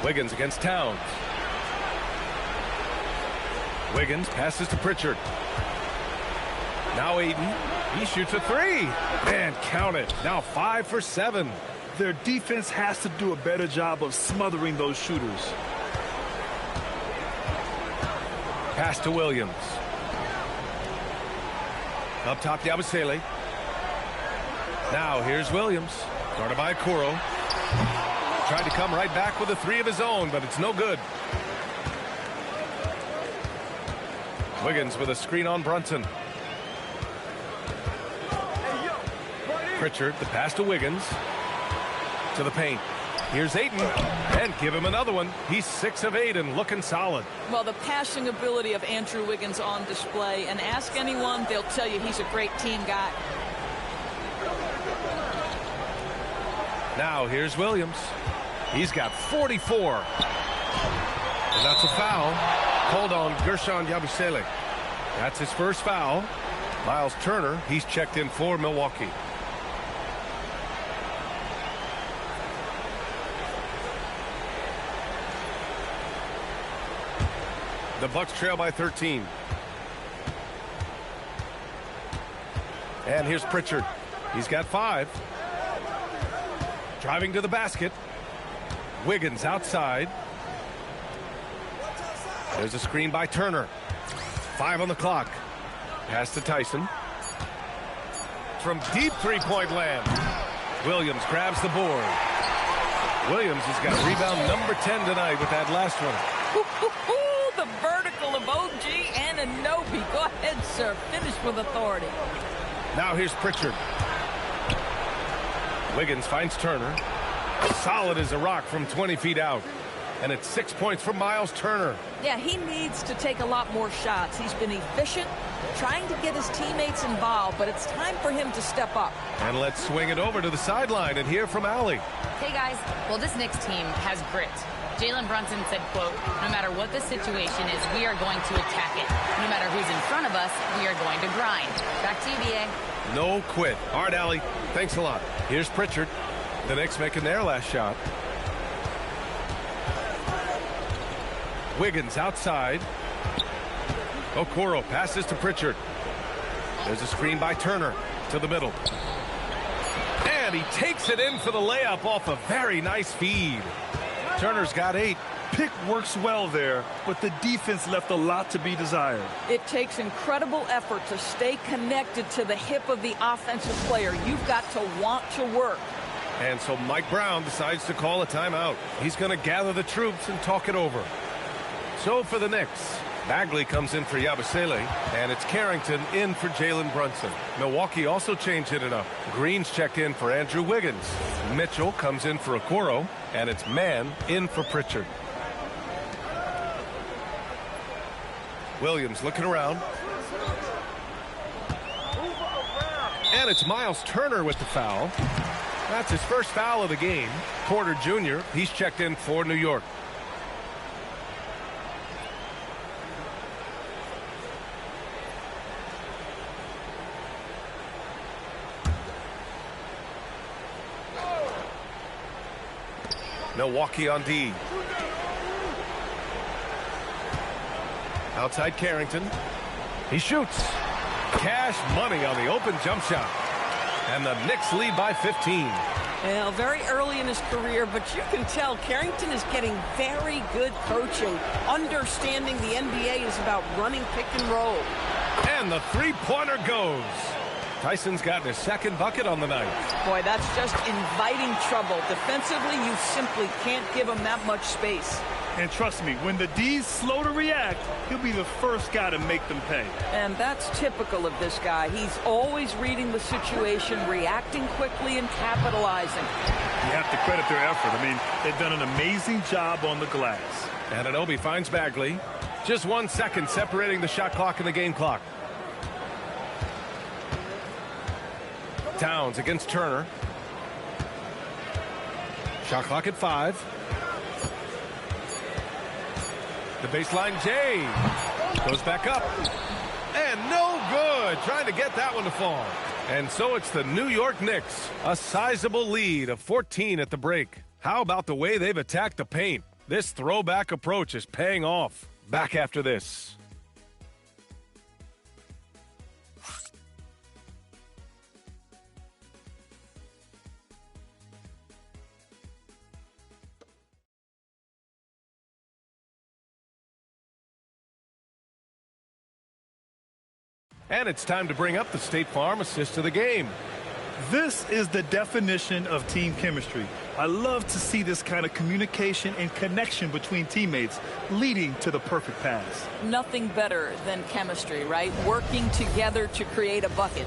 Wiggins against Towns. Wiggins passes to Pritchard. Now Ayton. He shoots a three. And count it. Now 5 for 7. Their defense has to do a better job of smothering those shooters. Pass to Williams. Up top, Yabusele. Now here's Williams. Guarded by Okoro. Tried to come right back with a three of his own, but it's no good. Wiggins with a screen on Brunson. Pritchard, the pass to Wiggins. To the paint. Here's Ayton. And give him another one. He's 6 of 8 and looking solid. Well, the passing ability of Andrew Wiggins on display. And ask anyone, they'll tell you he's a great team guy. Now here's Williams. He's got 44. And that's a foul. Called on Gershon Yabusele. That's his first foul. Miles Turner, he's checked in for Milwaukee. The Bucks trail by 13. And here's Pritchard. He's got 5. Driving to the basket. Wiggins outside. There's a screen by Turner. 5 on the clock. Pass to Tyson. From deep three-point land. Williams grabs the board. Williams has got rebound number 10 tonight with that last one. The vertical of OG and Anunoby. Go ahead, sir. Finish with authority. Now here's Pritchard. Wiggins finds Turner. Solid as a rock from 20 feet out. And it's 6 points from Miles Turner. Yeah, he needs to take a lot more shots. He's been efficient, trying to get his teammates involved, but it's time for him to step up. And let's swing it over to the sideline and hear from Allie. Hey, guys. Well, this Knicks team has grit. Jalen Brunson said, quote, no matter what the situation is, we are going to attack it. No matter who's in front of us, we are going to grind. Back to you, B.A. No quit. All right, Allie. Thanks a lot. Here's Pritchard. The Knicks making their last shot. Wiggins outside. Okoro passes to Pritchard. There's a screen by Turner to the middle. And he takes it in for the layup off a very nice feed. Turner's got 8. Pick works well there, but the defense left a lot to be desired. It takes incredible effort to stay connected to the hip of the offensive player. You've got to want to work. And so Mike Brown decides to call a timeout. He's going to gather the troops and talk it over. So for the Knicks, Bagley comes in for Yabusele, and it's Carrington in for Jalen Brunson. Milwaukee also changed it up. Green's checked in for Andrew Wiggins. Mitchell comes in for Okoro, and it's Mann in for Pritchard. Williams looking around. And it's Miles Turner with the foul. That's his first foul of the game. Porter Jr., he's checked in for New York. Milwaukee on D. Outside Carrington. He shoots. Cash money on the open jump shot. And the Knicks lead by 15. Well, very early in his career, but you can tell Carrington is getting very good coaching, understanding the NBA is about running pick and roll. And the three-pointer goes. Tyson's gotten his second bucket on the night. Boy, that's just inviting trouble. Defensively, you simply can't give him that much space. And trust me, when the D's slow to react, he'll be the first guy to make them pay. And that's typical of this guy. He's always reading the situation, reacting quickly, and capitalizing. You have to credit their effort. I mean, they've done an amazing job on the glass. Anunoby finds Bagley. Just 1 second separating the shot clock and the game clock. Towns against Turner. Shot clock at 5. The baseline, Jay. Goes back up. And no good. Trying to get that one to fall. And so it's the New York Knicks. A sizable lead of 14 at the break. How about the way they've attacked the paint? This throwback approach is paying off. Back after this. And it's time to bring up the State Farm assist of the game. This is the definition of team chemistry. I love to see this kind of communication and connection between teammates leading to the perfect pass. Nothing better than chemistry, right? Working together to create a bucket.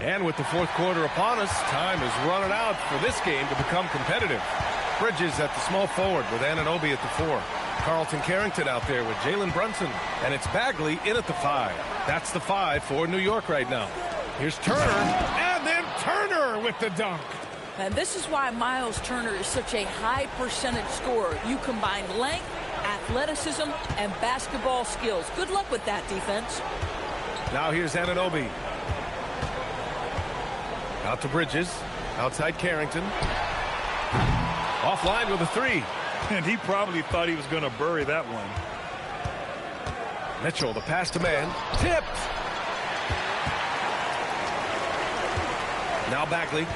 And with the fourth quarter upon us, time is running out for this game to become competitive. Bridges at the small forward with Anunoby at the 4. Carlton Carrington out there with Jalen Brunson. And it's Bagley in at the 5. That's the 5 for New York right now. Here's Turner, and then Turner with the dunk. And this is why Miles Turner is such a high percentage scorer. You combine length, athleticism, and basketball skills. Good luck with that, defense. Now here's Anunoby. Out to Bridges. Outside Carrington. Offline with a 3. And he probably thought he was going to bury that one. Mitchell, the pass to man. Tipped. Now Bagley.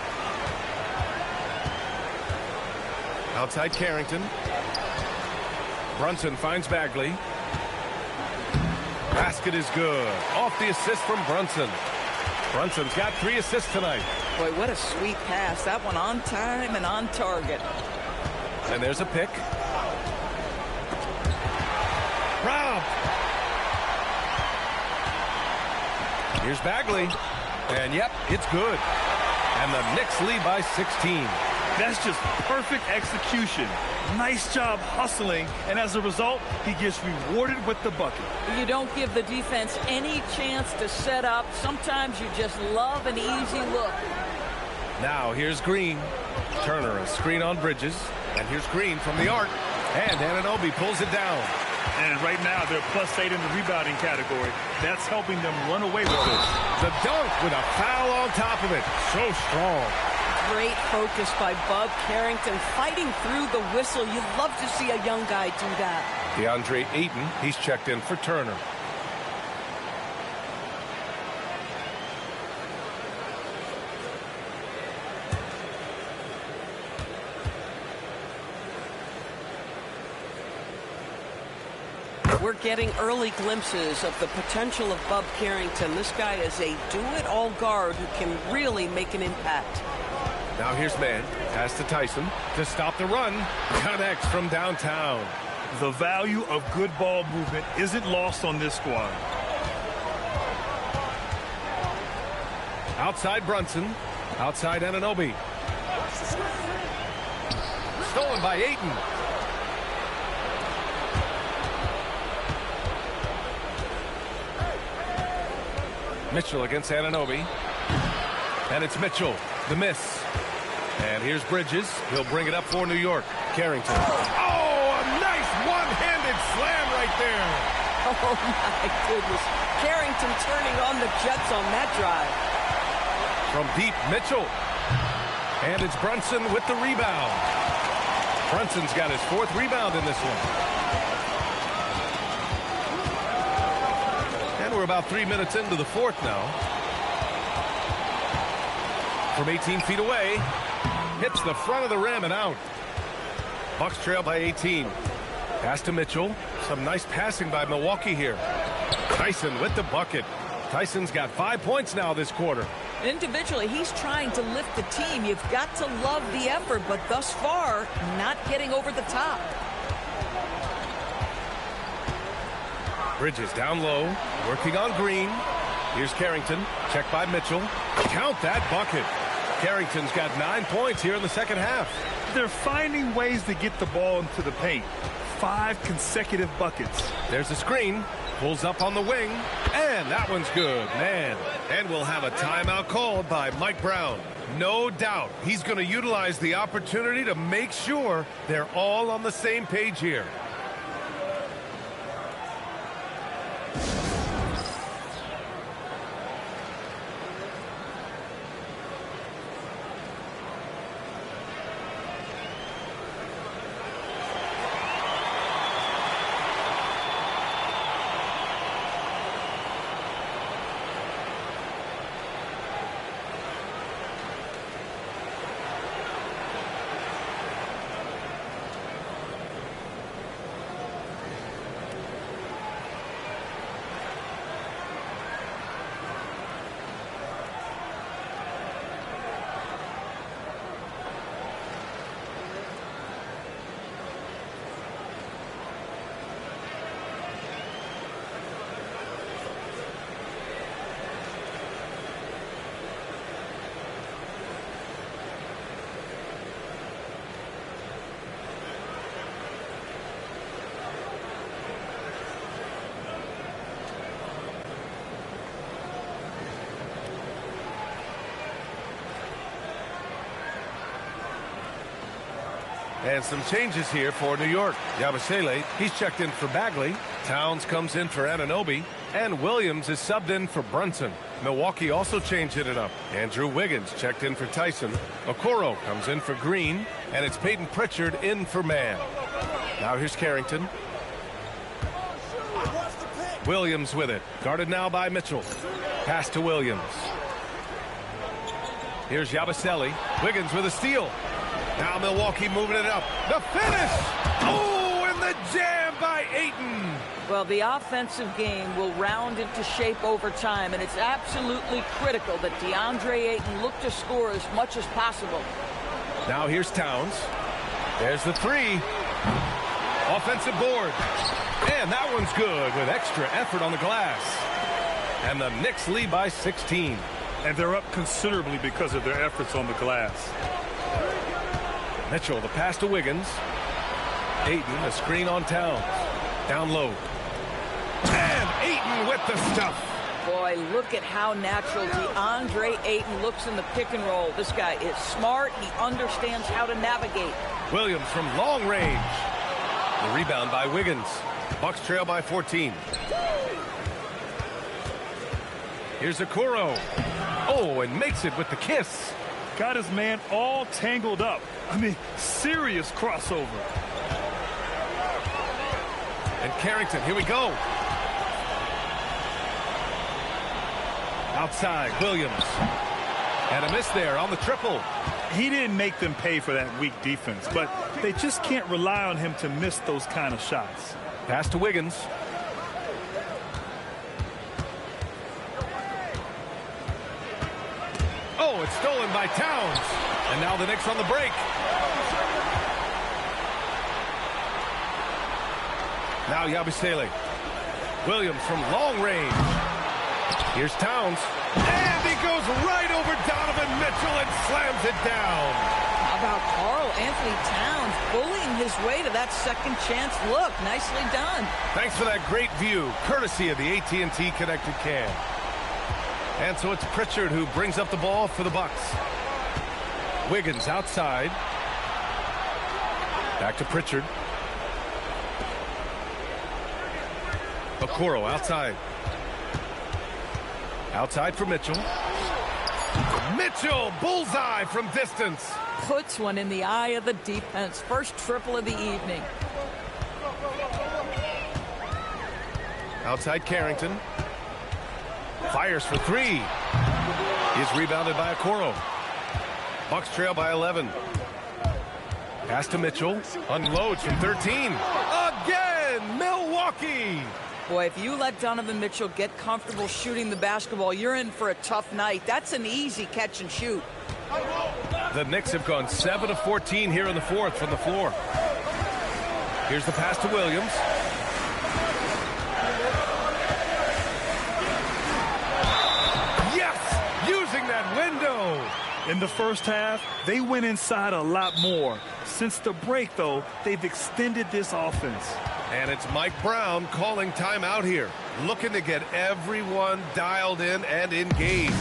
Outside Carrington. Brunson finds Bagley. Basket is good. Off the assist from Brunson. Brunson's got 3 assists tonight. Boy, what a sweet pass. That one on time and on target. And there's a pick. Rob. Here's Bagley. And yep, it's good. And the Knicks lead by 16. That's just perfect execution. Nice job hustling, and as a result, he gets rewarded with the bucket. You don't give the defense any chance to set up. Sometimes you just love an easy look. Now here's Green. Turner, a screen on Bridges. And here's Green from the arc. And Anunoby pulls it down. And right now, they're +8 in the rebounding category. That's helping them run away with this. The dunk with a foul on top of it. So strong. Great focus by Bub Carrington, fighting through the whistle. You'd love to see a young guy do that. DeAndre Ayton, he's checked in for Turner. We're getting early glimpses of the potential of Bub Carrington. This guy is a do-it-all guard who can really make an impact. Now here's man. Pass to Tyson to stop the run. Connects from downtown. The value of good ball movement isn't lost on this squad. Outside Brunson. Outside Anunoby. Stolen by Ayton. Mitchell against Anunoby. And it's Mitchell. The miss. And here's Bridges. He'll bring it up for New York. Carrington. Oh, a nice one-handed slam right there. Oh, my goodness. Carrington turning on the Jets on that drive. From deep, Mitchell. And it's Brunson with the rebound. Brunson's got his 4th rebound in this one. And we're about 3 minutes into the 4th now. From 18 feet away. Hits the front of the rim and out. Bucks trail by 18. Pass to Mitchell. Some nice passing by Milwaukee here. Tyson with the bucket. Tyson's got 5 points now this quarter. Individually, he's trying to lift the team. You've got to love the effort, but thus far, not getting over the top. Bridges down low, working on Green. Here's Carrington, checked by Mitchell. Count that bucket. Carrington's got 9 points here in the second half. They're finding ways to get the ball into the paint. 5 consecutive buckets. There's a screen, pulls up on the wing, and that one's good, man. And we'll have a timeout called by Mike Brown. No doubt he's going to utilize the opportunity to make sure they're all on the same page here. And some changes here for New York. Yabusele, he's checked in for Bagley. Towns comes in for Anunoby. And Williams is subbed in for Brunson. Milwaukee also changing it up. Andrew Wiggins checked in for Tyson. Okoro comes in for Green. And it's Peyton Pritchard in for Mann. Now here's Carrington. Williams with it. Guarded now by Mitchell. Pass to Williams. Here's Yabusele. Wiggins with a steal. Now Milwaukee moving it up. The finish! Oh, and the jam by Ayton! Well, the offensive game will round into shape over time, and it's absolutely critical that DeAndre Ayton look to score as much as possible. Now here's Towns. There's the three. Offensive board. And that one's good with extra effort on the glass. And the Knicks lead by 16. And they're up considerably because of their efforts on the glass. Mitchell, the pass to Wiggins. Ayton, a screen on Towns. Down low. And Ayton with the stuff. Boy, look at how natural DeAndre Ayton looks in the pick and roll. This guy is smart. He understands how to navigate. Williams from long range. The rebound by Wiggins. Bucks trail by 14. Here's Okoro. Oh, and makes it with the kiss. Got his man all tangled up. I mean, serious crossover. And Carrington, here we go. Outside, Williams. And a miss there on the triple. He didn't make them pay for that weak defense, but they just can't rely on him to miss those kind of shots. Pass to Wiggins. Oh, it's stolen by Towns. And now the Knicks on the break. Now Yabusele. Williams from long range. Here's Towns. And he goes right over Donovan Mitchell and slams it down. How about Karl Anthony Towns bullying his way to that second chance look? Nicely done. Thanks for that great view, courtesy of the AT&T Connected Cam. And so it's Pritchard who brings up the ball for the Bucks. Wiggins outside. Back to Pritchard. Okoro outside. Outside for Mitchell. Mitchell, bullseye from distance. Puts one in the eye of the defense. First triple of the evening. Outside Carrington. Fires for three. He's rebounded by Okoro. Bucks trail by 11. Pass to Mitchell. Unloads from 13. Again, Milwaukee. Boy, if you let Donovan Mitchell get comfortable shooting the basketball, you're in for a tough night. That's an easy catch and shoot. The Knicks have gone 7 of 14 here in the fourth from the floor. Here's the pass to Williams. Yes! Using that window! In the first half, they went inside a lot more. Since the break, though, they've extended this offense. And it's Mike Brown calling timeout here, looking to get everyone dialed in and engaged.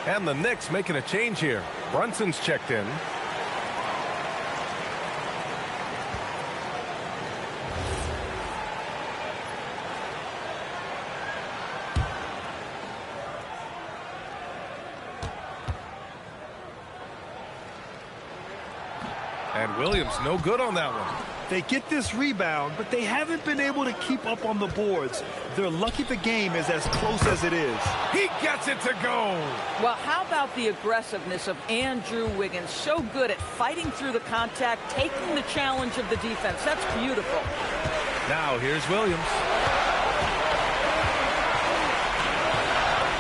And the Knicks making a change here. Brunson's checked in. And Williams no good on that one. They get this rebound, but they haven't been able to keep up on the boards. They're lucky the game is as close as it is. He gets it to go. Well, how about the aggressiveness of Andrew Wiggins? So good at fighting through the contact, taking the challenge of the defense. That's beautiful. Now here's Williams.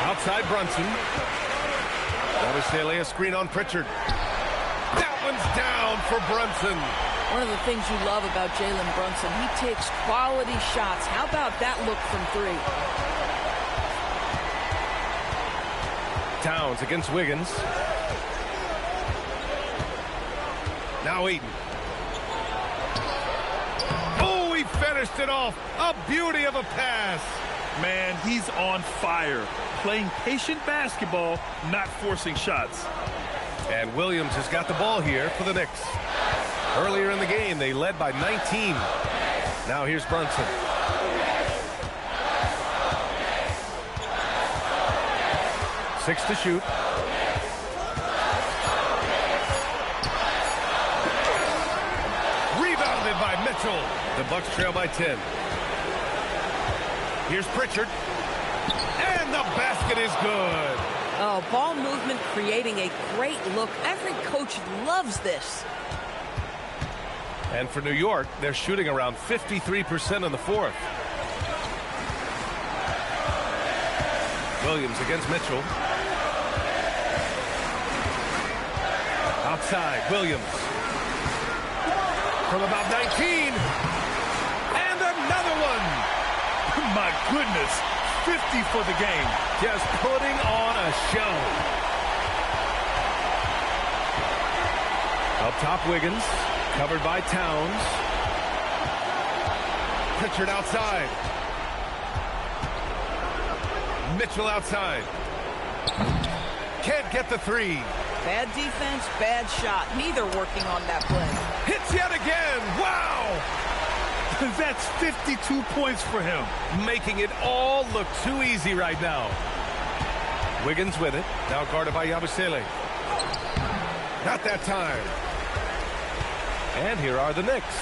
Outside Brunson. Yabusele, a screen on Pritchard. That one's down for Brunson. One of the things you love about Jalen Brunson, he takes quality shots. How about that look from three? Towns against Wiggins. Now Eaton. Oh, he finished it off. A beauty of a pass. Man, he's on fire. Playing patient basketball, not forcing shots. And Williams has got the ball here for the Knicks. Earlier in the game, they led by 19. Now here's Brunson. Six to shoot. Rebounded by Mitchell. The Bucks trail by 10. Here's Pritchard. And the basket is good. Oh, ball movement creating a great look. Every coach loves this. And for New York, they're shooting around 53% in the fourth. Williams against Mitchell. Outside, Williams. From about 19. And another one. My goodness, 50 for the game. Just putting on a show. Up top, Wiggins. Covered by Towns. Pritchard outside. Mitchell outside. Can't get the three. Bad defense, bad shot. Neither working on that play. Hits yet again. Wow. That's 52 points for him. Making it all look too easy right now. Wiggins with it. Now guarded by Yabusele. Not that time. And here are the Knicks,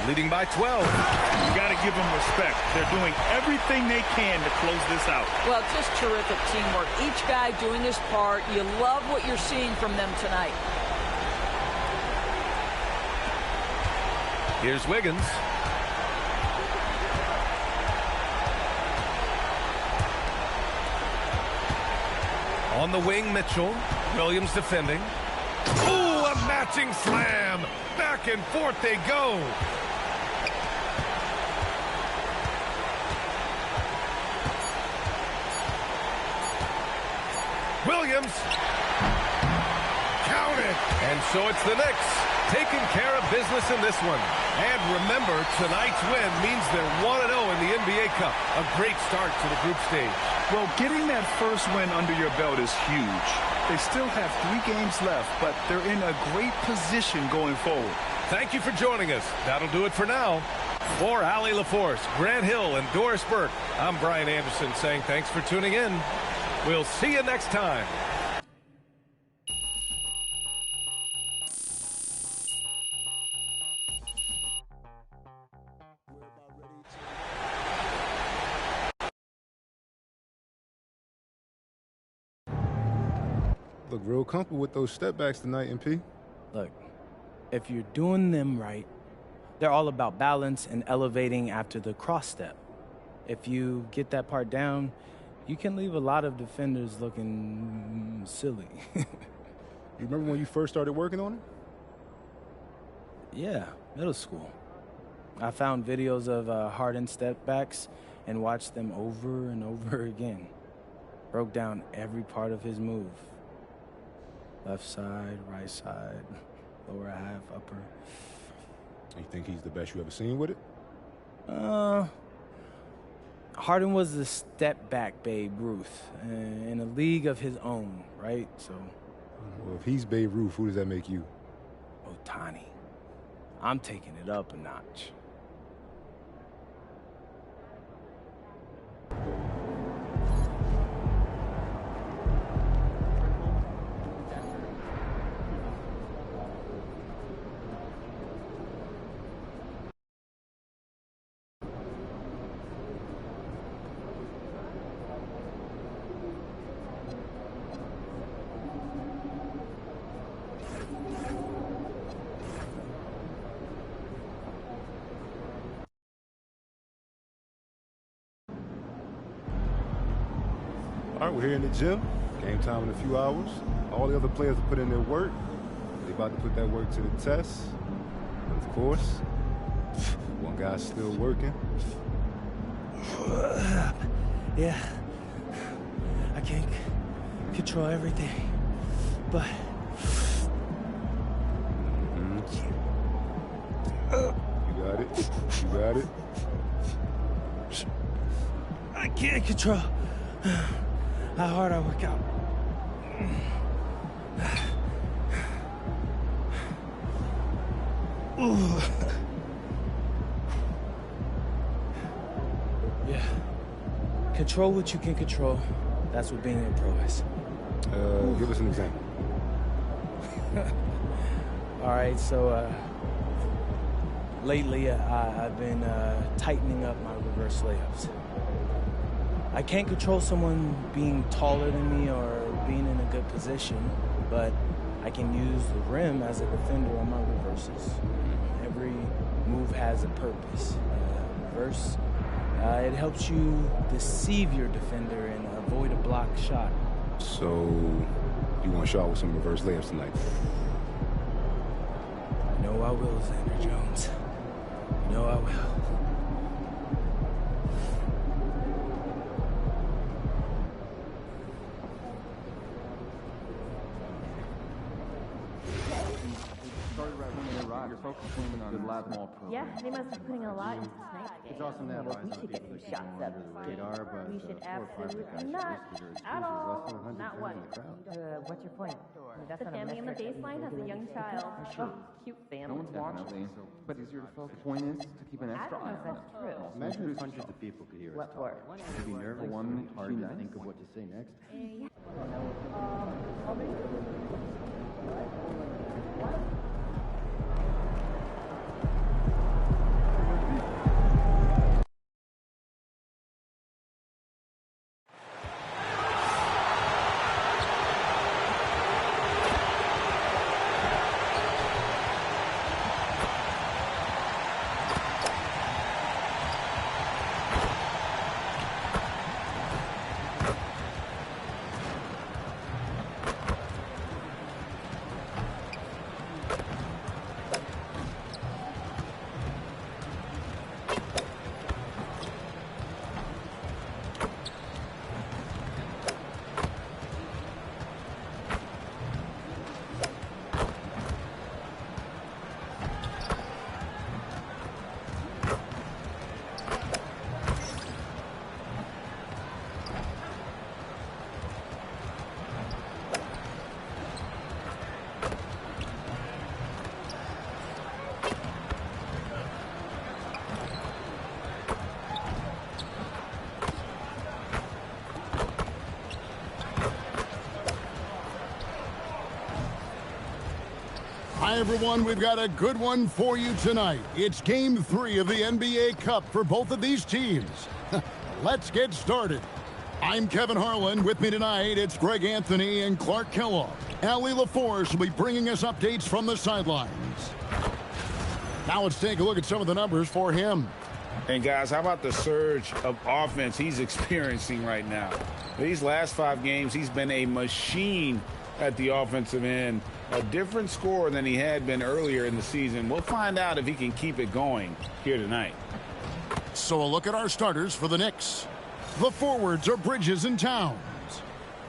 leading by 12. You got to give them respect. They're doing everything they can to close this out. Well, just terrific teamwork. Each guy doing his part. You love what you're seeing from them tonight. Here's Wiggins. On the wing, Mitchell. Williams defending. Ooh, a matching slam. Back and forth they go. Williams. Count it. And so it's the Knicks taking care of business in this one. And remember, tonight's win means they're 1-0 in the NBA Cup. A great start to the group stage. Well, getting that first win under your belt is huge. They still have 3 games left, but they're in a great position going forward. Thank you for joining us. That'll do it for now. For Allie LaForce, Grant Hill, and Doris Burke, I'm Brian Anderson saying thanks for tuning in. We'll see you next time. Look real comfortable with those step backs tonight, MP. Look, if you're doing them right, they're all about balance and elevating after the cross step. If you get that part down, you can leave a lot of defenders looking silly. You remember when you first started working on it? Yeah, middle school. I found videos of Harden step backs and watched them over and over again. Broke down every part of his move. Left side, right side, lower half, upper. You think he's the best you ever seen with it? Harden was the step back Babe Ruth in a league of his own, right? So. Well, if he's Babe Ruth, who does that make you? Ohtani. I'm taking it up a notch. All right, we're here in the gym. Game time in a few hours. All the other players have put in their work. They're about to put that work to the test. But of course, one guy's still working. Yeah, I can't control everything, but you got it. You got it. I can't control how hard I work out. Yeah. Control what you can control. That's what being a pro is. Give us an example. All right, so lately I've been tightening up my reverse layups. I can't control someone being taller than me or being in a good position, but I can use the rim as a defender on my reverses. Every move has a purpose. Reverse, it helps you deceive your defender and avoid a blocked shot. So, you want to show out with some reverse layups tonight? You know I will, Xander Jones. You know I will. Yeah, they must be putting a lot into tonight. It's awesome to have We should get some shots up. radar, but We should 4 or 5 absolutely guys not listed are at all. less than 100 Not fans one. in the crowd. What's your point? The family on the baseline has a young child. Oh, cute family. No one's watching, but it's easier to focus. The point is to keep an extra eye on it. True. Imagine if hundreds of people could hear us What talk. for? You'd be nervous, One, hard be to nice. think of what to say next. Hi, everyone. We've got a good one for you tonight. It's Game 3 of the NBA Cup for both of these teams. Let's get started. I'm Kevin Harlan. With me tonight, it's Greg Anthony and Clark Kellogg. Allie LaForce will be bringing us updates from the sidelines. Now let's take a look at some of the numbers for him. And guys, how about the surge of offense he's experiencing right now? These last 5 games, he's been a machine at the offensive end. A different scorer than he had been earlier in the season. We'll find out if he can keep it going here tonight. So a look at our starters for the Knicks. The forwards are Bridges and Towns.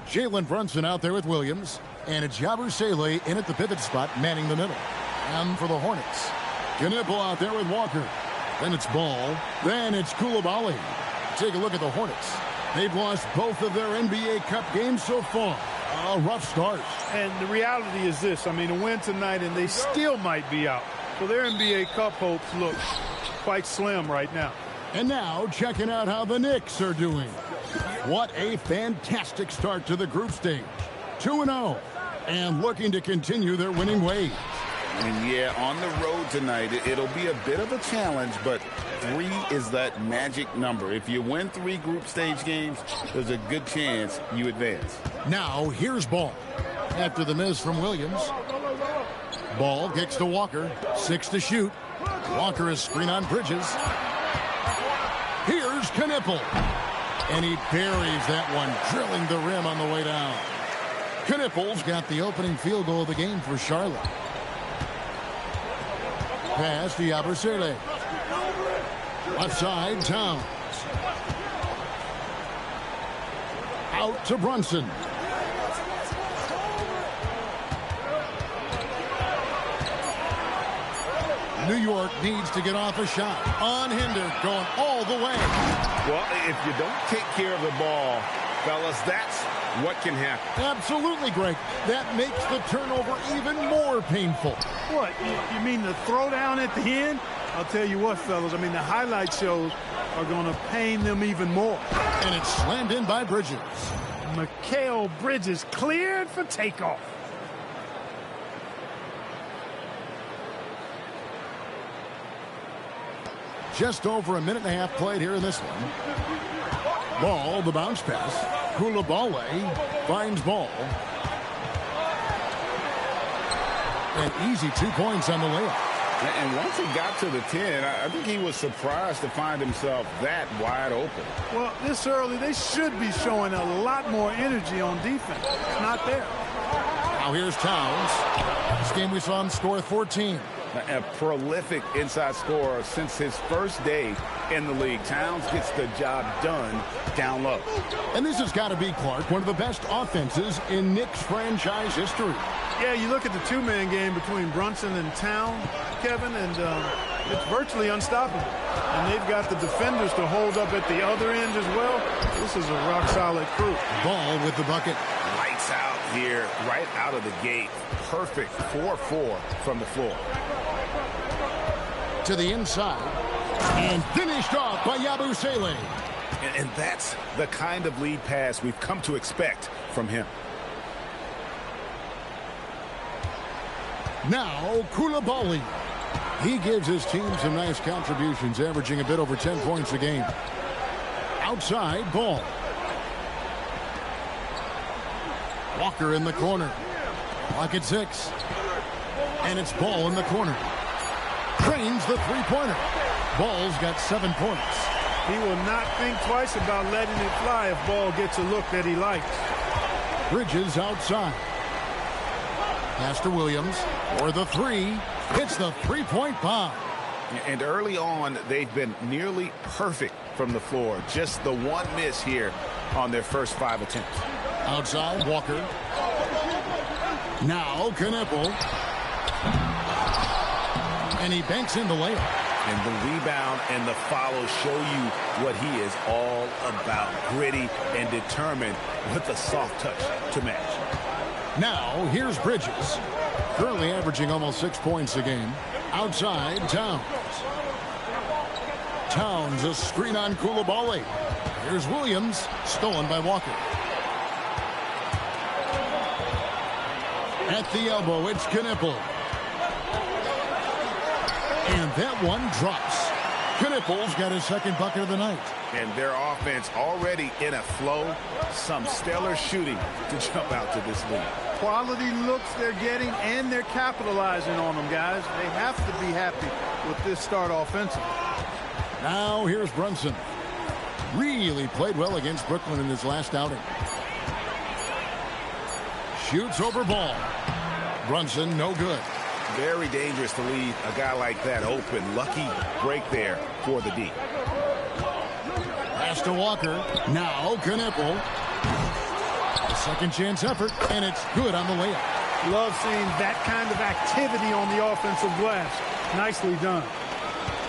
Jalen Brunson out there with Williams. And it's Yabusele in at the pivot spot, manning the middle. And for the Hornets, Knipple out there with Walker. Then it's Ball. Then it's Koulibaly. Take a look at the Hornets. They've lost both of their NBA Cup games so far. A rough start. And the reality is this. I mean, a win tonight, and they still might be out. So their NBA Cup hopes look quite slim right now. And now, checking out how the Knicks are doing. What a fantastic start to the group stage. 2-0. And looking to continue their winning ways. And yeah, on the road tonight, it'll be a bit of a challenge, but 3 is that magic number. If you win 3 group stage games, there's a good chance you advance. Now, here's Ball. After the miss from Williams. Ball kicks to Walker. 6 to shoot. Walker is screen on Bridges. Here's Knipple. And he buries that one, drilling the rim on the way down. Knipples got the opening field goal of the game for Charlotte. Pass to Yabusele. Left side, Towns. Out to Brunson. New York needs to get off a shot. Unhindered, going all the way. Well, if you don't take care of the ball, fellas, that's what can happen. Absolutely, Greg. That makes the turnover even more painful. What, you mean the throwdown at the end? I'll tell you what, fellas, I mean, the highlight shows are going to pain them even more. And it's slammed in by Bridges. Mikal Bridges cleared for takeoff. Just over a minute and a half played here in this one. Ball, the bounce pass. Coulibaly finds Ball. An easy 2 points on the layup. And once he got to the 10, I think he was surprised to find himself that wide open. Well, this early, they should be showing a lot more energy on defense. It's not there. Now here's Towns. This game we saw him score 14. A prolific inside scorer since his first day in the league. Towns gets the job done down low. And this has got to be, Clark, one of the best offenses in Knicks franchise history. Yeah, you look at the two-man game between Brunson and Towns, Kevin, and it's virtually unstoppable. And they've got the defenders to hold up at the other end as well. This is a rock-solid crew. Ball with the bucket. Lights out here, right out of the gate. Perfect 4-4 from the floor. To the inside. And finished off by Yabusele. And that's the kind of lead pass we've come to expect from him. Now, Coulibaly. He gives his team some nice contributions, averaging a bit over 10 points a game. Outside, Ball. Walker in the corner. Clock at 6. And it's Ball in the corner. Trains the three-pointer. Ball's got 7 points. He will not think twice about letting it fly if Ball gets a look that he likes. Bridges outside. Pass to Williams for the three. Hits the three-point bomb. And early on, they've been nearly perfect from the floor. Just the one miss here on their first 5 attempts. Outside, Walker. Now, Knippel. And he banks in the layup. And the rebound and the follow show you what he is all about. Gritty and determined with a soft touch to match. Now, here's Bridges. Currently averaging almost 6 points a game. Outside, Towns. Towns, a screen on Coulibaly. Here's Williams, stolen by Walker. At the elbow, it's Knippel. And that one drops. Knippel's got his second bucket of the night. And their offense already in a flow. Some stellar shooting to jump out to this lead. Quality looks they're getting, and they're capitalizing on them, guys. They have to be happy with this start offensively. Now here's Brunson. Really played well against Brooklyn in his last outing. Shoots over Ball. Brunson, no good. Very dangerous to leave a guy like that open. Lucky break there for the D. Pass to Walker. Now Knippel. A second chance effort, and it's good on the layup. Love seeing that kind of activity on the offensive glass. Nicely done.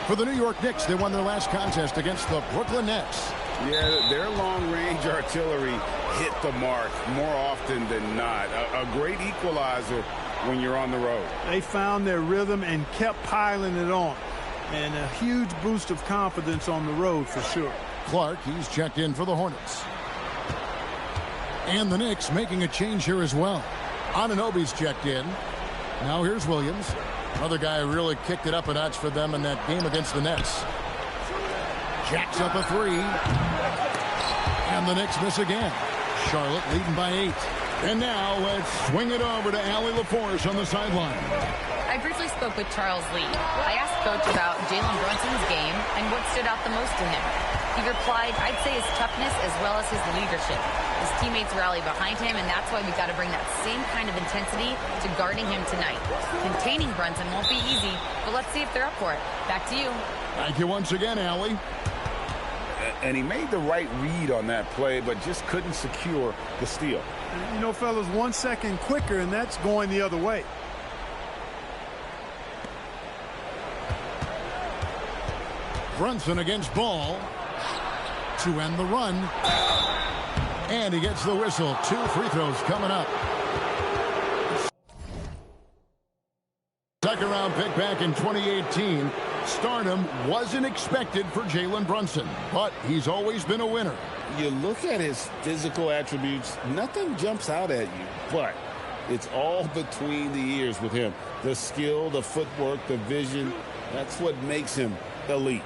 For the New York Knicks, they won their last contest against the Brooklyn Nets. Yeah, their long-range artillery hit the mark more often than not. A great equalizer when you're on the road. They found their rhythm and kept piling it on. And a huge boost of confidence on the road for sure. Clark, he's checked in for the Hornets. And the Knicks making a change here as well. Anunoby's checked in. Now here's Williams. Another guy who really kicked it up a notch for them in that game against the Nets. Jacks up a three. And the Knicks miss again. Charlotte leading by 8. And now let's swing it over to Allie LaForce on the sideline. I briefly spoke with Charles Lee. I asked Coach about Jalen Brunson's game and what stood out the most to him. He replied, I'd say his toughness as well as his leadership. His teammates rally behind him, and that's why we've got to bring that same kind of intensity to guarding him tonight. Containing Brunson won't be easy, but let's see if they're up for it. Back to you. Thank you once again, Allie. And he made the right read on that play, but just couldn't secure the steal. You know, fellas, 1 second quicker, and that's going the other way. Brunson against Ball to end the run. And he gets the whistle. 2 free throws coming up. Second round pick back in 2018. Stardom wasn't expected for Jalen Brunson, but he's always been a winner. You look at his physical attributes, nothing jumps out at you, but it's all between the ears with him. The skill, the footwork, the vision, that's what makes him elite.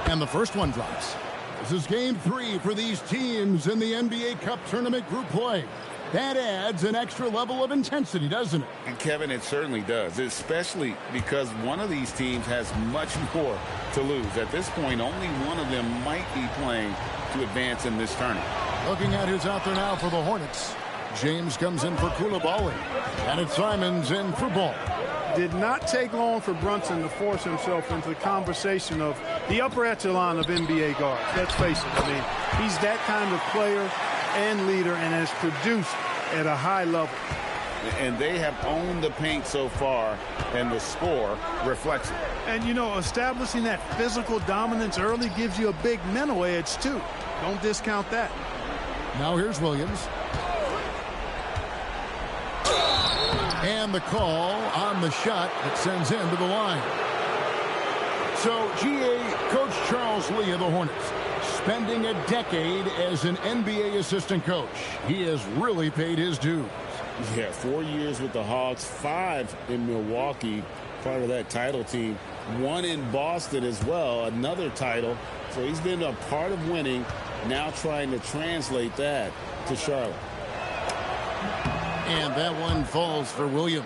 And the first one drops. This is game 3 for these teams in the NBA Cup Tournament group play. That adds an extra level of intensity, doesn't it? And Kevin, it certainly does, especially because one of these teams has much more to lose. At this point, only one of them might be playing to advance in this tournament. Looking at who's out there now for the Hornets. James comes in for Coulibaly. And it's Simons in for Ball. Did not take long for Brunson to force himself into the conversation of the upper echelon of NBA guards. Let's face it. I mean, he's that kind of player and leader and has produced at a high level. And they have owned the paint so far, and the score reflects it. And, you know, establishing that physical dominance early gives you a big mental edge, too. Don't discount that. Now here's Williams. And the call on the shot that sends him to the line. So, GA, Coach Charles Lee of the Hornets, spending a decade as an NBA assistant coach. He has really paid his dues. Yeah, 4 years with the Hawks, 5 in Milwaukee, part of that title team. 1 in Boston as well, another title. So he's been a part of winning, now trying to translate that to Charlotte. And that one falls for Williams.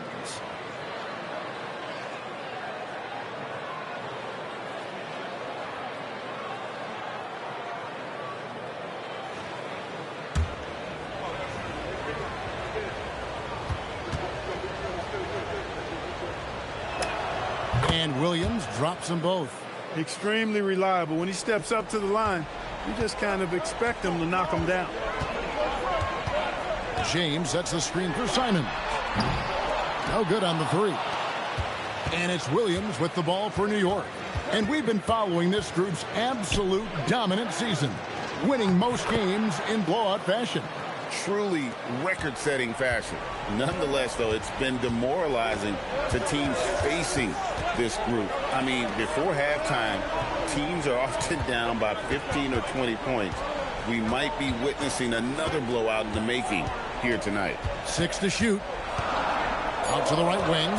And Williams drops them both. Extremely reliable. When he steps up to the line, you just kind of expect him to knock him down. James sets the screen for Simon. No good on the 3. And it's Williams with the ball for New York. And we've been following this group's absolute dominant season, winning most games in blowout fashion. Truly record-setting fashion. Nonetheless, though, it's been demoralizing to teams facing this group. I mean, before halftime, teams are often down by 15 or 20 points. We might be witnessing another blowout in the making here tonight. 6 to shoot. Out to the right wing.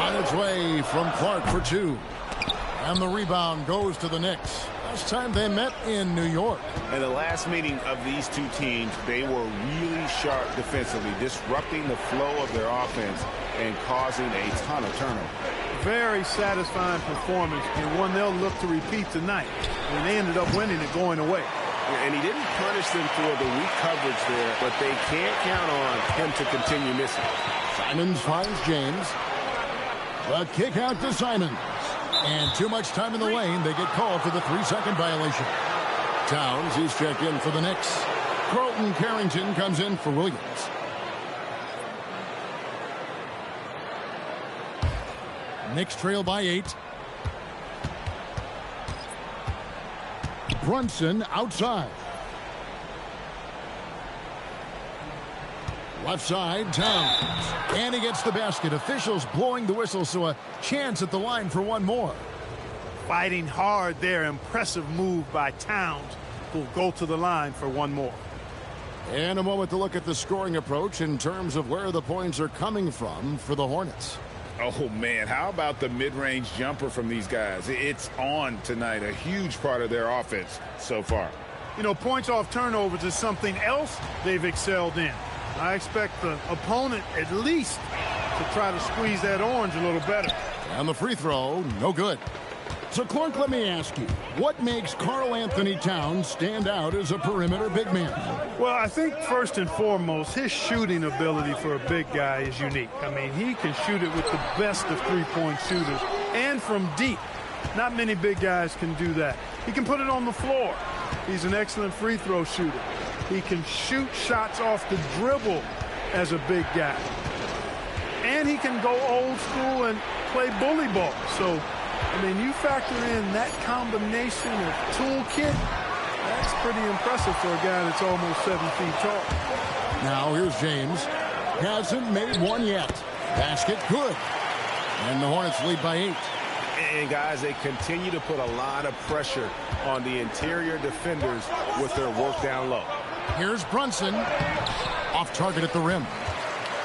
On its way from Clark for 2. And the rebound goes to the Knicks. Last time they met in New York. In the last meeting of these two teams, they were really sharp defensively, disrupting the flow of their offense and causing a ton of turnover. Very satisfying performance, and one they'll look to repeat tonight. And they ended up winning it going away. And he didn't punish them for the weak coverage there, but they can't count on him to continue missing. Simons finds James. A kick out to Simons. And too much time in the lane. They get called for the 3-second violation. Towns, he's checked in for the Knicks. Carlton Carrington comes in for Williams. Knicks trail by 8. Brunson outside. Left side, Towns. And he gets the basket. Officials blowing the whistle, so a chance at the line for one more. Fighting hard there. Impressive move by Towns, who'll go to the line for one more. And a moment to look at the scoring approach in terms of where the points are coming from for the Hornets. Oh, man, how about the mid-range jumper from these guys? It's on tonight, a huge part of their offense so far. You know, points off turnovers is something else they've excelled in. I expect the opponent at least to try to squeeze that orange a little better. And the free throw, no good. So, Clark, let me ask you, what makes Karl Anthony Towns stand out as a perimeter big man? Well, I think first and foremost, his shooting ability for a big guy is unique. I mean, he can shoot it with the best of three-point shooters and from deep. Not many big guys can do that. He can put it on the floor. He's an excellent free throw shooter. He can shoot shots off the dribble as a big guy. And he can go old school and play bully ball. So, I mean, you factor in that combination of toolkit, that's pretty impressive for a guy that's almost 7 feet tall. Now here's James. Hasn't made one yet. Basket good. And the Hornets lead by 8. And, guys, they continue to put a lot of pressure on the interior defenders with their work down low. Here's Brunson. Off target at the rim.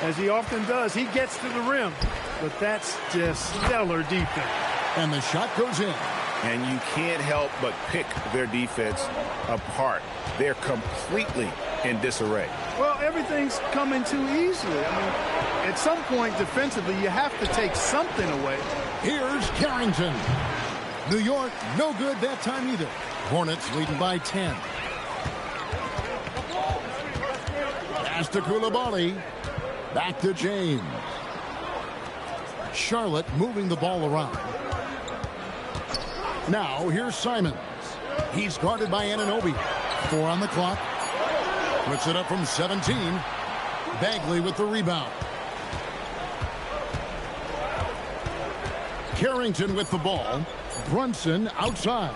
As he often does, he gets to the rim. But that's just stellar defense. And the shot goes in. And you can't help but pick their defense apart. They're completely in disarray. Well, everything's coming too easily. I mean, at some point defensively, you have to take something away. Here's Carrington. New York, no good that time either. Hornets leading by 10. Pass to Coulibaly. Back to James. Charlotte moving the ball around. Now, here's Simons. He's guarded by Anunoby. 4 on the clock. Puts it up from 17. Bagley with the rebound. Carrington with the ball. Brunson outside.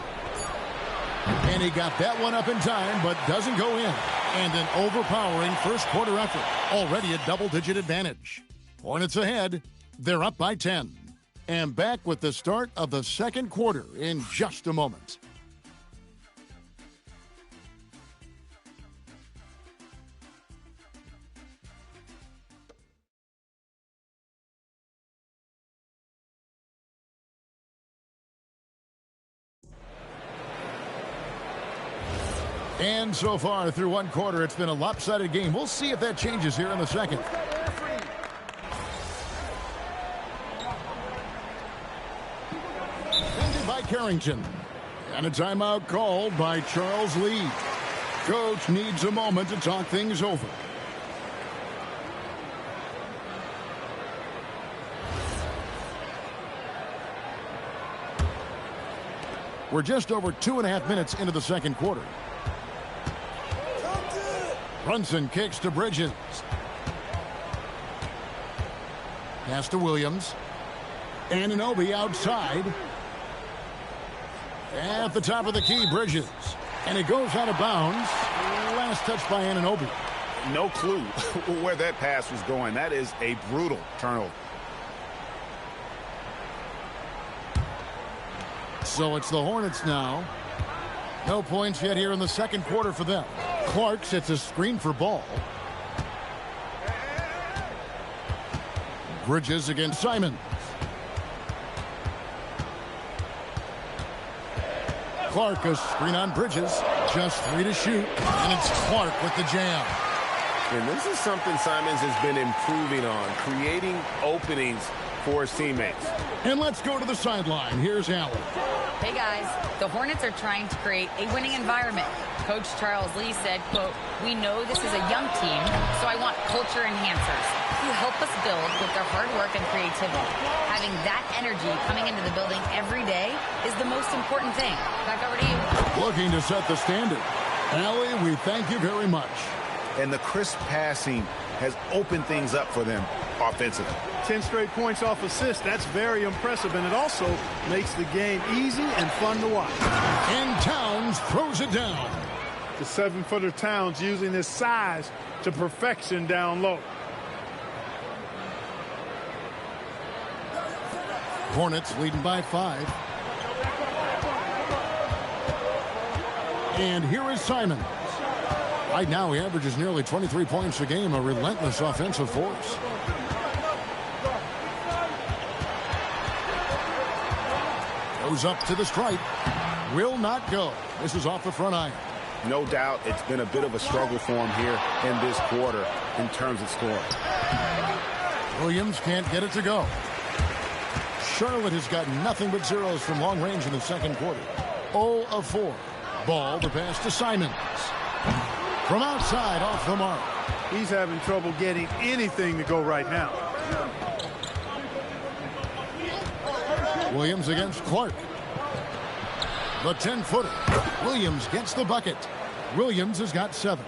And he got that one up in time, but doesn't go in. And an overpowering first quarter effort. Already a double-digit advantage. Hornets ahead. They're up by 10. And back with the start of the second quarter in just a moment. And so far through one quarter, it's been a lopsided game. We'll see if that changes here in the second. Ended by Carrington. And a timeout called by Charles Lee. Coach needs a moment to talk things over. We're just over 2.5 minutes into the second quarter. Brunson kicks to Bridges. Pass to Williams. Anunoby outside. At the top of the key, Bridges. And it goes out of bounds. Last touch by Anunoby. No clue where that pass was going. That is a brutal turnover. So it's the Hornets now. No points yet here in the second quarter for them. Clark sets a screen for Ball. Bridges against Simons. Clark a screen on Bridges. Just 3 to shoot. And it's Clark with the jam. And this is something Simons has been improving on, creating openings for his teammates. And let's go to the sideline. Here's Allen. Hey guys, the Hornets are trying to create a winning environment. Coach Charles Lee said, quote, "We know this is a young team, so I want culture enhancers who help us build with their hard work and creativity. Having that energy coming into the building every day is the most important thing." Back over to you. Looking to set the standard. Allie, we thank you very much. And the crisp passing has opened things up for them offensively. 10 straight points off assists. That's very impressive, and it also makes the game easy and fun to watch. And Towns throws it down. The 7-footer Towns using his size to perfection down low. Hornets leading by 5. And here is Simons. Right now he averages nearly 23 points a game, a relentless offensive force. Goes up to the stripe. Will not go. This is off the front iron. No doubt it's been a bit of a struggle for him here in this quarter in terms of scoring. Williams can't get it to go. Charlotte has got nothing but zeros from long range in the second quarter. 0 of 4. Ball, the pass to Simons. From outside, off the mark. He's having trouble getting anything to go right now. Williams against Clark. The 10-footer. Williams gets the bucket. Williams has got 7.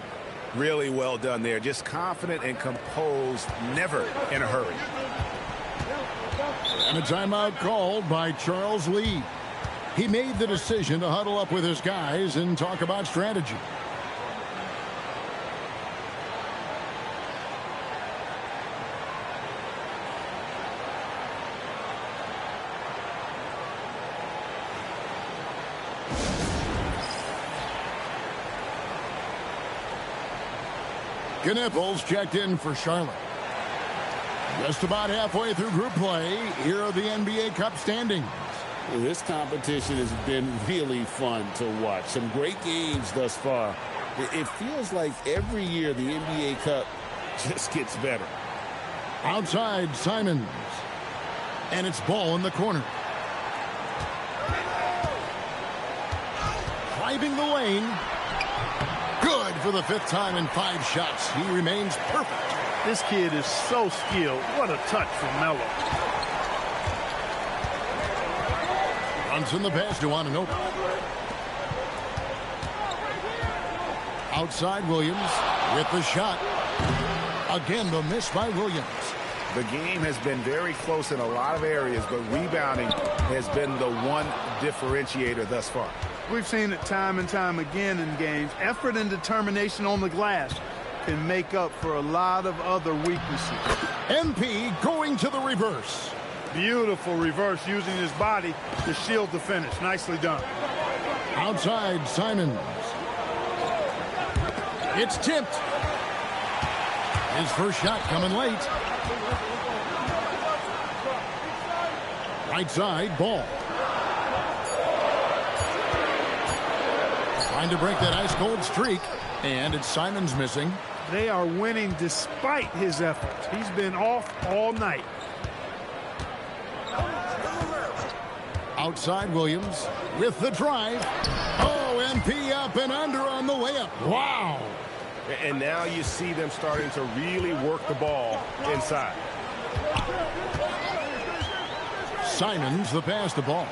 Really well done there. Just confident and composed, never in a hurry. And a timeout called by Charles Lee. He made the decision to huddle up with his guys and talk about strategy. Knipples checked in for Charlotte. Just about halfway through group play, here are the NBA Cup standings. Well, this competition has been really fun to watch. Some great games thus far. It feels like every year the NBA Cup just gets better. Outside, Simons. And it's Ball in the corner. Driving the lane. Good for the 5th time in 5 shots. He remains perfect. This kid is so skilled. What a touch from Melo. Brunson the pass to Anunoby. Outside Williams with the shot. Again, the miss by Williams. The game has been very close in a lot of areas, but rebounding has been the one differentiator thus far. We've seen it time and time again in games. Effort and determination on the glass can make up for a lot of other weaknesses. MP going to the reverse. Beautiful reverse using his body to shield the finish. Nicely done. Outside, Simons. It's tipped. His first shot coming late. Right side, Ball. Trying to break that ice-cold streak, and it's Simons missing. They are winning despite his efforts. He's been off all night. Outside Williams with the drive. Oh, MP up and under on the layup. Wow. And now you see them starting to really work the ball inside. Simons the pass to Ball.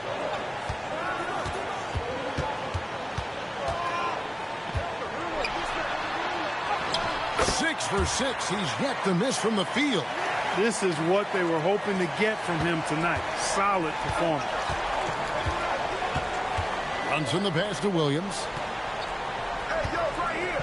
For 6. He's yet to miss from the field. This is what they were hoping to get from him tonight. Solid performance. Brunson the pass to Williams. Hey, yo, right here.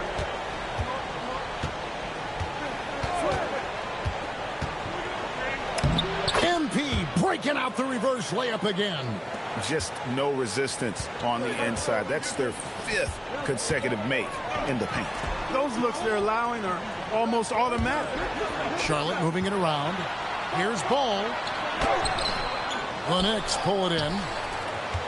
MP breaking out the reverse layup again. Just no resistance on the inside. That's their 5th consecutive make in the paint. Those looks they're allowing are almost automatic. Charlotte moving it around. Here's Ball. The Knicks pull it in.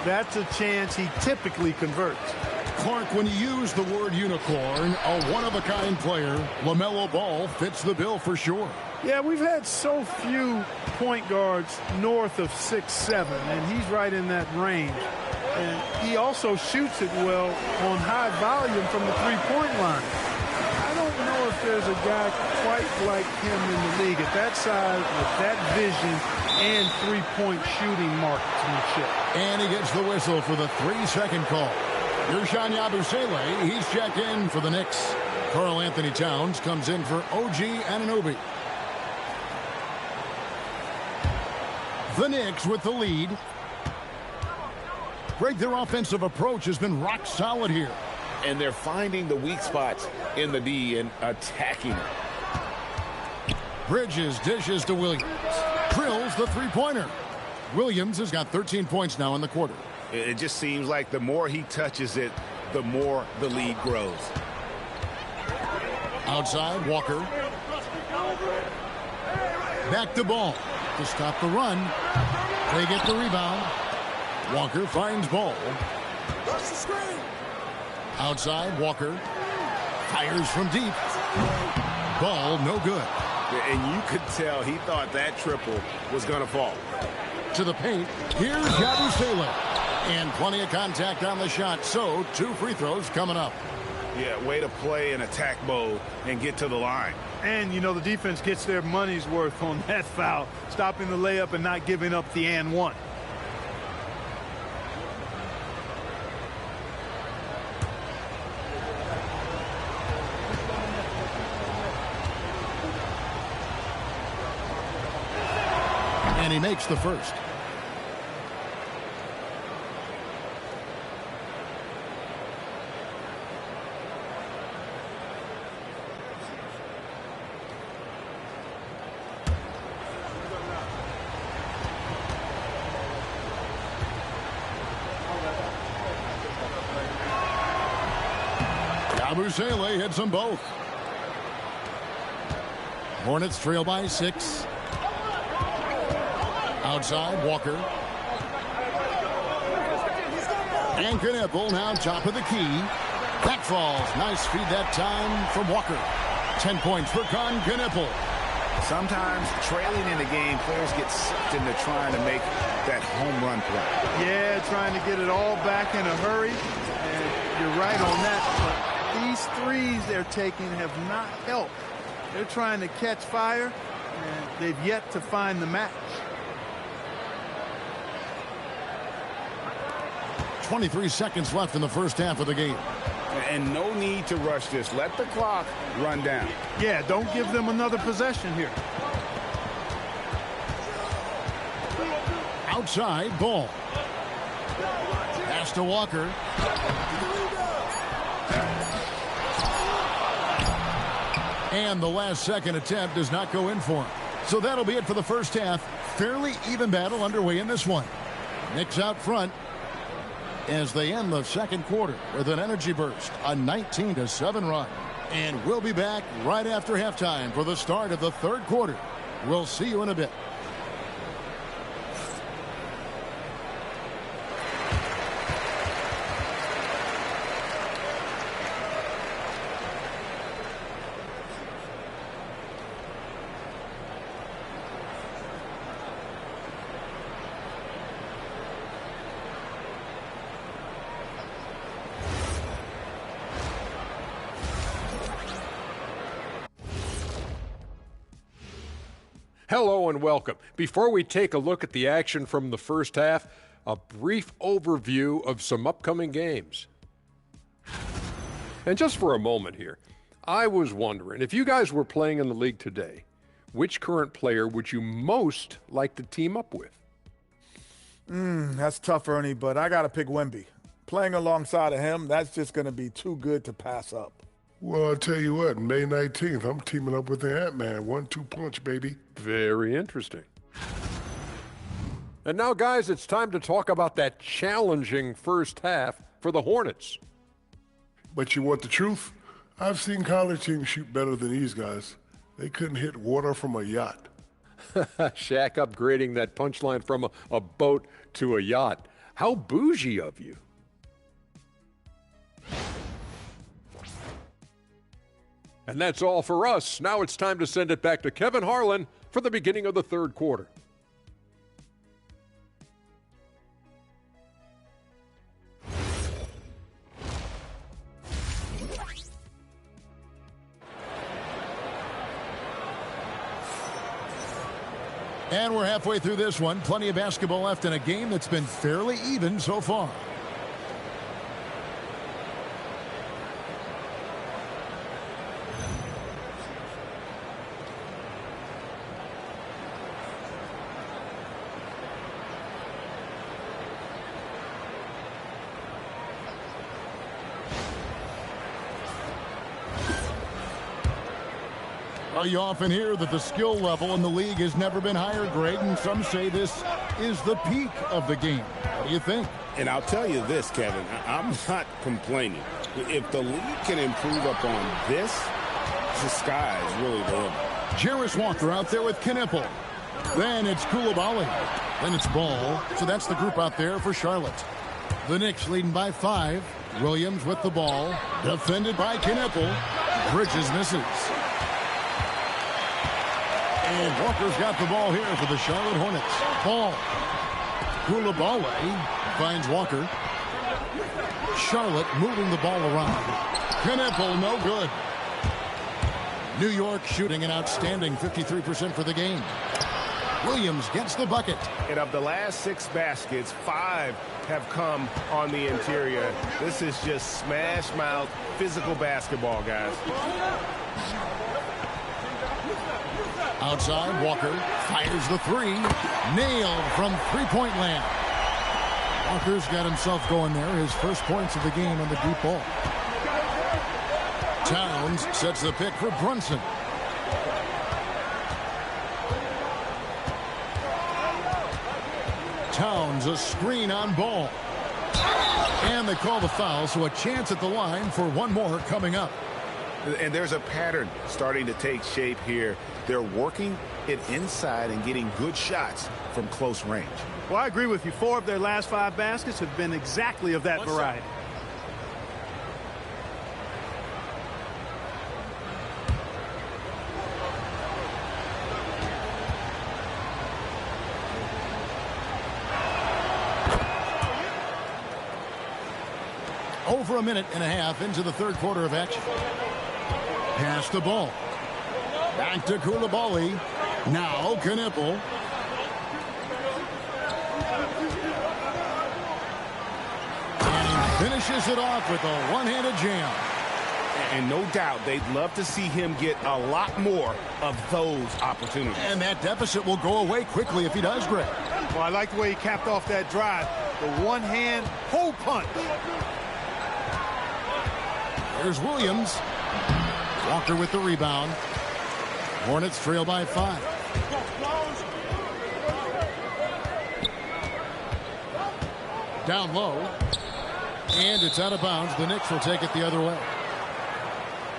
That's a chance he typically converts. Clark, when you use the word unicorn, a one-of-a-kind player, LaMelo Ball fits the bill for sure. Yeah, we've had so few point guards north of 6'7", and he's right in that range. And he also shoots it well on high volume from the three-point line. I don't know if there's a guy quite like him in the league at that size with that vision and three-point shooting marksmanship. And he gets the whistle for the 3-second call. Yershon Yabusele, he's checked in for the Knicks. Karl Anthony Towns comes in for OG Anunoby. The Knicks with the lead. Greg, their offensive approach has been rock solid here. And they're finding the weak spots in the D and attacking it. Bridges dishes to Williams. Drills the three-pointer. Williams has got 13 points now in the quarter. It just seems like the more he touches it, the more the lead grows. Outside, Walker. Back to Ball to stop the run. They get the rebound. Walker finds Ball. Outside, Walker fires from deep. Ball no good. And you could tell he thought that triple was going to fall. To the paint, here's Yabusele. And plenty of contact on the shot, so 2 free throws coming up. Yeah, way to play an attack mode and get to the line. And, you know, the defense gets their money's worth on that foul, stopping the layup and not giving up the and one. And he makes the first. Yabusele hits them both. Hornets trail by 6. Outside, Walker. And Knippel now top of the key. That falls. Nice feed that time from Walker. 10 points for Knippel. Sometimes trailing in the game, players get sucked into trying to make that home run play. Yeah, trying to get it all back in a hurry. And you're right on that. But these threes they're taking have not helped. They're trying to catch fire, and they've yet to find the match. 23 seconds left in the first half of the game. And no need to rush this. Let the clock run down. Yeah, don't give them another possession here. Outside, ball. Pass to Walker. And the last second attempt does not go in for him. So that'll be it for the first half. Fairly even battle underway in this one. Knicks out front as they end the second quarter with an energy burst, a 19-7 run. And we'll be back right after halftime for the start of the third quarter. We'll see you in a bit. Hello and welcome. Before we take a look at the action from the first half, a brief overview of some upcoming games. And just for a moment here, I was wondering, if you guys were playing in the league today, which current player would you most like to team up with? That's tough, Ernie, but I got to pick Wemby. Playing alongside of him, that's just going to be too good to pass up. Well, I'll tell you what, May 19th, I'm teaming up with the Ant-Man. 1-2 punch, baby. Very interesting. And now, guys, it's time to talk about that challenging first half for the Hornets. But you want the truth? I've seen college teams shoot better than these guys. They couldn't hit water from a yacht. Shaq upgrading that punchline from a boat to a yacht. How bougie of you. And that's all for us. Now it's time to send it back to Kevin Harlan for the beginning of the third quarter. And we're halfway through this one. Plenty of basketball left in a game that's been fairly even so far. You often hear that the skill level in the league has never been higher, Greg, and some say this is the peak of the game. What do you think? And I'll tell you this, Kevin, I'm not complaining. If the league can improve upon this, the sky is really the limit. Jarris Walker out there with Knippel. Then it's Koulibaly. Then it's Ball. So that's the group out there for Charlotte. The Knicks leading by 5. Williams with the ball. Defended by Knippel. Bridges misses. And Walker's got the ball here for the Charlotte Hornets. Ball. Koulibaly finds Walker. Charlotte moving the ball around. Knippel, no good. New York shooting an outstanding 53% for the game. Williams gets the bucket. And of the last 6 baskets, 5 have come on the interior. This is just smash mouth physical basketball, guys. Outside, Walker fires the 3. Nailed from three-point land. Walker's got himself going there. His first points of the game on the deep ball. Towns sets the pick for Brunson. Towns a screen on Ball. And they call the foul, so a chance at the line for one more coming up. And there's a pattern starting to take shape here. They're working it inside and getting good shots from close range. Well, I agree with you. 4 of their last 5 baskets have been exactly of that variety. Over a minute and a half into the third quarter of action. Pass the ball. Back to Koulibaly. Now Knippel. And he finishes it off with a one-handed jam. And no doubt they'd love to see him get a lot more of those opportunities. And that deficit will go away quickly if he does, Greg. Well, I like the way he capped off that drive. The one-hand hole punch. Here's Williams. Walker with the rebound. Hornets trail by 5. Down low. And it's out of bounds. The Knicks will take it the other way.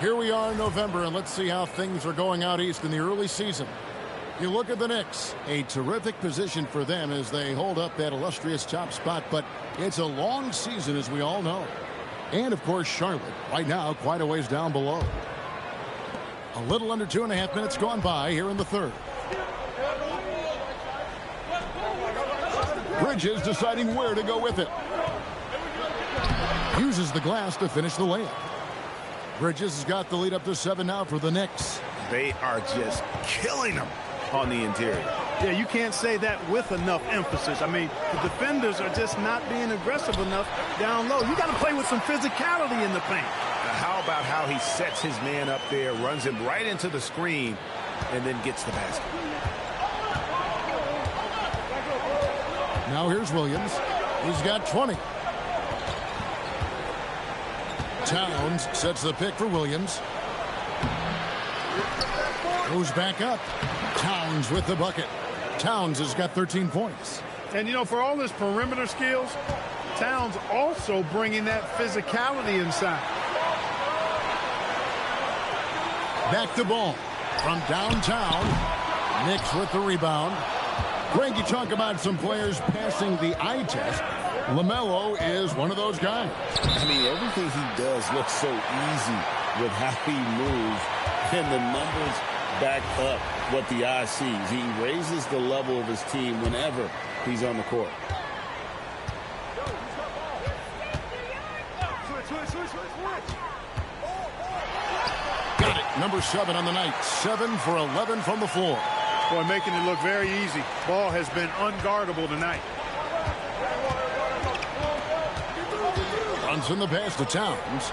Here we are in November, and let's see how things are going out east in the early season. You look at the Knicks, a terrific position for them as they hold up that illustrious top spot, but it's a long season, as we all know. And, of course, Charlotte, right now, quite a ways down below. A little under 2.5 minutes gone by here in the third. Bridges deciding where to go with it. Uses the glass to finish the layup. Bridges has got the lead up to 7 now for the Knicks. They are just killing them on the interior. Yeah, you can't say that with enough emphasis. I mean, the defenders are just not being aggressive enough down low. You got to play with some physicality in the paint. How about how he sets his man up there, runs him right into the screen, and then gets the basket. Now here's Williams. He's got 20. Towns sets the pick for Williams. Goes back up. Towns with the bucket. Towns has got 13 points. And, you know, for all his perimeter skills, Towns also bringing that physicality inside. Back to Ball from downtown. Knicks with the rebound. Greg, you talk about some players passing the eye test. LaMelo is one of those guys. I mean, everything he does looks so easy with how he moves, and the numbers back up what the eye sees. He raises the level of his team whenever he's on the court. Got it. Number 7 on the night. 7 for 11 from the floor. Boy, making it look very easy. Ball has been unguardable tonight. Runs in the pass to Towns.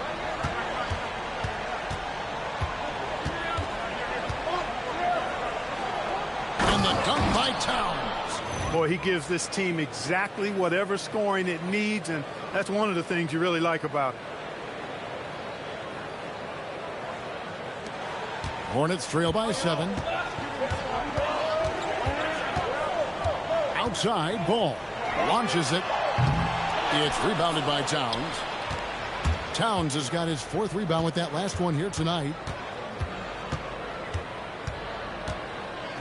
And the dunk by Towns. Boy, he gives this team exactly whatever scoring it needs, and that's one of the things you really like about it. Hornets trail by 7. Outside, Ball launches it. It's rebounded by Towns. Towns has got his 4th rebound with that last one here tonight.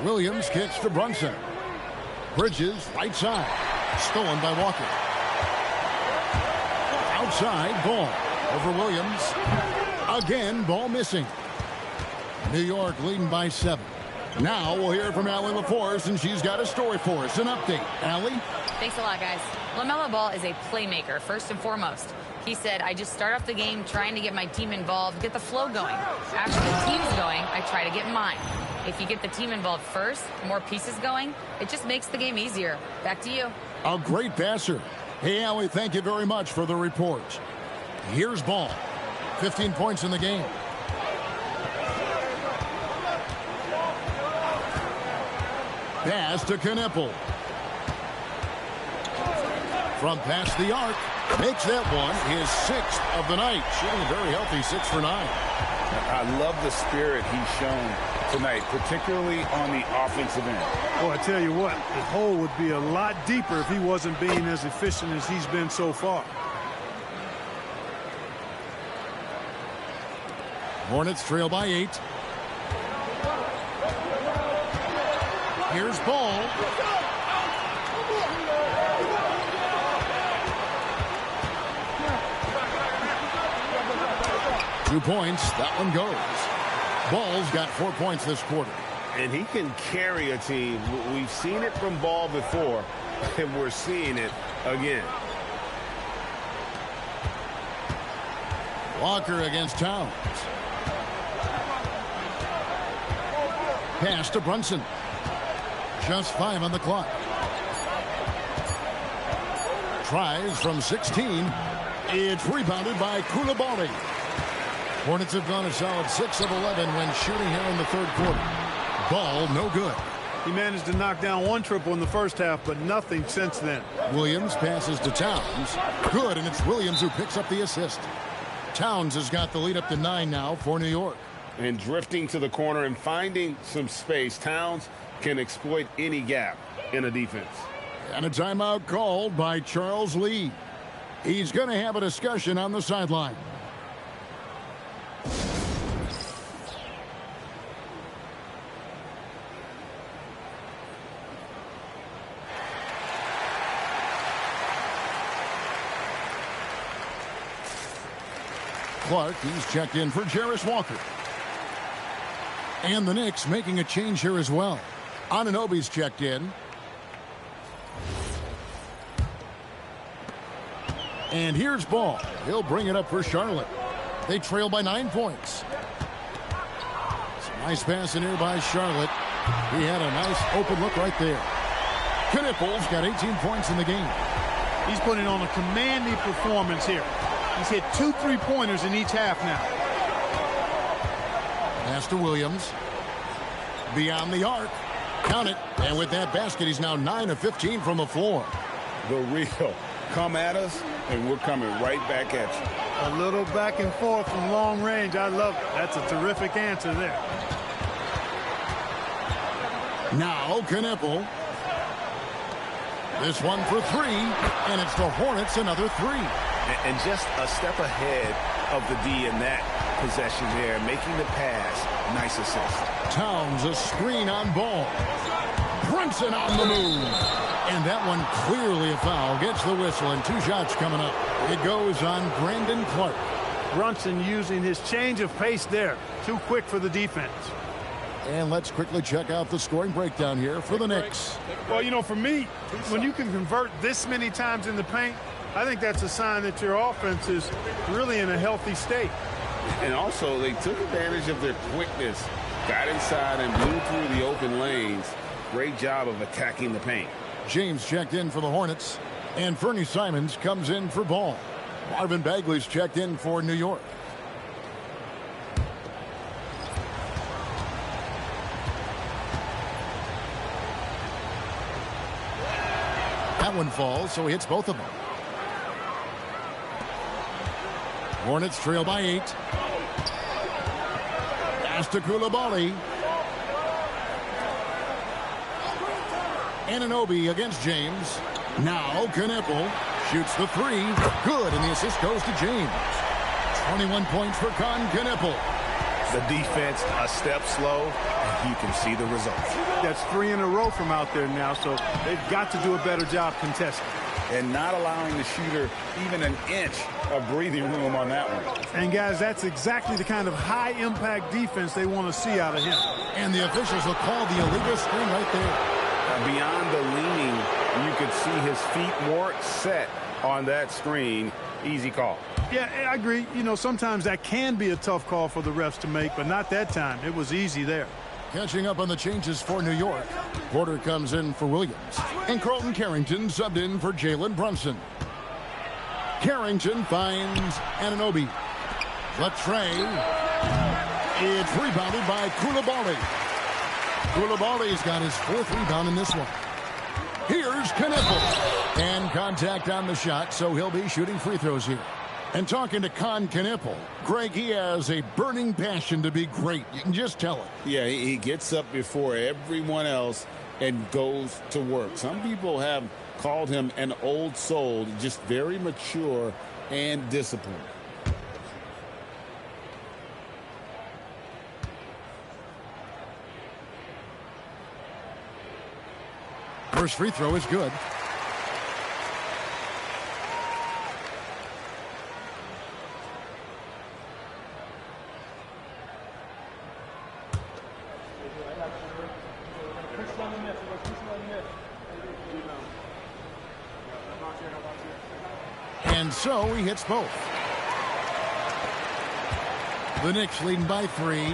Williams kicks to Brunson. Bridges, right side. Stolen by Walker. side, Ball over Williams. Again, ball missing. New York leading by 7. Now we'll hear from Allie LaForce, and she's got a story for us. An update. Allie? Thanks a lot, guys. LaMelo Ball is a playmaker, first and foremost. He said, I just start off the game trying to get my team involved, get the flow going. After the team's going, I try to get mine. If you get the team involved first, more pieces going, it just makes the game easier. Back to you. A great passer. Hey, Allie, thank you very much for the report. Here's Ball. 15 points in the game. Pass to Knippel. From past the arc, makes that one his 6th of the night. Showing very healthy 6 for 9. I love the spirit he's shown tonight, particularly on the offensive end. Well, I tell you what, the hole would be a lot deeper if he wasn't being as efficient as he's been so far. Hornets trail by 8. Here's Ball. Two points. That one goes. Ball's got 4 points this quarter. And he can carry a team. We've seen it from Ball before, and we're seeing it again. Walker against Towns. Pass to Brunson. Just 5 on the clock. Tries from 16. It's rebounded by Koulibaly. Hornets have gone a solid 6 of 11 when shooting here in the 3rd quarter. Ball no good. He managed to knock down 1 triple in the first half, but nothing since then. Williams passes to Towns. Good, and it's Williams who picks up the assist. Towns has got the lead up to 9 now for New York. And drifting to the corner and finding some space, Towns can exploit any gap in a defense. And a timeout called by Charles Lee. He's going to have a discussion on the sideline. Clark, he's checked in for Jarris Walker. And the Knicks making a change here as well. Anunoby's checked in. And here's Ball. He'll bring it up for Charlotte. They trail by 9 points. It's a nice pass in here by Charlotte. He had a nice open look right there. Knippel's got 18 points in the game. He's putting on a commanding performance here. He's hit 2 3-pointers in each half now. Pass to Williams. Beyond the arc. Count it. And with that basket, he's now 9 of 15 from the floor. The real. Come at us, and we're coming right back at you. A little back and forth from long range. I love it. That's a terrific answer there. Now Knippel. This one for 3, and it's the Hornets another 3. And just a step ahead of the D in that possession there, making the pass. Nice assist. Towns a screen on Ball. Brunson on the move. And that one clearly a foul. Gets the whistle, and 2 shots coming up. It goes on Brandon Clark. Brunson using his change of pace there. Too quick for the defense. And let's quickly check out the scoring breakdown here for the Knicks. Well, you know, for me, when you can convert this many times in the paint, I think that's a sign that your offense is really in a healthy state. And also, they took advantage of their quickness, got inside and blew through the open lanes. Great job of attacking the paint. James checked in for the Hornets, and Fernie Simons comes in for Ball. Marvin Bagley's checked in for New York. That one falls, so he hits both of them. Hornets trail by 8. Pass to Koulibaly. Anunoby against James. Now Knippel shoots the 3. Good, and the assist goes to James. 21 points for Knippel. The defense a step slow, and you can see the results. That's 3 in a row from out there now, so they've got to do a better job contesting. and not allowing the shooter even an inch of breathing room on that one. And, guys, that's exactly the kind of high-impact defense they want to see out of him. And the officials will call the illegal screen right there. Beyond the leaning, you could see his feet more set on that screen. Easy call. Yeah, I agree. You know, sometimes that can be a tough call for the refs to make, but not that time. It was easy there. Catching up on the changes for New York. Porter comes in for Williams. And Carlton Carrington subbed in for Jalen Brunson. Carrington finds Anunoby. The tray. It's rebounded by Coulibaly. Coulibaly's got his 4th rebound in this one. Here's Knippel. And contact on the shot, so he'll be shooting free throws here. And talking to Knippel, Greg, he has a burning passion to be great. You can just tell it. Yeah, he gets up before everyone else and goes to work. Some people have called him an old soul, just very mature and disciplined. First free throw is good. And so he hits both. The Knicks leading by 3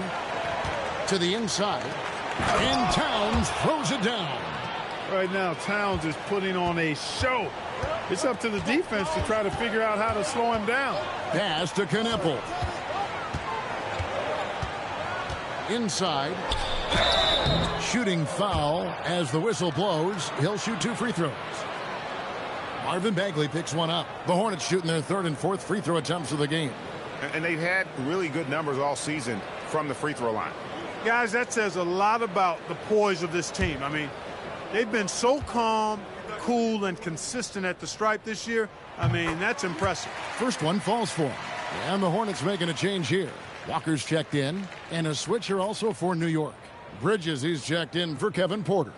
to the inside. And Towns throws it down. Right now, Towns is putting on a show. It's up to the defense to try to figure out how to slow him down. Pass to Knippel. Inside. Shooting foul as the whistle blows. He'll shoot 2 free throws. Marvin Bagley picks one up. The Hornets shooting their 3rd and 4th free throw attempts of the game. And they've had really good numbers all season from the free throw line. Guys, that says a lot about the poise of this team. I mean, they've been so calm, cool, and consistent at the stripe this year. I mean, that's impressive. First one falls for him. And the Hornets making a change here. Walker's checked in, and a switcher also for New York. Bridges, he's checked in for Kevin Porter.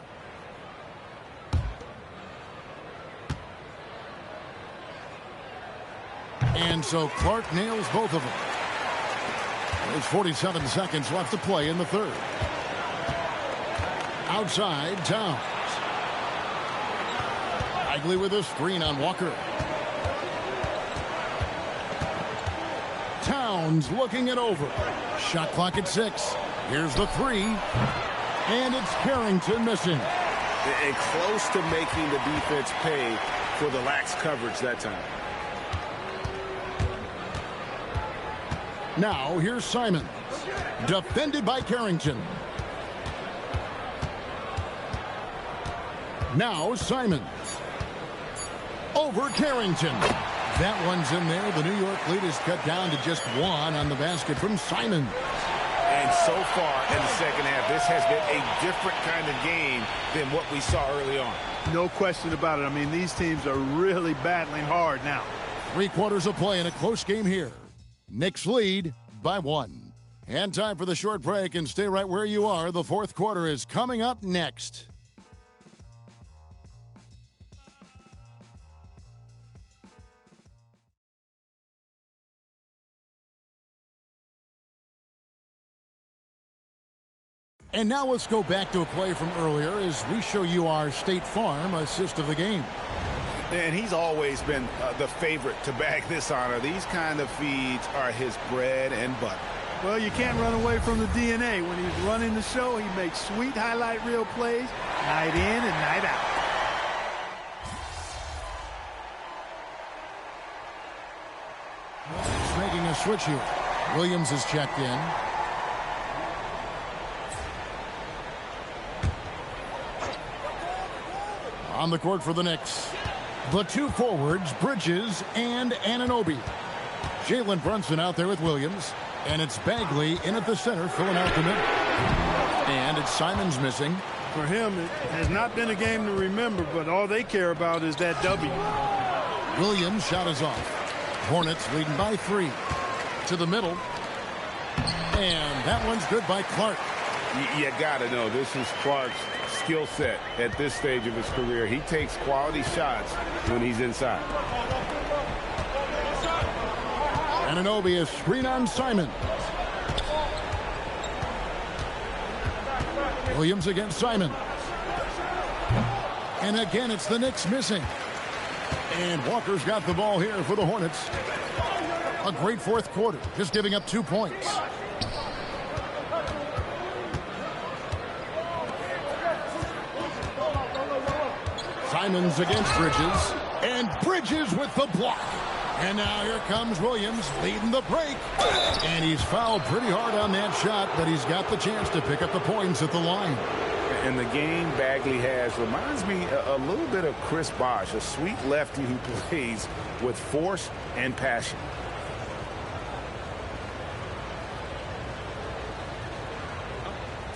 And so Clark nails both of them. There's 47 seconds left to play in the 3rd. Outside, Towns. Bagley with a screen on Walker. Towns looking it over. Shot clock at 6. Here's the 3. And it's Carrington missing. And close to making the defense pay for the lax coverage that time. Now here's Simons. Defended by Carrington. Now Simons. Over Carrington. That one's in there. The New York lead is cut down to just 1 on the basket from Simons. And so far in the second half, this has been a different kind of game than what we saw early on. No question about it. I mean, these teams are really battling hard now. 3 quarters of play in a close game here. Knicks lead by 1. And time for the short break, and stay right where you are. The 4th quarter is coming up next. And now let's go back to a play from earlier as we show you our State Farm assist of the game. And he's always been the favorite to bag this honor. These kind of feeds are his bread and butter. Well, you can't run away from the DNA. When he's running the show, he makes sweet highlight reel plays night in and night out. He's making a switch here. Williams is checked in. On the court for the Knicks, the 2 forwards, Bridges and Anunoby. Jalen Brunson out there with Williams, and it's Bagley in at the center, filling out the middle. And it's Simons missing. For him, it has not been a game to remember, but all they care about is that W. Williams' shot is off. Hornets leading by 3. To the middle. And that one's good by Clark. You got to know this is Clark's skill set at this stage of his career. He takes quality shots when he's inside. Anunoby is screen on Simon. Williams against Simon. And again, it's the Knicks missing. And Walker's got the ball here for the Hornets. A great fourth quarter, just giving up 2 points. Simons against Bridges. And Bridges with the block. And now here comes Williams leading the break. And he's fouled pretty hard on that shot, but he's got the chance to pick up the points at the line. And the game Bagley has reminds me a little bit of Chris Bosh, a sweet lefty who plays with force and passion.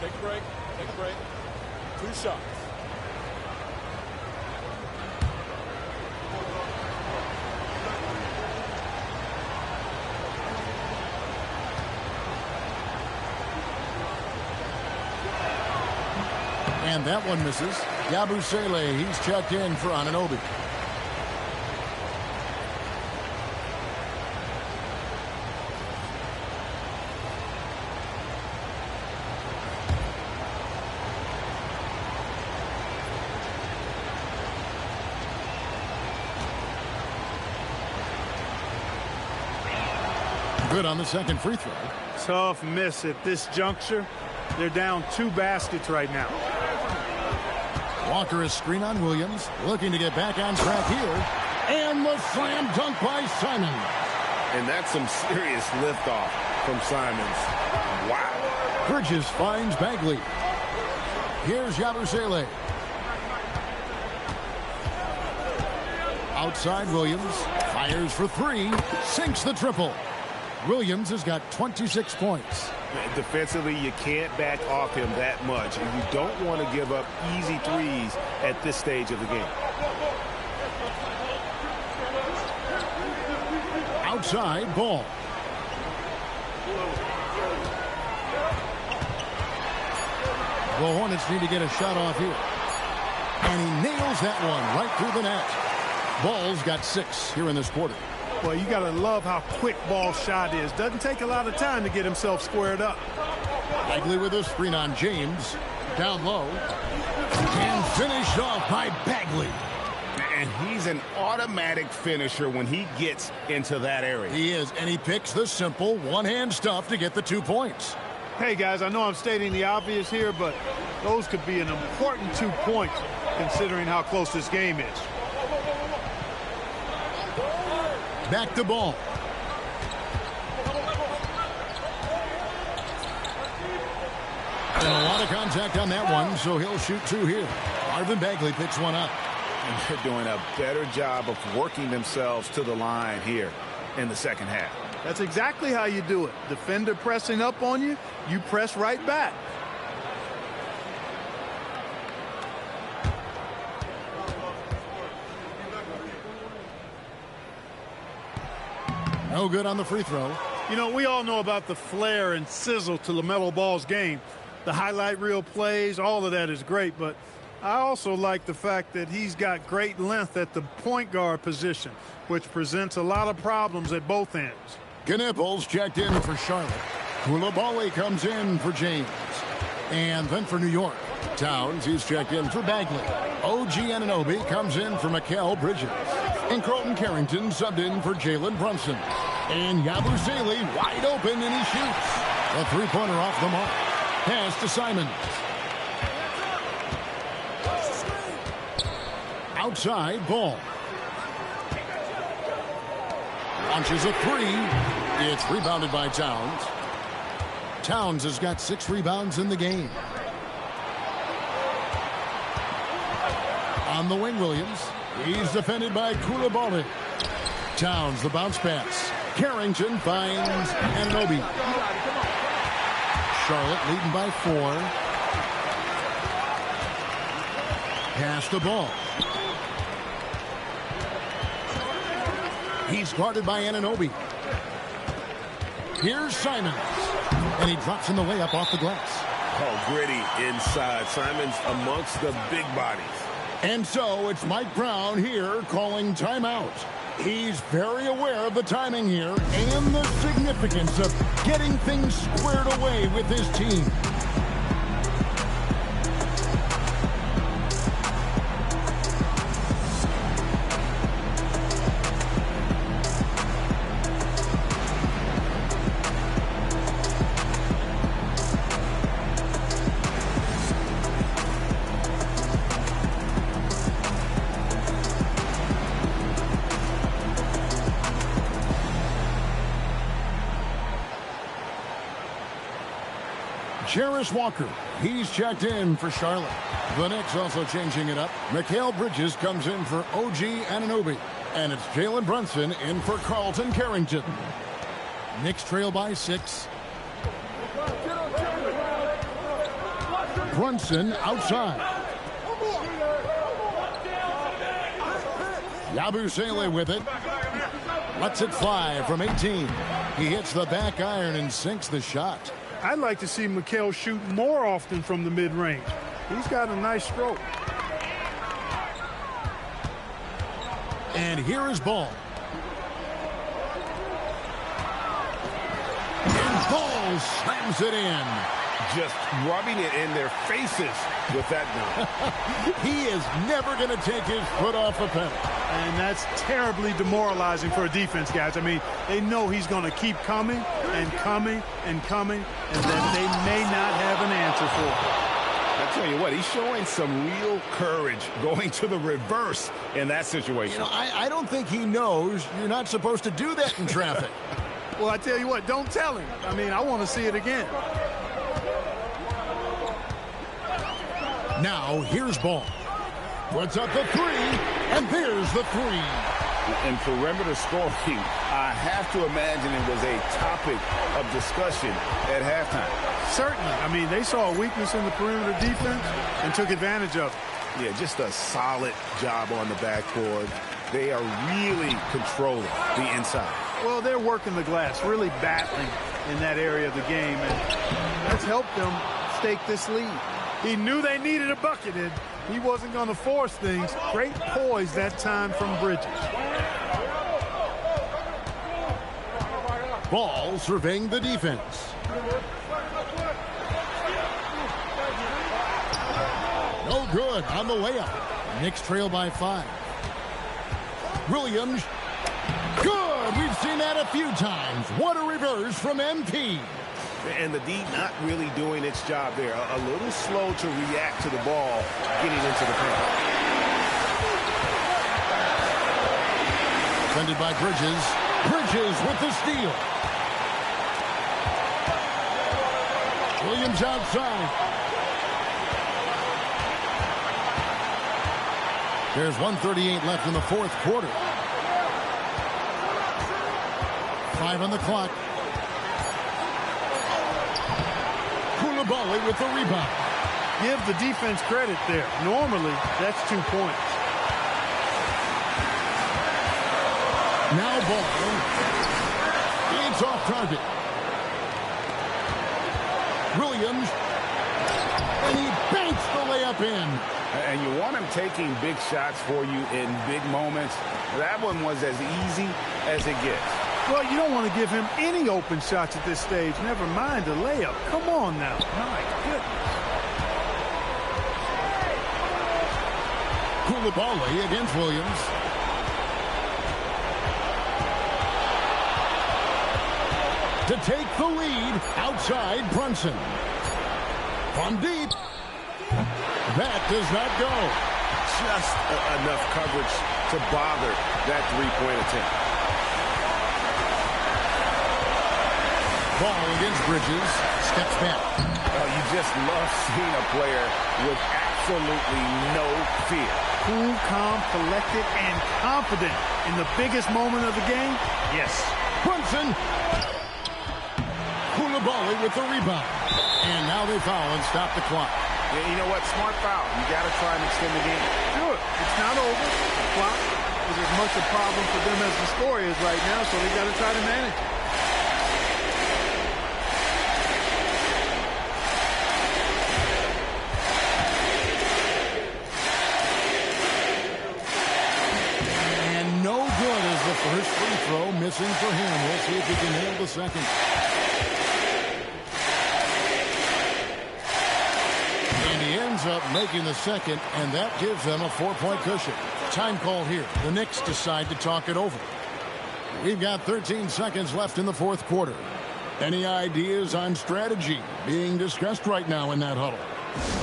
Take a break. Take a break. 2 shots. And that one misses. Yabusele, he's checked in for Anunoby. Good on the second free throw. Tough miss at this juncture. They're down 2 baskets right now. Walker is screen on Williams, looking to get back on track here. And the slam dunk by Simon. And that's some serious liftoff from Simons. Wow. Bridges finds Bagley. Here's Yabusele. Outside Williams, fires for 3, sinks the triple. Williams has got 26 points. Defensively, you can't back off him that much. And you don't want to give up easy threes at this stage of the game. Outside ball. The Hornets need to get a shot off here. And he nails that one right through the net. Ball's got 6 here in this quarter. Well, you got to love how quick Ball's shot is. Doesn't take a lot of time to get himself squared up. Bagley with a screen on James. Down low. And finished off by Bagley. And he's an automatic finisher when he gets into that area. He is, and he picks the simple one-hand stuff to get the 2 points. Hey, guys, I know I'm stating the obvious here, but those could be an important 2 points considering how close this game is. Back to Ball. And a lot of contact on that one, so he'll shoot 2 here. Marvin Bagley picks one up. And they're doing a better job of working themselves to the line here in the second half. That's exactly how you do it. Defender pressing up on you, you press right back. No good on the free throw. You know, we all know about the flair and sizzle to LaMelo Ball's game. The highlight reel plays, all of that is great, but I also like the fact that he's got great length at the point guard position, which presents a lot of problems at both ends. Knipples checked in for Charlotte. Koulibaly comes in for James. And then for New York, Towns, he's checked in for Bagley. OG Anunoby comes in for Mikal Bridges. And Colton Carrington subbed in for Jalen Brunson. And Yabusele wide open, and he shoots. A 3-pointer off the mark. Pass to Simon. Outside Ball. Launches a 3. It's rebounded by Towns. Towns has got 6 rebounds in the game. On the wing, Williams. He's defended by Koulibaly. Towns, the bounce pass. Carrington finds Anunoby. Charlotte leading by 4. Pass the ball. He's guarded by Anunoby. Here's Simons. And he drops in the layup off the glass. Oh, gritty inside. Simon's amongst the big bodies. And so it's Mike Brown here calling timeout. He's very aware of the timing here and the significance of getting things squared away with his team. Jarris Walker, he's checked in for Charlotte. The Knicks also changing it up. Mikal Bridges comes in for OG Anunoby. And it's Jalen Brunson in for Carlton Carrington. Knicks trail by 6. Brunson outside. Yabusele with it. Lets it fly from 18. He hits the back iron and sinks the shot. I'd like to see Mikal shoot more often from the mid-range. He's got a nice stroke. And here is Ball. And Ball slams it in. Just rubbing it in their faces with that dunk. He is never going to take his foot off the pedal. And that's terribly demoralizing for a defense, guys. I mean, they know he's going to keep coming and coming and coming, and that they may not have an answer for it. I tell you what, he's showing some real courage going to the reverse in that situation. You know, I don't think he knows you're not supposed to do that in traffic. Well, I tell you what, don't tell him. I mean, I want to see it again. Now, here's Ball. Puts up the 3, and there's the 3. In perimeter scoring, I have to imagine it was a topic of discussion at halftime. Certainly. I mean, they saw a weakness in the perimeter defense and took advantage of it. Yeah, just a solid job on the backboard. They are really controlling the inside. Well, they're working the glass, really battling in that area of the game, and that's helped them stake this lead. He knew they needed a bucket, and he wasn't going to force things. Great poise that time from Bridges. Ball surveying the defense. No good on the layup. Knicks trail by 5. Williams. Good. We've seen that a few times. What a reverse from MP. And the D not really doing its job there. A little slow to react to the ball getting into the paint. Defended by Bridges. Bridges with the steal. Williams outside. There's 1:38 left in the fourth quarter. 5 on the clock. Coulibaly with the rebound. Give the defense credit there. Normally, that's 2 points. Now Ball. It's off target. Williams. And he banks the layup in. And you want him taking big shots for you in big moments. That one was as easy as it gets. Well, you don't want to give him any open shots at this stage. Never mind a layup. Come on now. My goodness. Coulibaly against Williams. To take the lead, outside Brunson. From deep. That does not go. Just enough coverage to bother that three-point attempt. Ball against Bridges. Steps back. You just love seeing a player with absolutely no fear. Cool, calm, collected, and confident in the biggest moment of the game. Yes. Brunson. Coulibaly with the rebound. And now they foul and stop the clock. Yeah, you know what? Smart foul. You got to try and extend the game. Do it. It's not over. The clock is as much a problem for them as the score is right now, so they got to try to manage it. seconds. And he ends up making the second, and that gives them a 4-point cushion. Time call here. The Knicks decide to talk it over. We've got 13 seconds left in the fourth quarter. Any ideas on strategy being discussed right now in that huddle?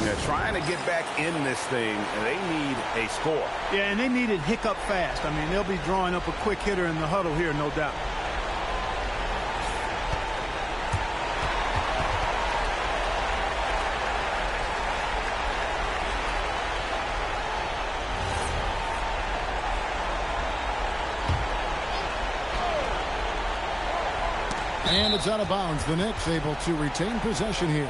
They're trying to get back in this thing, and they need a score. Yeah, and they need it hiccup fast. I mean, they'll be drawing up a quick hitter in the huddle here, no doubt. And it's out of bounds. The Knicks able to retain possession here.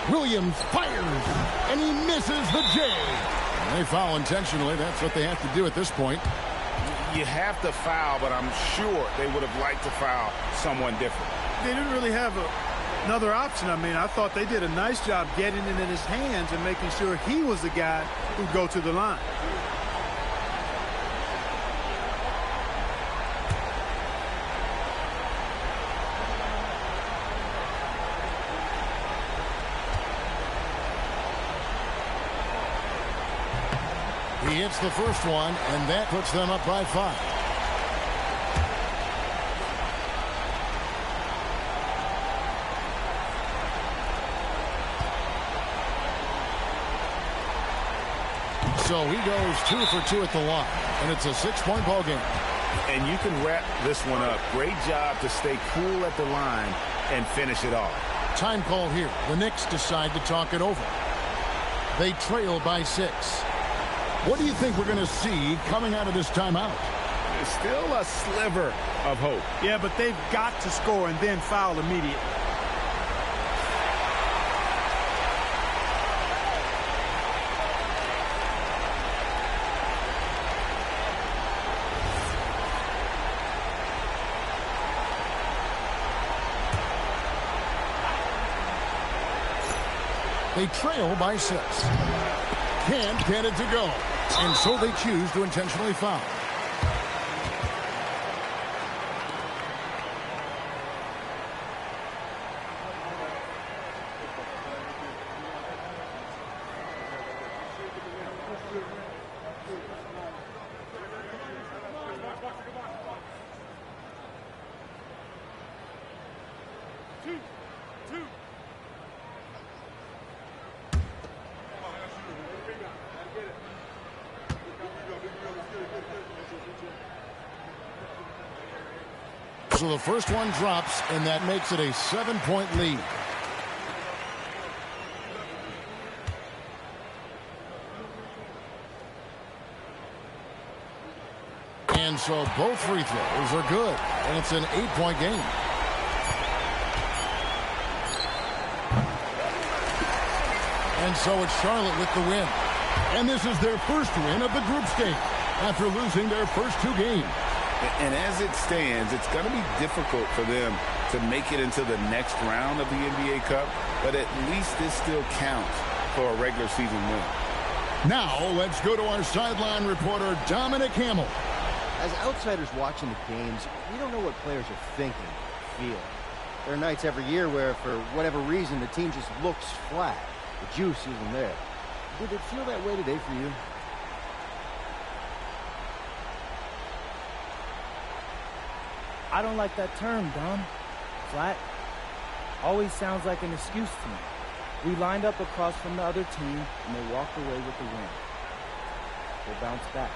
Williams fires, and he misses the J. And they foul intentionally. That's what they have to do at this point. You have to foul, but I'm sure they would have liked to foul someone different. They didn't really have another option. I mean, I thought they did a nice job getting it in his hands and making sure he was the guy who'd go to the line. He hits the first one, and that puts them up by 5. So he goes 2 for 2 at the line, and it's a 6-point ball game. And you can wrap this one up. Great job to stay cool at the line and finish it off. Time call here. The Knicks decide to talk it over. They trail by 6. What do you think we're going to see coming out of this timeout? There's still a sliver of hope. Yeah, but they've got to score and then foul immediately. They trail by 6. Can't get it to go. And so they choose to intentionally foul. So the first one drops, and that makes it a 7-point lead. And so both free throws are good, and it's an 8-point game. And so it's Charlotte with the win. And this is their first win of the group stage after losing their first 2 games. And as it stands, it's going to be difficult for them to make it into the next round of the NBA Cup, but at least this still counts for a regular season win. Now let's go to our sideline reporter, Dominic Hamill. As outsiders watching the games, we don't know what players are thinking, feeling. There are nights every year where, for whatever reason, the team just looks flat. The juice isn't there. Did it feel that way today for you? I don't like that term, Dom. Flat. Always sounds like an excuse to me. We lined up across from the other team, and they walked away with the win. We'll bounce back.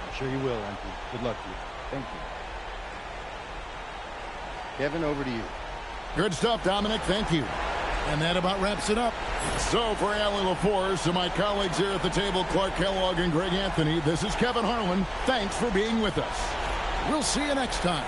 I'm sure you will, MP. Good luck to you. Thank you. Kevin, over to you. Good stuff, Dominic. Thank you. And that about wraps it up. So for Allie LaForce and my colleagues here at the table, Clark Kellogg and Greg Anthony, this is Kevin Harlan. Thanks for being with us. We'll see you next time.